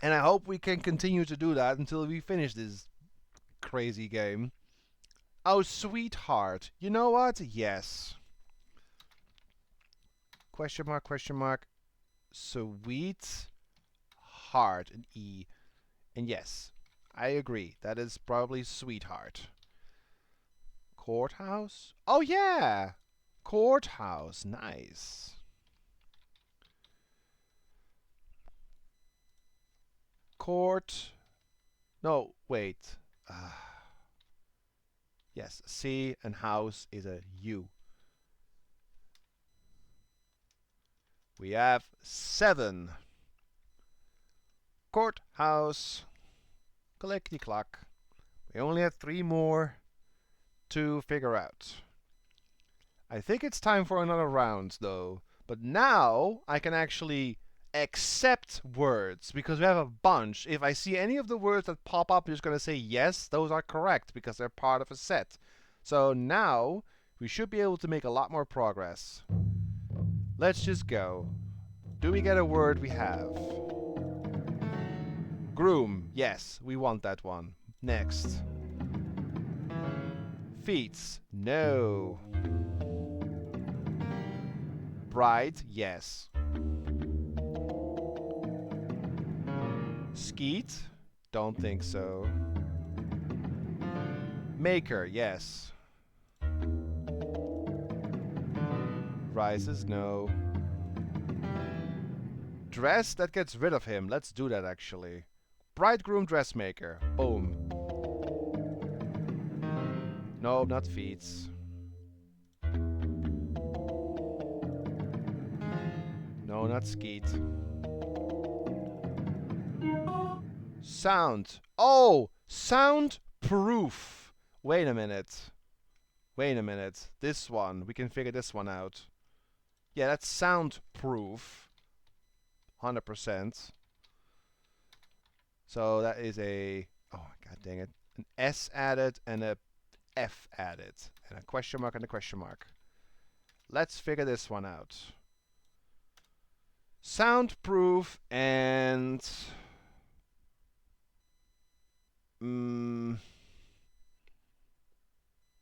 And I hope we can continue to do that until we finish this crazy game. Oh, sweetheart. You know what? Yes. Question mark, question mark. Sweet heart, an E. And yes, I agree. That is probably sweetheart. Courthouse? Oh, yeah. Courthouse. Nice. Court. No, wait. Yes, C and house is a U. We have 7. Courthouse. Clickety-clack. We only have 3 more to figure out. I think it's time for another round, though. But now I can actually accept words, because we have a bunch. If I see any of the words that pop up, I'm just going to say yes, those are correct, because they're part of a set. So now we should be able to make a lot more progress. Let's just go. Do we get a word? We have. Groom. Yes, we want that one. Next. Feats. No. Bride. Yes. Skeet. Don't think so. Maker. Yes. Rises. No. Dress. That gets rid of him. Let's do that actually. Bridegroom dressmaker. Boom. No, not feats. No, not skeet. Sound. Oh! Soundproof. Wait a minute. Wait a minute. This one. We can figure this one out. Yeah, that's soundproof. 100%. So that is a... Oh, god dang it. An S added and a F added. And a question mark and a question mark. Let's figure this one out. Soundproof and...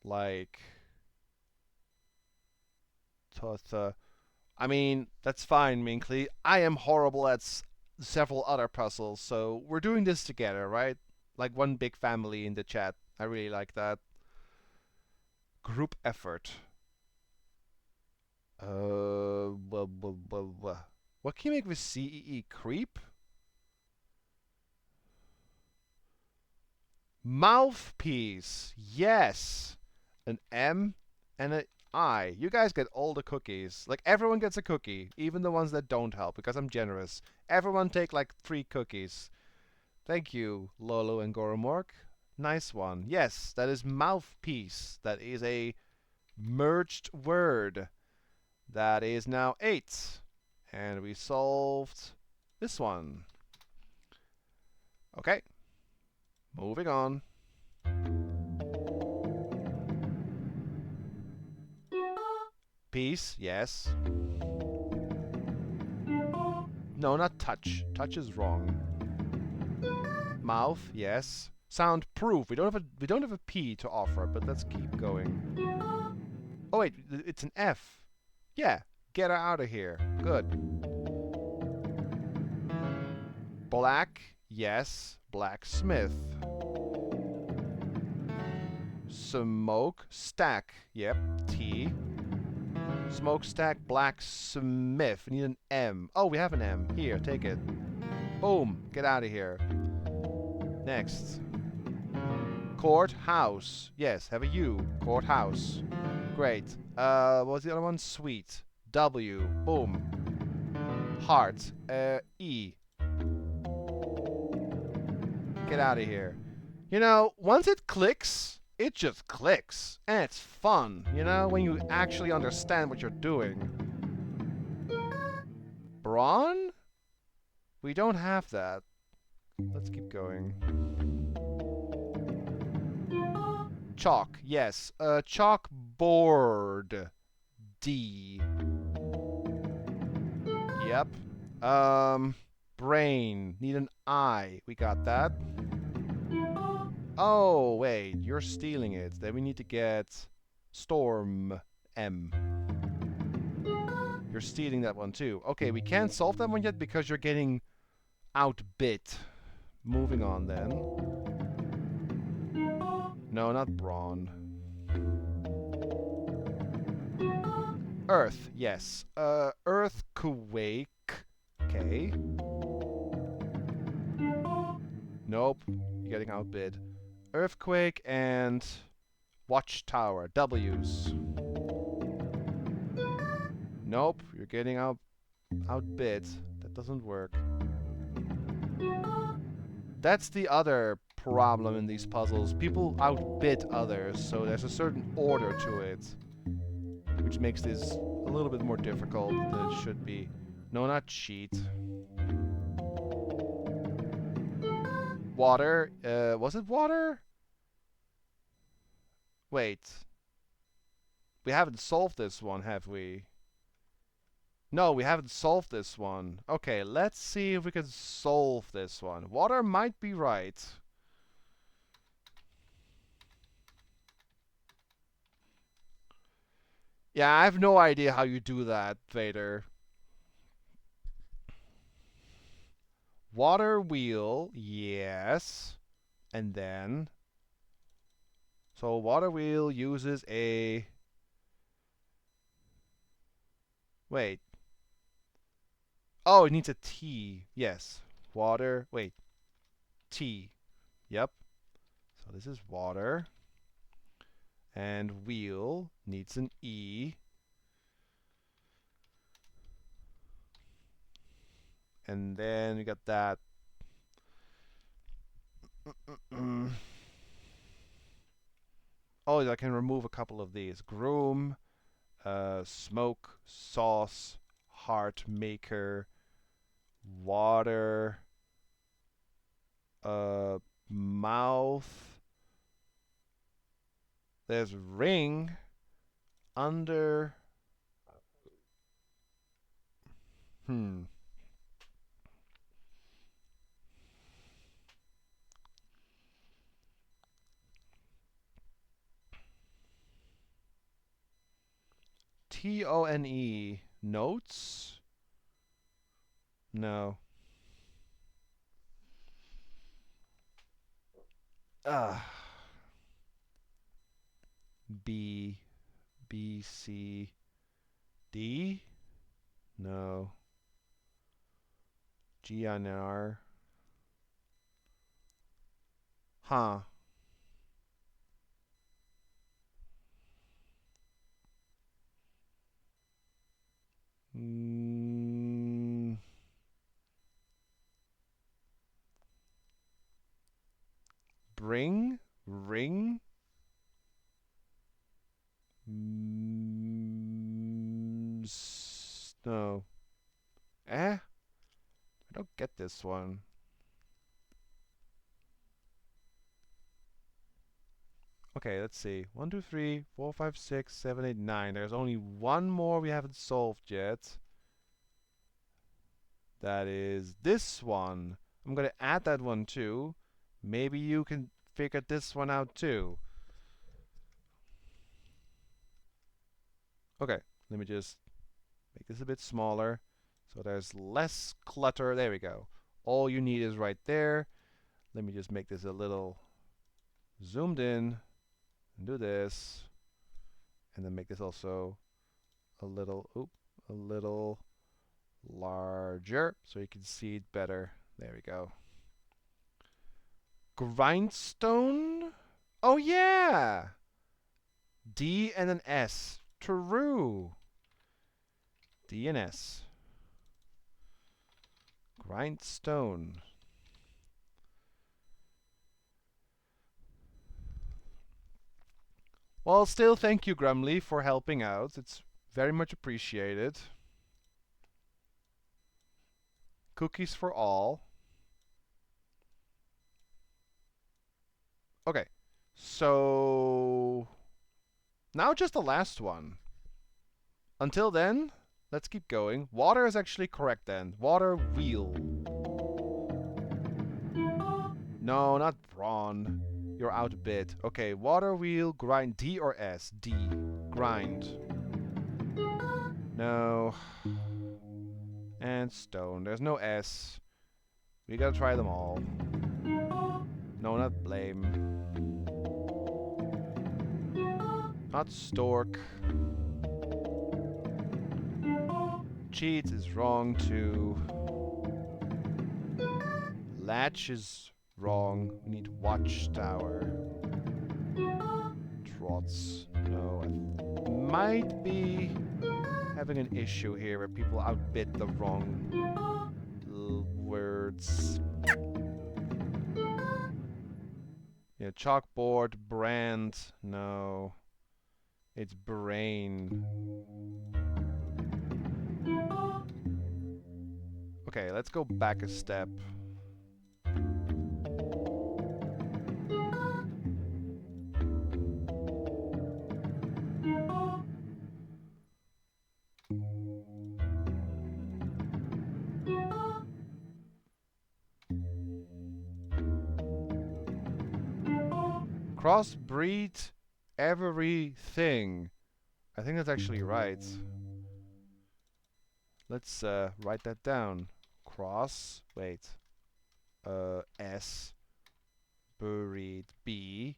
like... I mean, that's fine, Minkley. I am horrible at several other puzzles, so we're doing this together, right? Like one big family in the chat. I really like that. Group effort. What can you make with CEE? Creep? Mouthpiece. Yes. An M and an I. You guys get all the cookies. Like, everyone gets a cookie, even the ones that don't help, because I'm generous. Everyone take, like, 3 cookies. Thank you, Lolo and Goromork. Nice one. Yes, that is mouthpiece. That is a merged word. That is now 8. And we solved this one. Okay. Moving on. Piece, yes. No, not touch. Touch is wrong. Mouth, yes. Soundproof. We don't have a P to offer, but let's keep going. Oh wait, it's an F. Yeah, get her out of here. Good. Black, yes. Blacksmith. Smoke, stack. Yep, T. Smokestack, blacksmith. We need an M. Oh, we have an M. Here, take it. Boom. Get out of here. Next. Courthouse. Yes, have a U. Courthouse. Great. What was the other one? Sweet. W. Boom. Heart. E. Get out of here. You know, once it clicks, it just clicks. And it's fun, you know, when you actually understand what you're doing. Brawn? We don't have that. Let's keep going. Chalk, yes. Chalkboard. D. Yep. Brain. Need an I. We got that. Oh, wait. You're stealing it. Then we need to get Storm. M. You're stealing that one too. Okay, we can't solve that one yet because you're getting outbit. Moving on then. No, not brawn. Earth, yes. Earthquake. Okay. Nope. You're getting outbid. Earthquake and watchtower. W's. Nope. You're getting outbid. That doesn't work. That's the other problem in these puzzles. People outbid others, so there's a certain order to it, which makes this a little bit more difficult than it should be. No, not cheat. Water. Was it water? Wait. We haven't solved this one, have we? No, we haven't solved this one. Okay, let's see if we can solve this one. Water might be right. Yeah, I have no idea how you do that, Vader. Water wheel, yes. And then... So water wheel uses a... Wait. Oh, it needs a T. Yes. Water. Wait. T. Yep. So this is water. And wheel needs an E. And then we got that. Oh, I can remove a couple of these. Groom, smoke, sauce, heart maker, water, mouth. There's ring, under. Tone. Notes? No. Ah. B. B, C, D? No. G on R. Huh. Bring? Ring? No. I don't get this one. Okay, let's see. 1, 2, 3, 4, 5, 6, 7, 8, 9. There's only one more we haven't solved yet. That is this one. I'm gonna add that one too. Maybe you can figure this one out too. Okay, let me just make this a bit smaller so there's less clutter. There we go. All you need is right there. Let me just make this a little zoomed in and do this. And then make this also a little larger so you can see it better. There we go. Grindstone? Oh yeah! D and an S. True. D and S. Grindstone. Well, still thank you, Grumly, for helping out. It's very much appreciated. Cookies for all. Okay, so now just the last one. Until then, let's keep going. Water is actually correct then. Water wheel. No, not brawn. You're out a bit. Okay, water wheel, grind. D or S? D. Grind. No. And stone. There's no S. We gotta try them all. No, not blame. Not stork. Cheat is wrong too. Latch is wrong. We need watchtower. Trots. No, I might be having an issue here where people outbid the wrong words. Yeah, chalkboard, brand. No. It's brain. Okay, let's go back a step. Crossbreed everything. I think that's actually right. Let's write that down. S breed B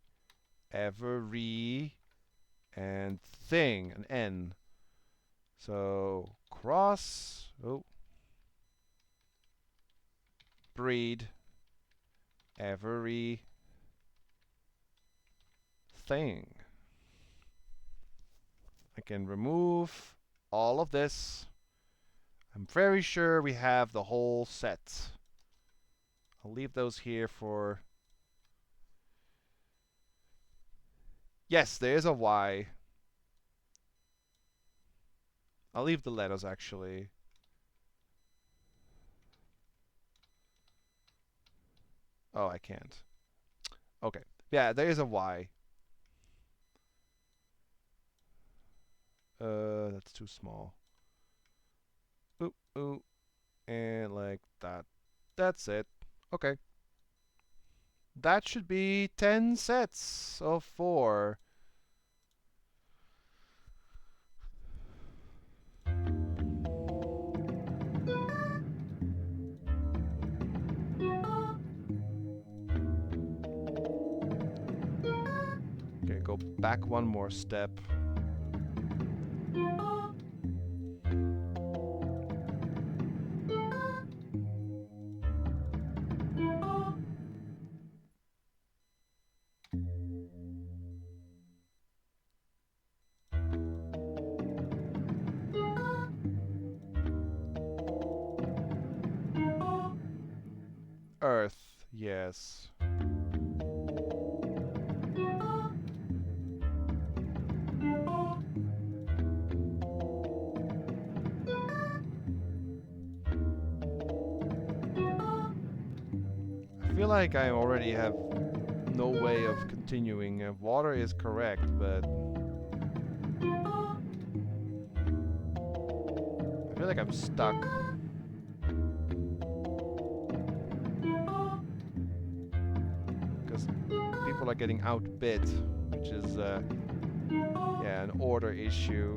every and thing, an N. So breed every thing. I can remove all of this. I'm very sure we have the whole set. I'll leave those here for... Yes, there is a Y. I'll leave the letters, actually. Oh, I can't. Okay. Yeah, there is a Y. That's too small. Ooh, ooh. And like that. That's it. Okay. That should be 10 sets of 4. Okay, go back one more step. Earth, yes. I feel like I already have no way of continuing. Water is correct, but I feel like I'm stuck. Because people are getting outbid, which is, yeah, an order issue.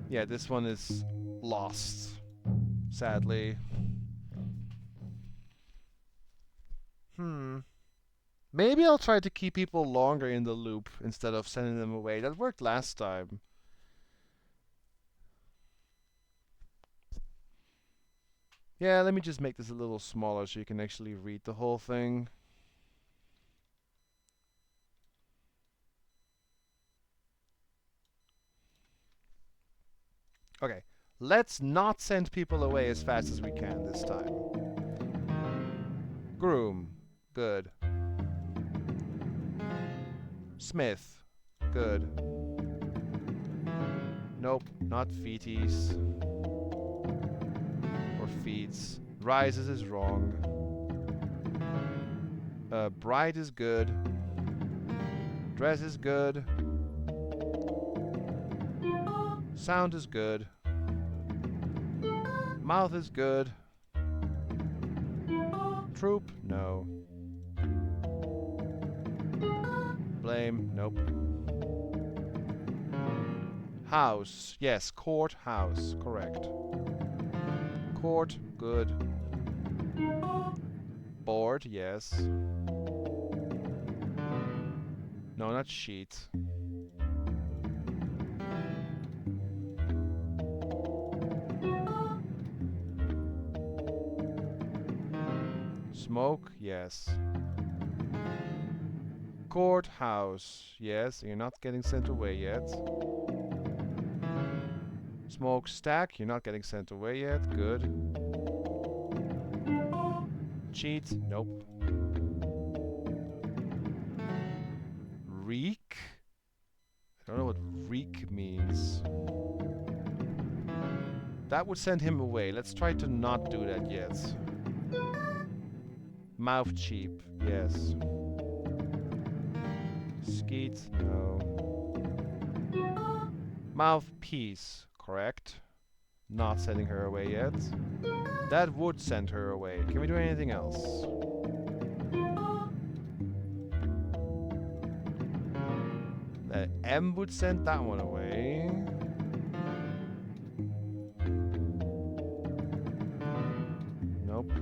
Yeah, this one is lost, sadly. Maybe I'll try to keep people longer in the loop instead of sending them away. That worked last time. Yeah, let me just make this a little smaller so you can actually read the whole thing. Okay, let's not send people away as fast as we can this time. Groom, good. Smith, good. Nope, not feeties. Or feets. Rises is wrong. Bride is good. Dress is good. Sound is good. Mouth is good. Troop, no. Blame, nope. House, yes, courthouse, correct. Court, good. Board, yes. No, not sheet. Smoke, yes. Courthouse, yes. You're not getting sent away yet. Smokestack, you're not getting sent away yet. Good. Cheat, nope. Reek? I don't know what reek means. That would send him away. Let's try to not do that yet. Mouth cheap, yes. Skeet, no. Mouthpiece, correct. Not sending her away yet. That would send her away. Can we do anything else? The M would send that one away. Nope.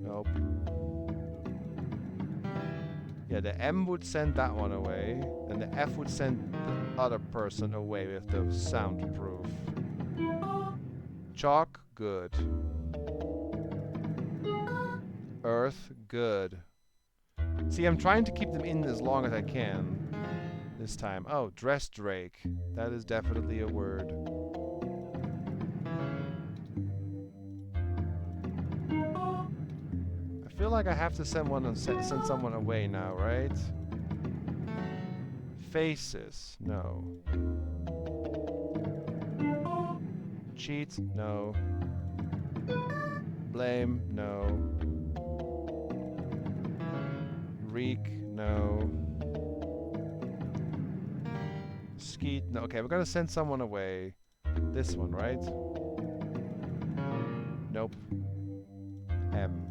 Nope. Yeah, the M would send that one away. And the F would send the other person away with the soundproof. Chalk, good. Earth, good. See, I'm trying to keep them in as long as I can this time. Oh, dress drake. That is definitely a word. I feel like I have to send someone away now, right? Faces, no. Cheat, no. Blame, no. Reek, no. Skeet, no. Okay, we're gonna send someone away. This one, right? Nope. M.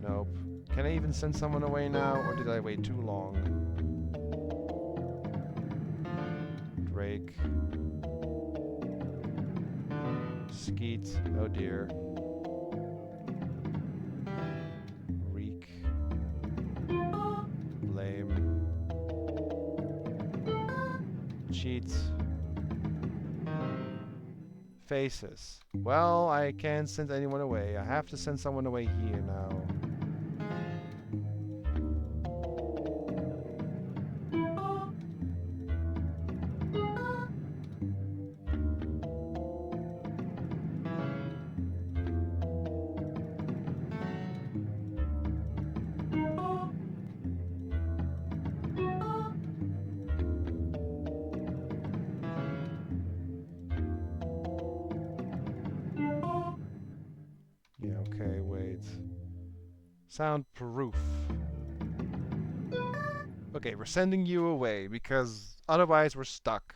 Nope. Can I even send someone away now, or did I wait too long? Drake. Skeet, oh dear. Reek. Blame. Cheat. Faces. Well, I can't send anyone away. I have to send someone away here now. Okay, wait. Soundproof. Okay, we're sending you away because otherwise we're stuck.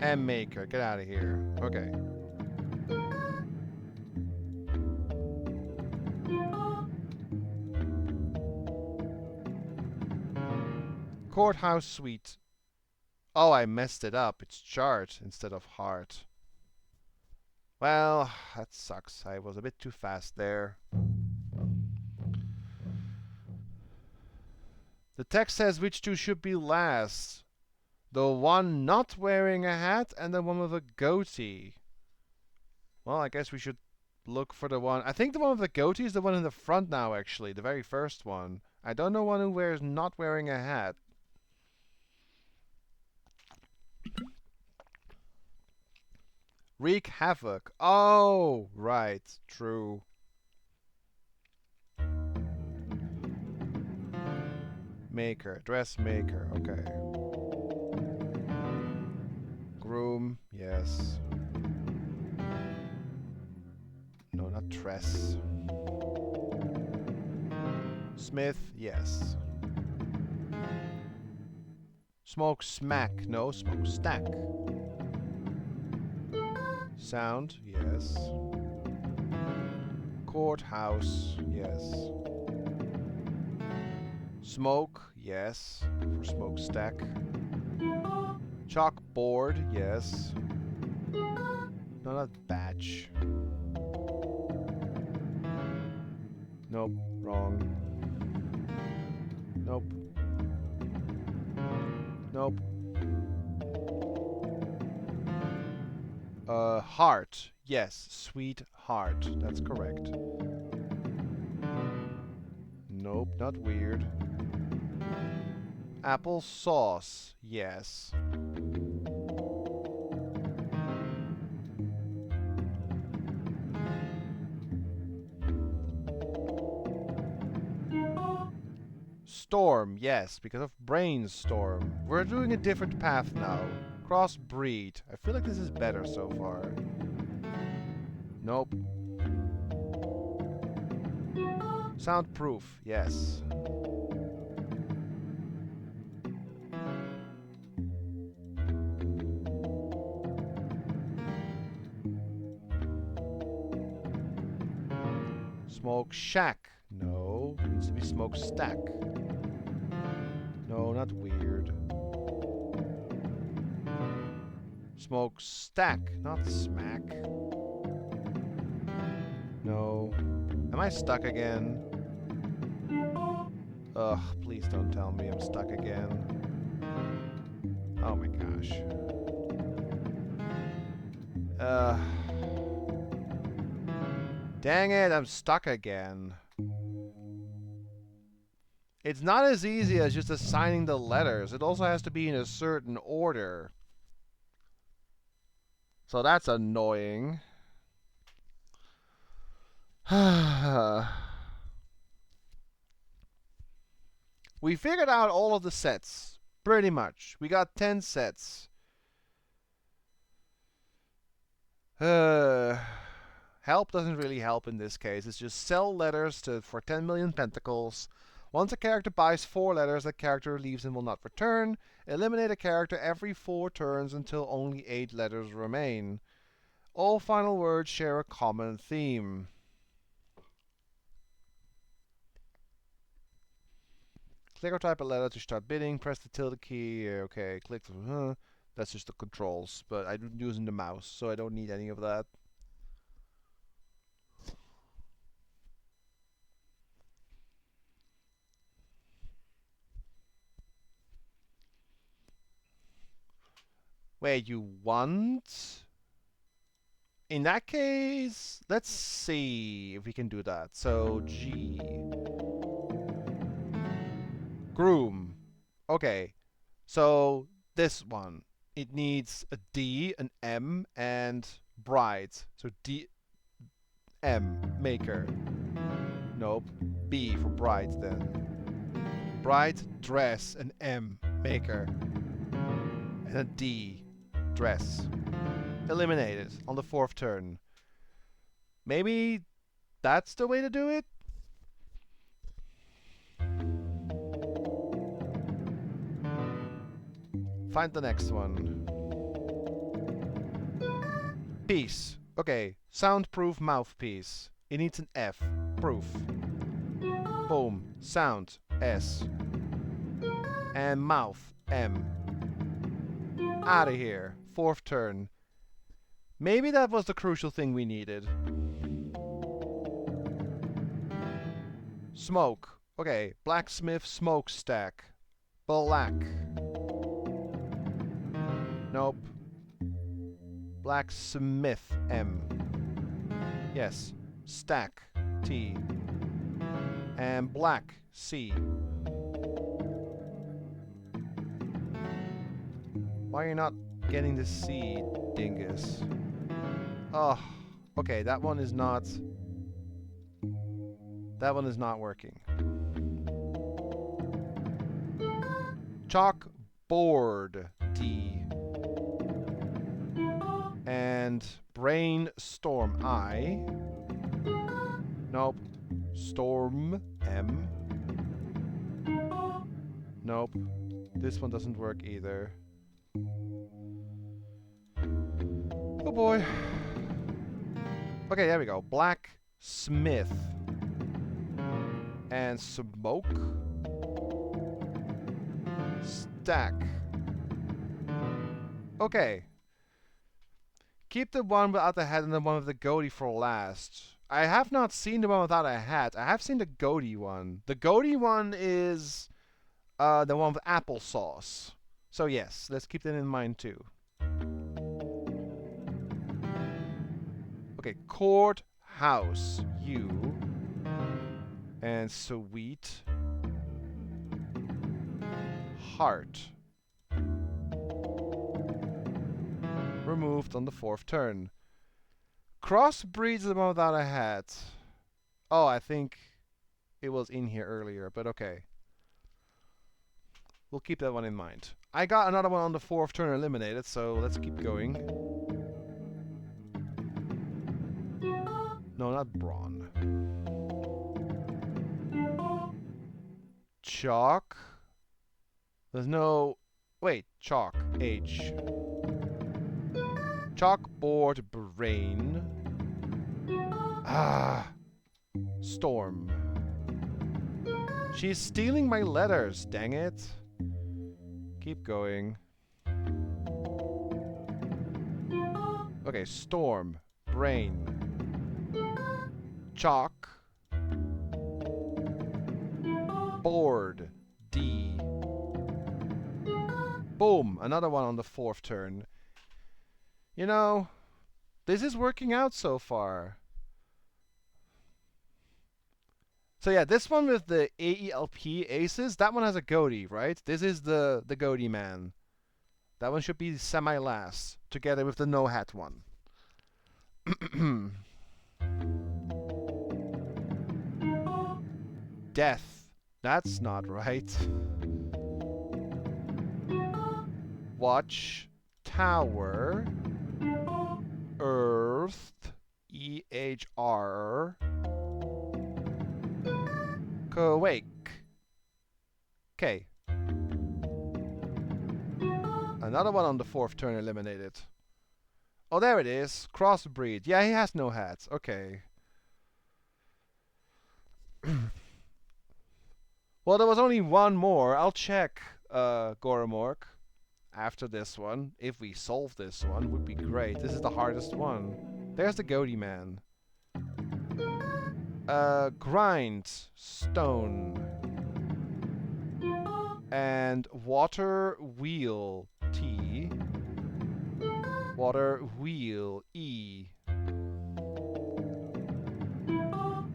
M maker, get out of here. Okay. Courthouse suite. Oh, I messed it up. It's chart instead of heart. Well, that sucks. I was a bit too fast there. The text says which two should be last. The one not wearing a hat and the one with a goatee. Well, I guess we should look for the one. I think the one with the goatee is the one in the front now, actually. The very first one. I don't know one who wears not wearing a hat. Wreak havoc. Oh, right. True. Maker. Dressmaker. Okay. Groom. Yes. No, not tress. Smith. Yes. Smoke smack. No, smoke stack. Sound, yes. Courthouse, yes. Smoke, yes. For smokestack. Chalkboard, yes. No, not batch. Nope, wrong. Nope. Nope. Heart. Yes, sweetheart. That's correct. Nope, not weird. Apple sauce. Yes. Storm. Yes, because of brainstorm. We're doing a different path now. Crossbreed. I feel like this is better so far. Nope. Soundproof, yes. Smoke shack. No, it needs to be smoke stack. No, not weird. Smoke stack, not smack. No. Am I stuck again? Ugh, please don't tell me I'm stuck again. Oh my gosh. Dang it, I'm stuck again. It's not as easy as just assigning the letters. It also has to be in a certain order. So that's annoying. We figured out all of the sets. Pretty much. We got 10 sets. Help doesn't really help in this case. It's just sell letters for 10 million pentacles. Once a character buys 4 letters, that character leaves and will not return. Eliminate a character every 4 turns until only 8 letters remain. All final words share a common theme. Click or type a letter to start bidding. Press the tilde key. Okay, click. That's just the controls. But I'm using the mouse, so I don't need any of that. Wait, you want? In that case, let's see if we can do that. So, G. Groom. Okay. So, this one. It needs a D, an M, and bride. So, D, M, maker. Nope. B for bride then. Bride, dress, and M, maker. And a D, dress. Eliminated on the 4th turn. Maybe that's the way to do it? Find the next one. Piece. Okay, soundproof mouthpiece. It needs an F. Proof. Boom. Sound. S. And mouth. M. Out of here. 4th turn. Maybe that was the crucial thing we needed. Smoke. Okay, blacksmith smokestack. Black. Nope. Blacksmith M. Yes. Stack T. And black C. Why are you not getting the C, dingus? Oh, okay, that one is not working. Chalkboard D. And brainstorm I. Nope. Storm M. Nope. This one doesn't work either. Oh boy. Okay, there we go. Blacksmith. And smoke. Stack. Okay. Keep the one without the hat and the one with the goatee for last. I have not seen the one without a hat. I have seen the goatee one. The goatee one is the one with applesauce. So yes, let's keep that in mind too. Okay, courthouse. U. And sweet. Heart. Removed on the 4th turn. Crossbreeds the one without a hat. Oh, I think it was in here earlier, but okay. We'll keep that one in mind. I got another one on the 4th turn eliminated, so let's keep going. No, not brawn. Chalk. There's no... Wait, chalk. H. Chalkboard brain. Ah. Storm. She's stealing my letters, dang it. Keep going. Okay, storm. Brain. Chalk. Board. D. Boom! Another one on the 4th turn. You know, this is working out so far. So yeah, this one with the AELP aces, that one has a goatee, right? This is the goatee man. That one should be semi-last, together with the no-hat one. Death. That's not right. Watch. Tower. Earth. EHR. Awake. Okay. Another one on the 4th turn eliminated. Oh, there it is. Crossbreed. Yeah, he has no hats. Okay. Well, there was only one more. I'll check, Goromork, after this one. If we solve this one, would be great. This is the hardest one. There's the goatee man. Grind. Stone. And water wheel. T. Water wheel. E.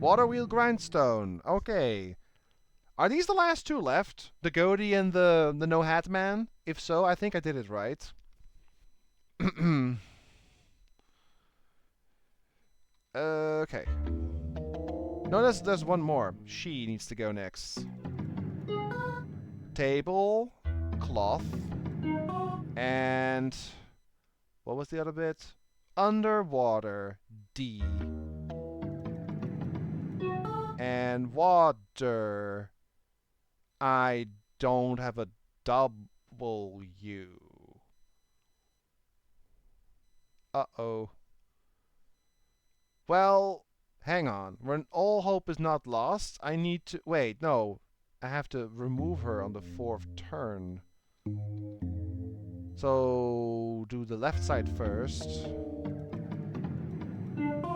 Water wheel grindstone. Okay. Are these the last two left? The goatee and the no hat man? If so, I think I did it right. Okay. No, there's one more. She needs to go next. Table, cloth, and what was the other bit? Underwater, D. And water. I don't have a W. Uh-oh. Well, hang on. When all hope is not lost, I need to... Wait, no. I have to remove her on the 4th turn. So, do the left side first.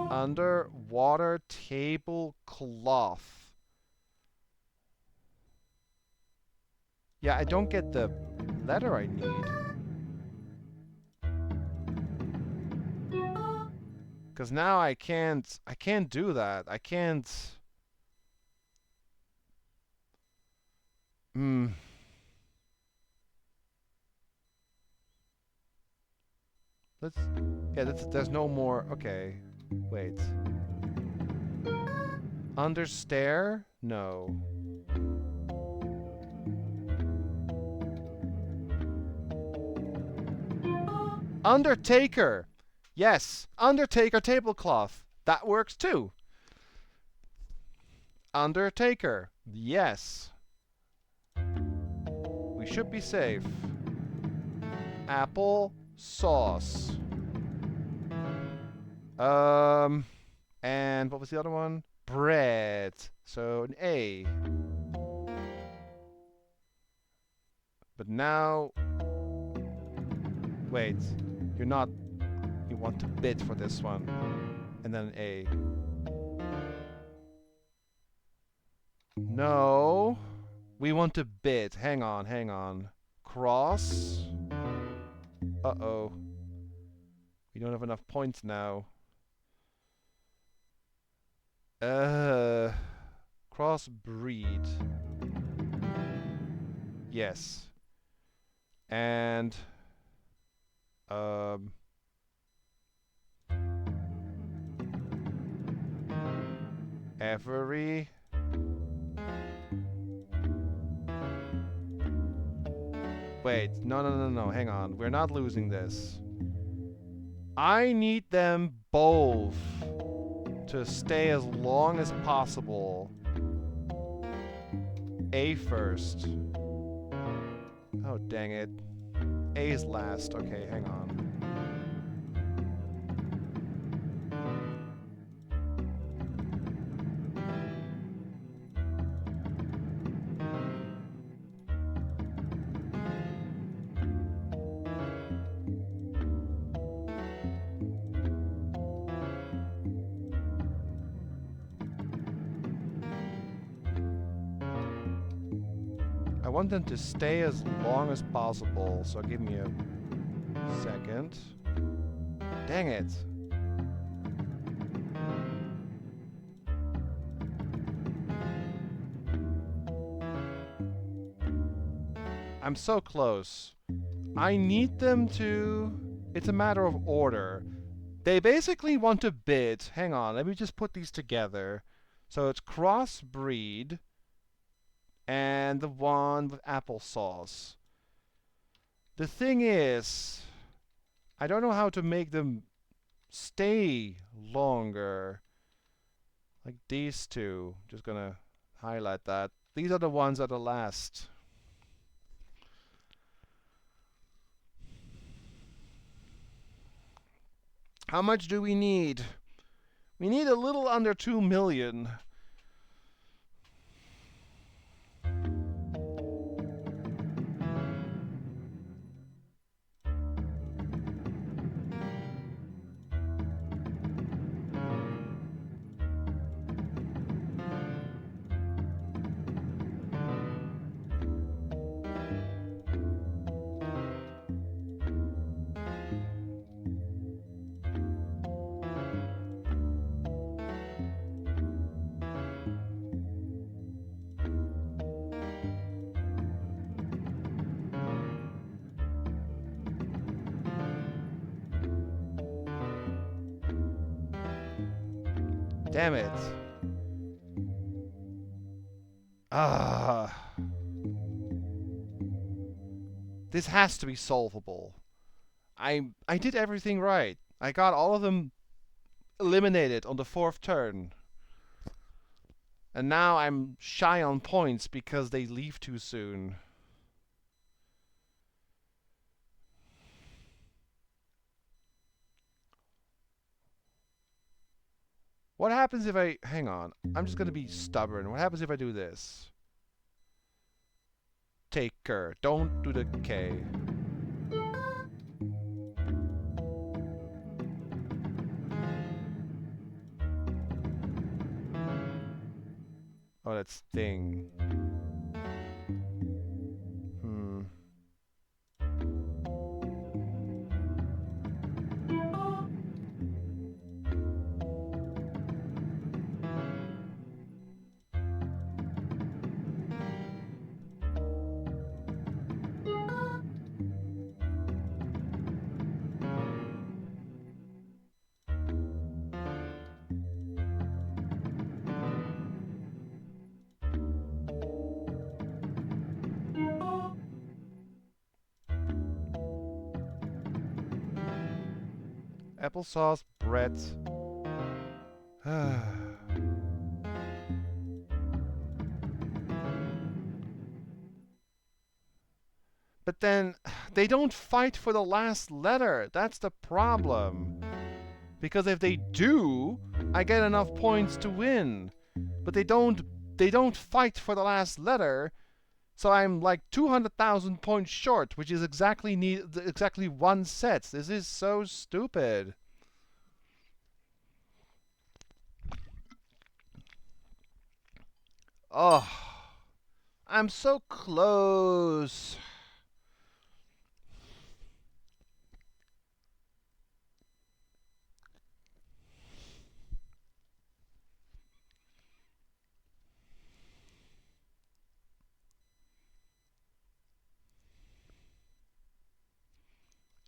Underwater tablecloth. Yeah, I don't get the letter I need. Because now I can't do that. I can't... There's no more... Okay. Wait. Understair? No. Undertaker! Yes! Undertaker tablecloth. That works too. Undertaker. Yes. We should be safe. Apple sauce. And what was the other one? Bread. So an A. But now... Wait. You're not... You want to bid for this one. And then an A. No. We want to bid. Hang on, hang on. Cross. Uh-oh. We don't have enough points now. Crossbreed. Yes. And... Every... Wait, no, hang on. We're not losing this. I need them both to stay as long as possible. A first. Oh, dang it. A is last. Okay, hang on. I want them to stay as long as possible, so give me a second. Dang it. I'm so close. I need them to... It's a matter of order. They basically want to bid... Hang on, let me just put these together. So it's crossbreed and the one with applesauce. The thing is, I don't know how to make them stay longer. Like these two. Just gonna highlight that. These are the ones that are last. How much do we need? We need a little under 2 million. Damn it. This has to be solvable. I did everything right. I got all of them eliminated on the 4th turn. And now I'm shy on points because they leave too soon. What happens if I... Hang on. I'm just gonna be stubborn. What happens if I do this? Taker. Don't do the K. Oh, that's thing. Applesauce, bread. But then, they don't fight for the last letter. That's the problem. Because if they do, I get enough points to win. But they don't fight for the last letter. So I'm like 200,000 points short, which is exactly one set. This is so stupid. Oh, I'm so close.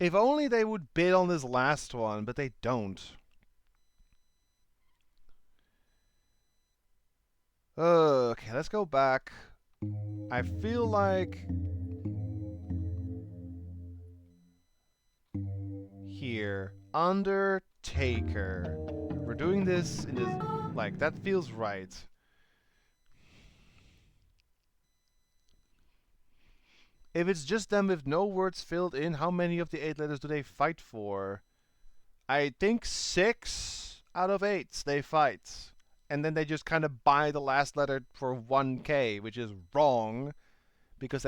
If only they would bid on this last one, but they don't. Okay, let's go back. I feel like... Here. Undertaker. We're doing this in this... Like, that feels right. If it's just them with no words filled in, how many of the 8 letters do they fight for? I think 6 out of 8 they fight. And then they just kind of buy the last letter for 1k, which is wrong. Because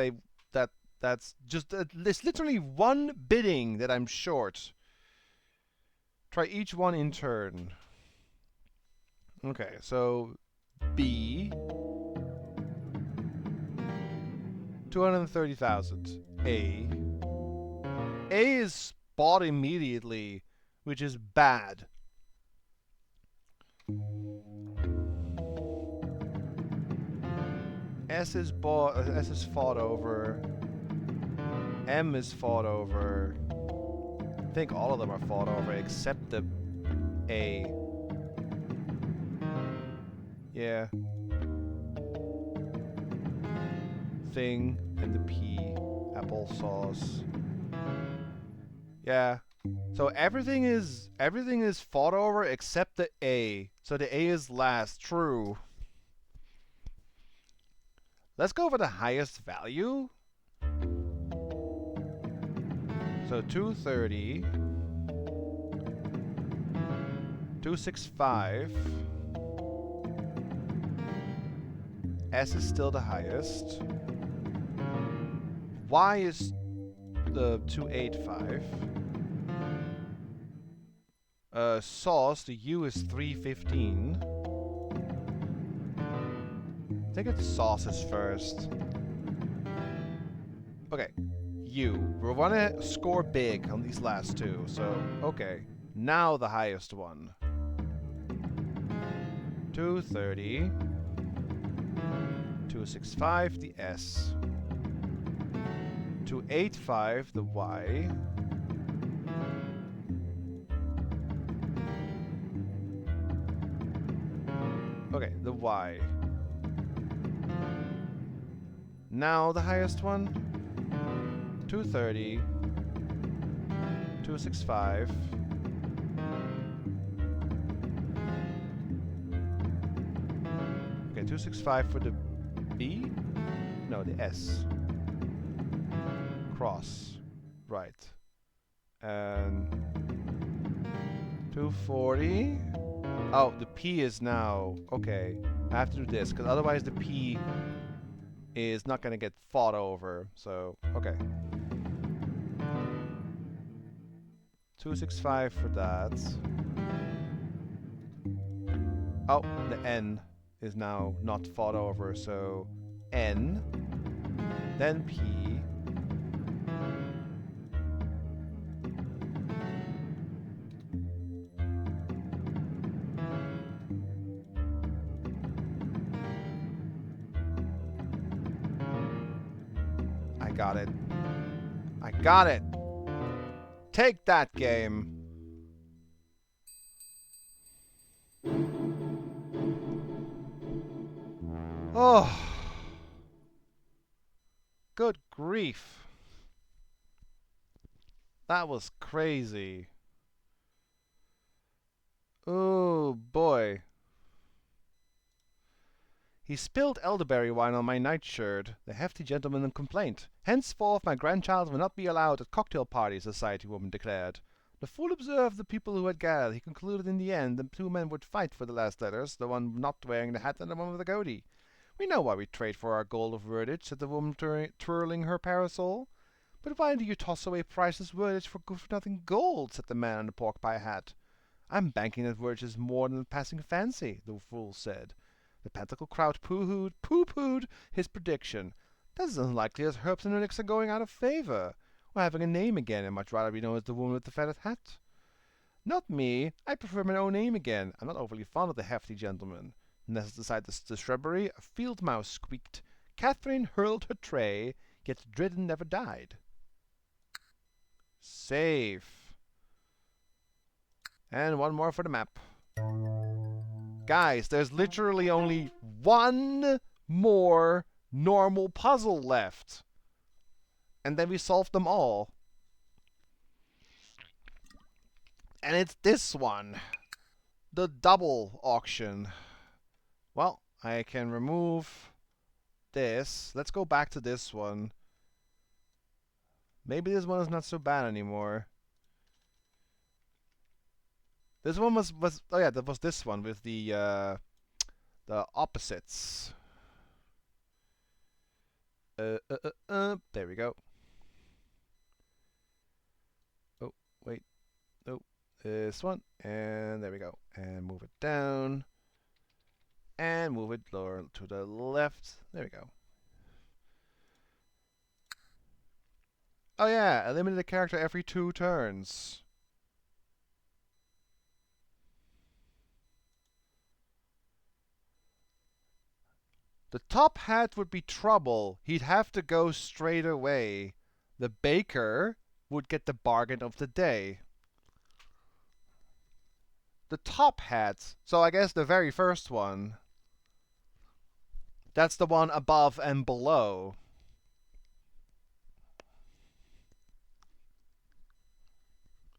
that's just... it's literally one bidding that I'm short. Try each one in turn. Okay, so... B... 230,000. A is bought immediately, which is bad. S is bought. S is fought over. M is fought over. I think all of them are fought over except the A. Yeah. Thing and the P, applesauce. Yeah. So everything is fought over except the A. So the A is last. True. Let's go for the highest value. So 230, 265. S is still the highest. Y is the 285. Sauce, the U is 315. I think it's sauces first. Okay, U. We want to score big on these last two, so okay. Now the highest one. 230. 265, the S. 285, the Y. Okay, the Y. Now the highest one. 230. 265. Okay, 265 for the B? No, the S. Cross. Right. And 240. Oh, the P is now... Okay, I have to do this, because otherwise the P is not going to get fought over. So, okay. 265 for that. Oh, the N is now not fought over, so N, then P, I got it. I got it! Take that, game! Oh! Good grief. That was crazy. Oh, boy. He spilled elderberry wine on my nightshirt. The hefty gentleman complained. Henceforth my grandchild will not be allowed at cocktail parties, the society woman declared. The fool observed the people who had gathered. He concluded in the end the two men would fight for the last letters, the one not wearing the hat and the one with the goatee. We know why we trade for our gold of wordage, said the woman twirling her parasol. But why do you toss away priceless wordage for good-for-nothing gold, said the man in the pork-pie hat. I'm banking that wordage is more than a passing fancy, the fool said. The Pentacle crowd pooh-poohed his prediction. That's as unlikely as herbs and elixir going out of favor, or having a name again. I'd much rather be known as the woman with the feathered hat. Not me. I prefer my own name again. I'm not overly fond of the hefty gentleman. Nestled beside the shrubbery, a field mouse squeaked. Catherine hurled her tray, yet Dryden never died. Safe. And one more for the map. Guys, there's literally only one more normal puzzle left. And then we solved them all. And it's this one. the double auction. Well, I can remove this. Let's go back to this one. Maybe this one is not so bad anymore. This one was oh yeah, that was this one with the opposites. There we go. Oh, wait. Oh, this one. And there we go. And move it down. And move it lower to the left. There we go. Oh yeah, eliminate a character every 2 turns. The top hat would be trouble. He'd have to go straight away. The baker would get the bargain of the day. The top hat, so I guess the very first one. That's the one above and below.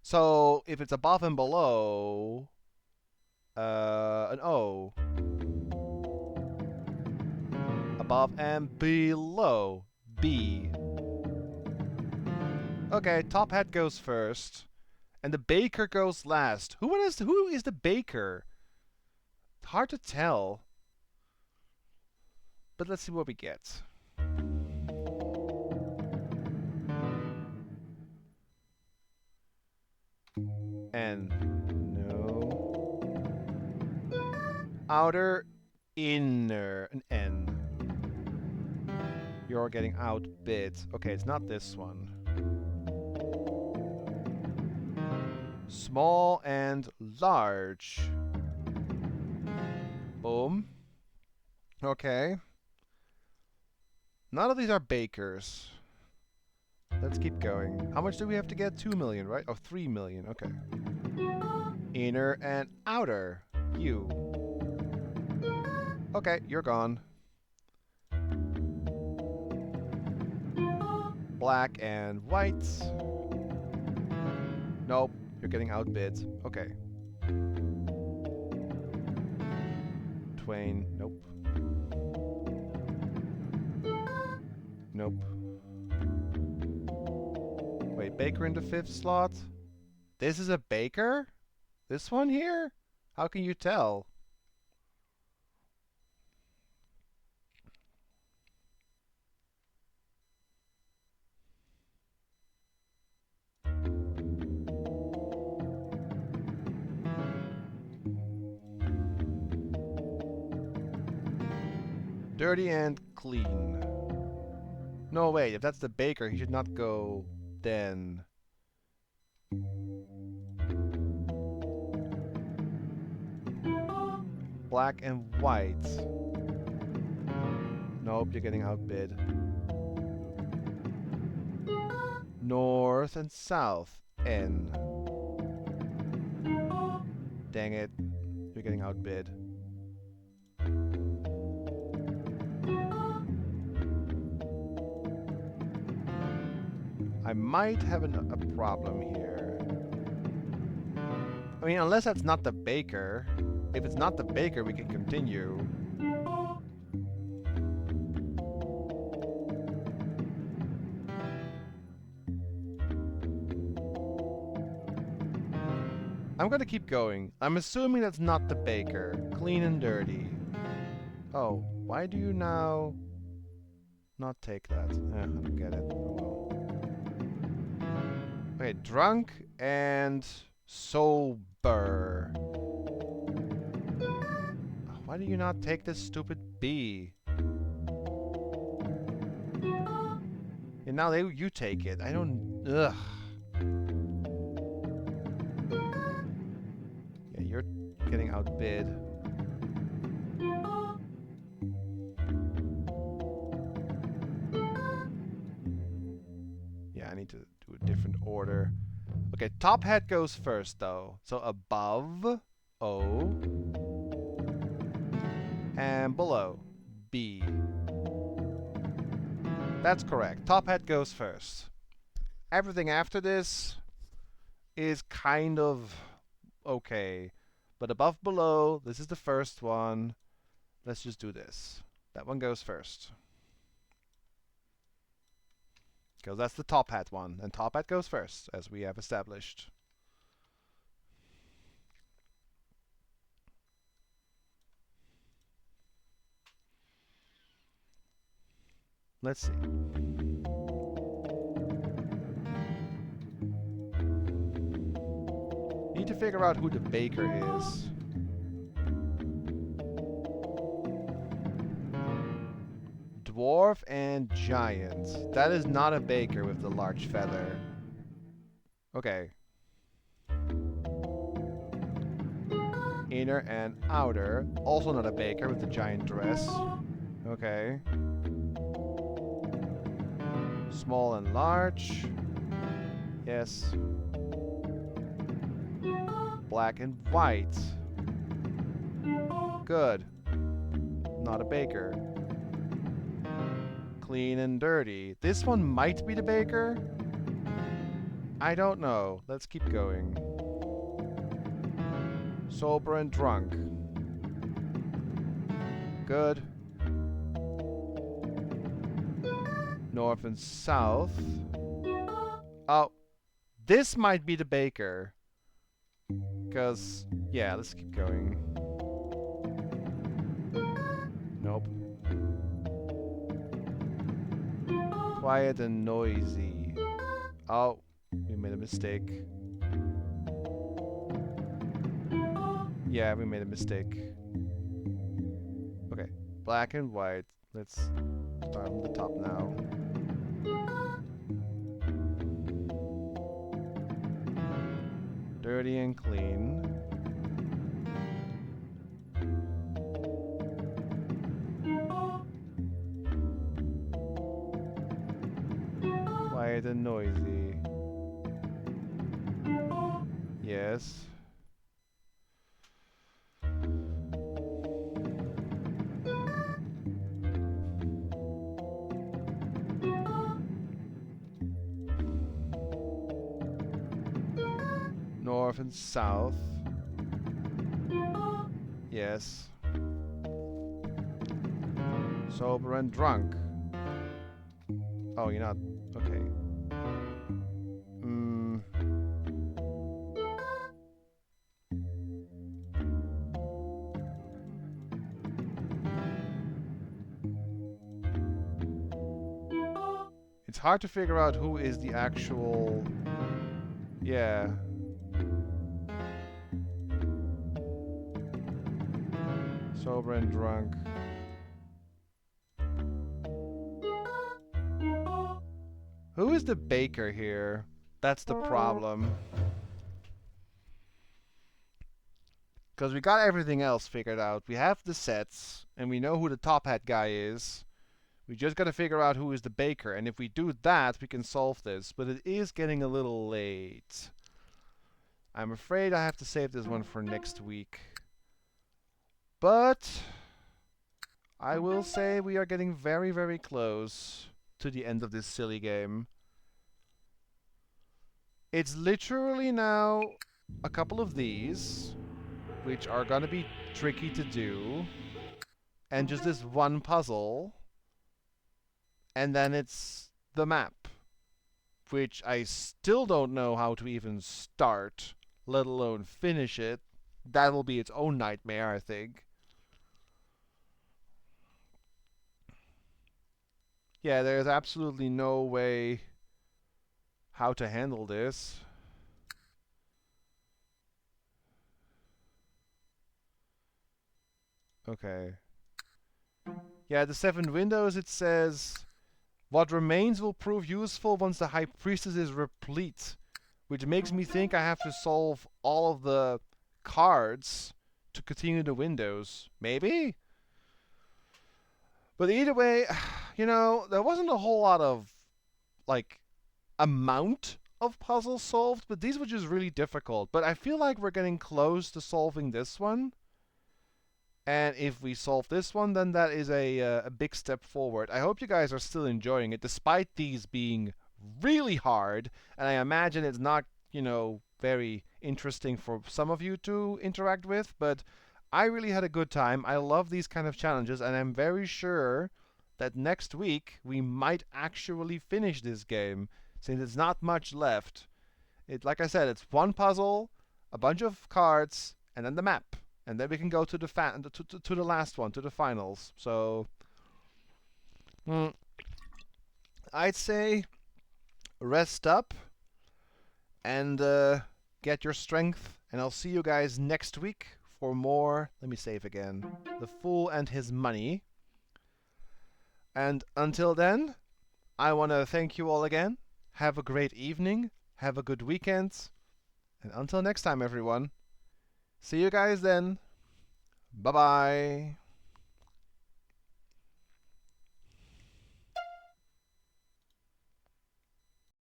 So if it's above and below, an O. Above and below, B. Okay, top hat goes first, and the baker goes last. Who is the baker? Hard to tell. But let's see what we get. N. No. Outer, inner, an N. You're getting outbid. Okay, it's not this one. Small and large. Boom. Okay. None of these are bakers. Let's keep going. How much do we have to get? 2 million, right? Oh, 3 million. Okay. Inner and outer. You. Okay, you're gone. Black and white. Nope, you're getting outbid. Okay. Twain. Nope. Nope. Wait, baker in the 5th slot? This is a baker? This one here? How can you tell? Dirty and clean. No, wait, if that's the baker, he should not go then. Black and white. Nope, you're getting outbid. North and south. N. Dang it. You're getting outbid. I might have a problem here. I mean, unless that's not the baker. If it's not the baker, we can continue. I'm gonna keep going. I'm assuming that's not the baker. Clean and dirty. Oh, why do you now not take that? I don't get it. Oh well. Okay, drunk and sober. Why do you not take this stupid B? And now you take it. I don't... Ugh. Yeah, you're getting outbid. Yeah, I need to do a different order. Okay, top hat goes first, though. So above, O. And below, B. That's correct. Top hat goes first. Everything after this is kind of okay. But above, below, this is the first one. Let's just do this. That one goes first. Because that's the top hat one. And top hat goes first, as we have established. Let's see. Need to figure out who the baker is. Dwarf and giant. That is not a baker with the large feather. Okay. Inner and outer. Also not a baker with the giant dress. Okay. Small and large. Yes. Black and white. Good. Not a baker. Clean and dirty. This one might be the baker. I don't know. Let's keep going. Sober and drunk. Good. North and south. Oh, this might be the baker. Because, yeah, let's keep going. Nope. Quiet and noisy. Oh, we made a mistake. Yeah, we made a mistake. Okay, black and white. Let's start from the top now. Dirty and clean. Quiet and noisy. Yes. North and south. Yes. Sober and drunk. Oh, you're not. Okay. It's hard to figure out who is the actual... Yeah. Sober and drunk. Who is the baker here? That's the problem. Because we got everything else figured out. We have the sets, and we know who the top hat guy is. We just gotta figure out who is the baker, and if we do that, we can solve this. But it is getting a little late. I'm afraid I have to save this one for next week. But I will say we are getting very, very close to the end of this silly game. It's literally now a couple of these, which are gonna be tricky to do, and just this one puzzle, and then it's the map, which I still don't know how to even start, let alone finish it. That'll be its own nightmare, I think. Yeah, there's absolutely no way how to handle this. Okay. Yeah, the 7 windows, it says, what remains will prove useful once the High Priestess is replete. Which makes me think I have to solve all of the cards to continue the windows. Maybe? But either way, you know, there wasn't a whole lot of, like, amount of puzzles solved, but these were just really difficult. But I feel like we're getting close to solving this one. And if we solve this one, then that is a big step forward. I hope you guys are still enjoying it, despite these being really hard. And I imagine it's not, you know, very interesting for some of you to interact with, but I really had a good time. I love these kind of challenges, and I'm very sure that next week we might actually finish this game, since it's not much left. Like I said, it's one puzzle, a bunch of cards, and then the map, and then we can go to the to the last one, to the finals. So, I'd say rest up and get your strength, and I'll see you guys next week for more. Let me save again. The Fool and His Money. And until then, I want to thank you all again. Have a great evening. Have a good weekend. And until next time, everyone. See you guys then. Bye-bye.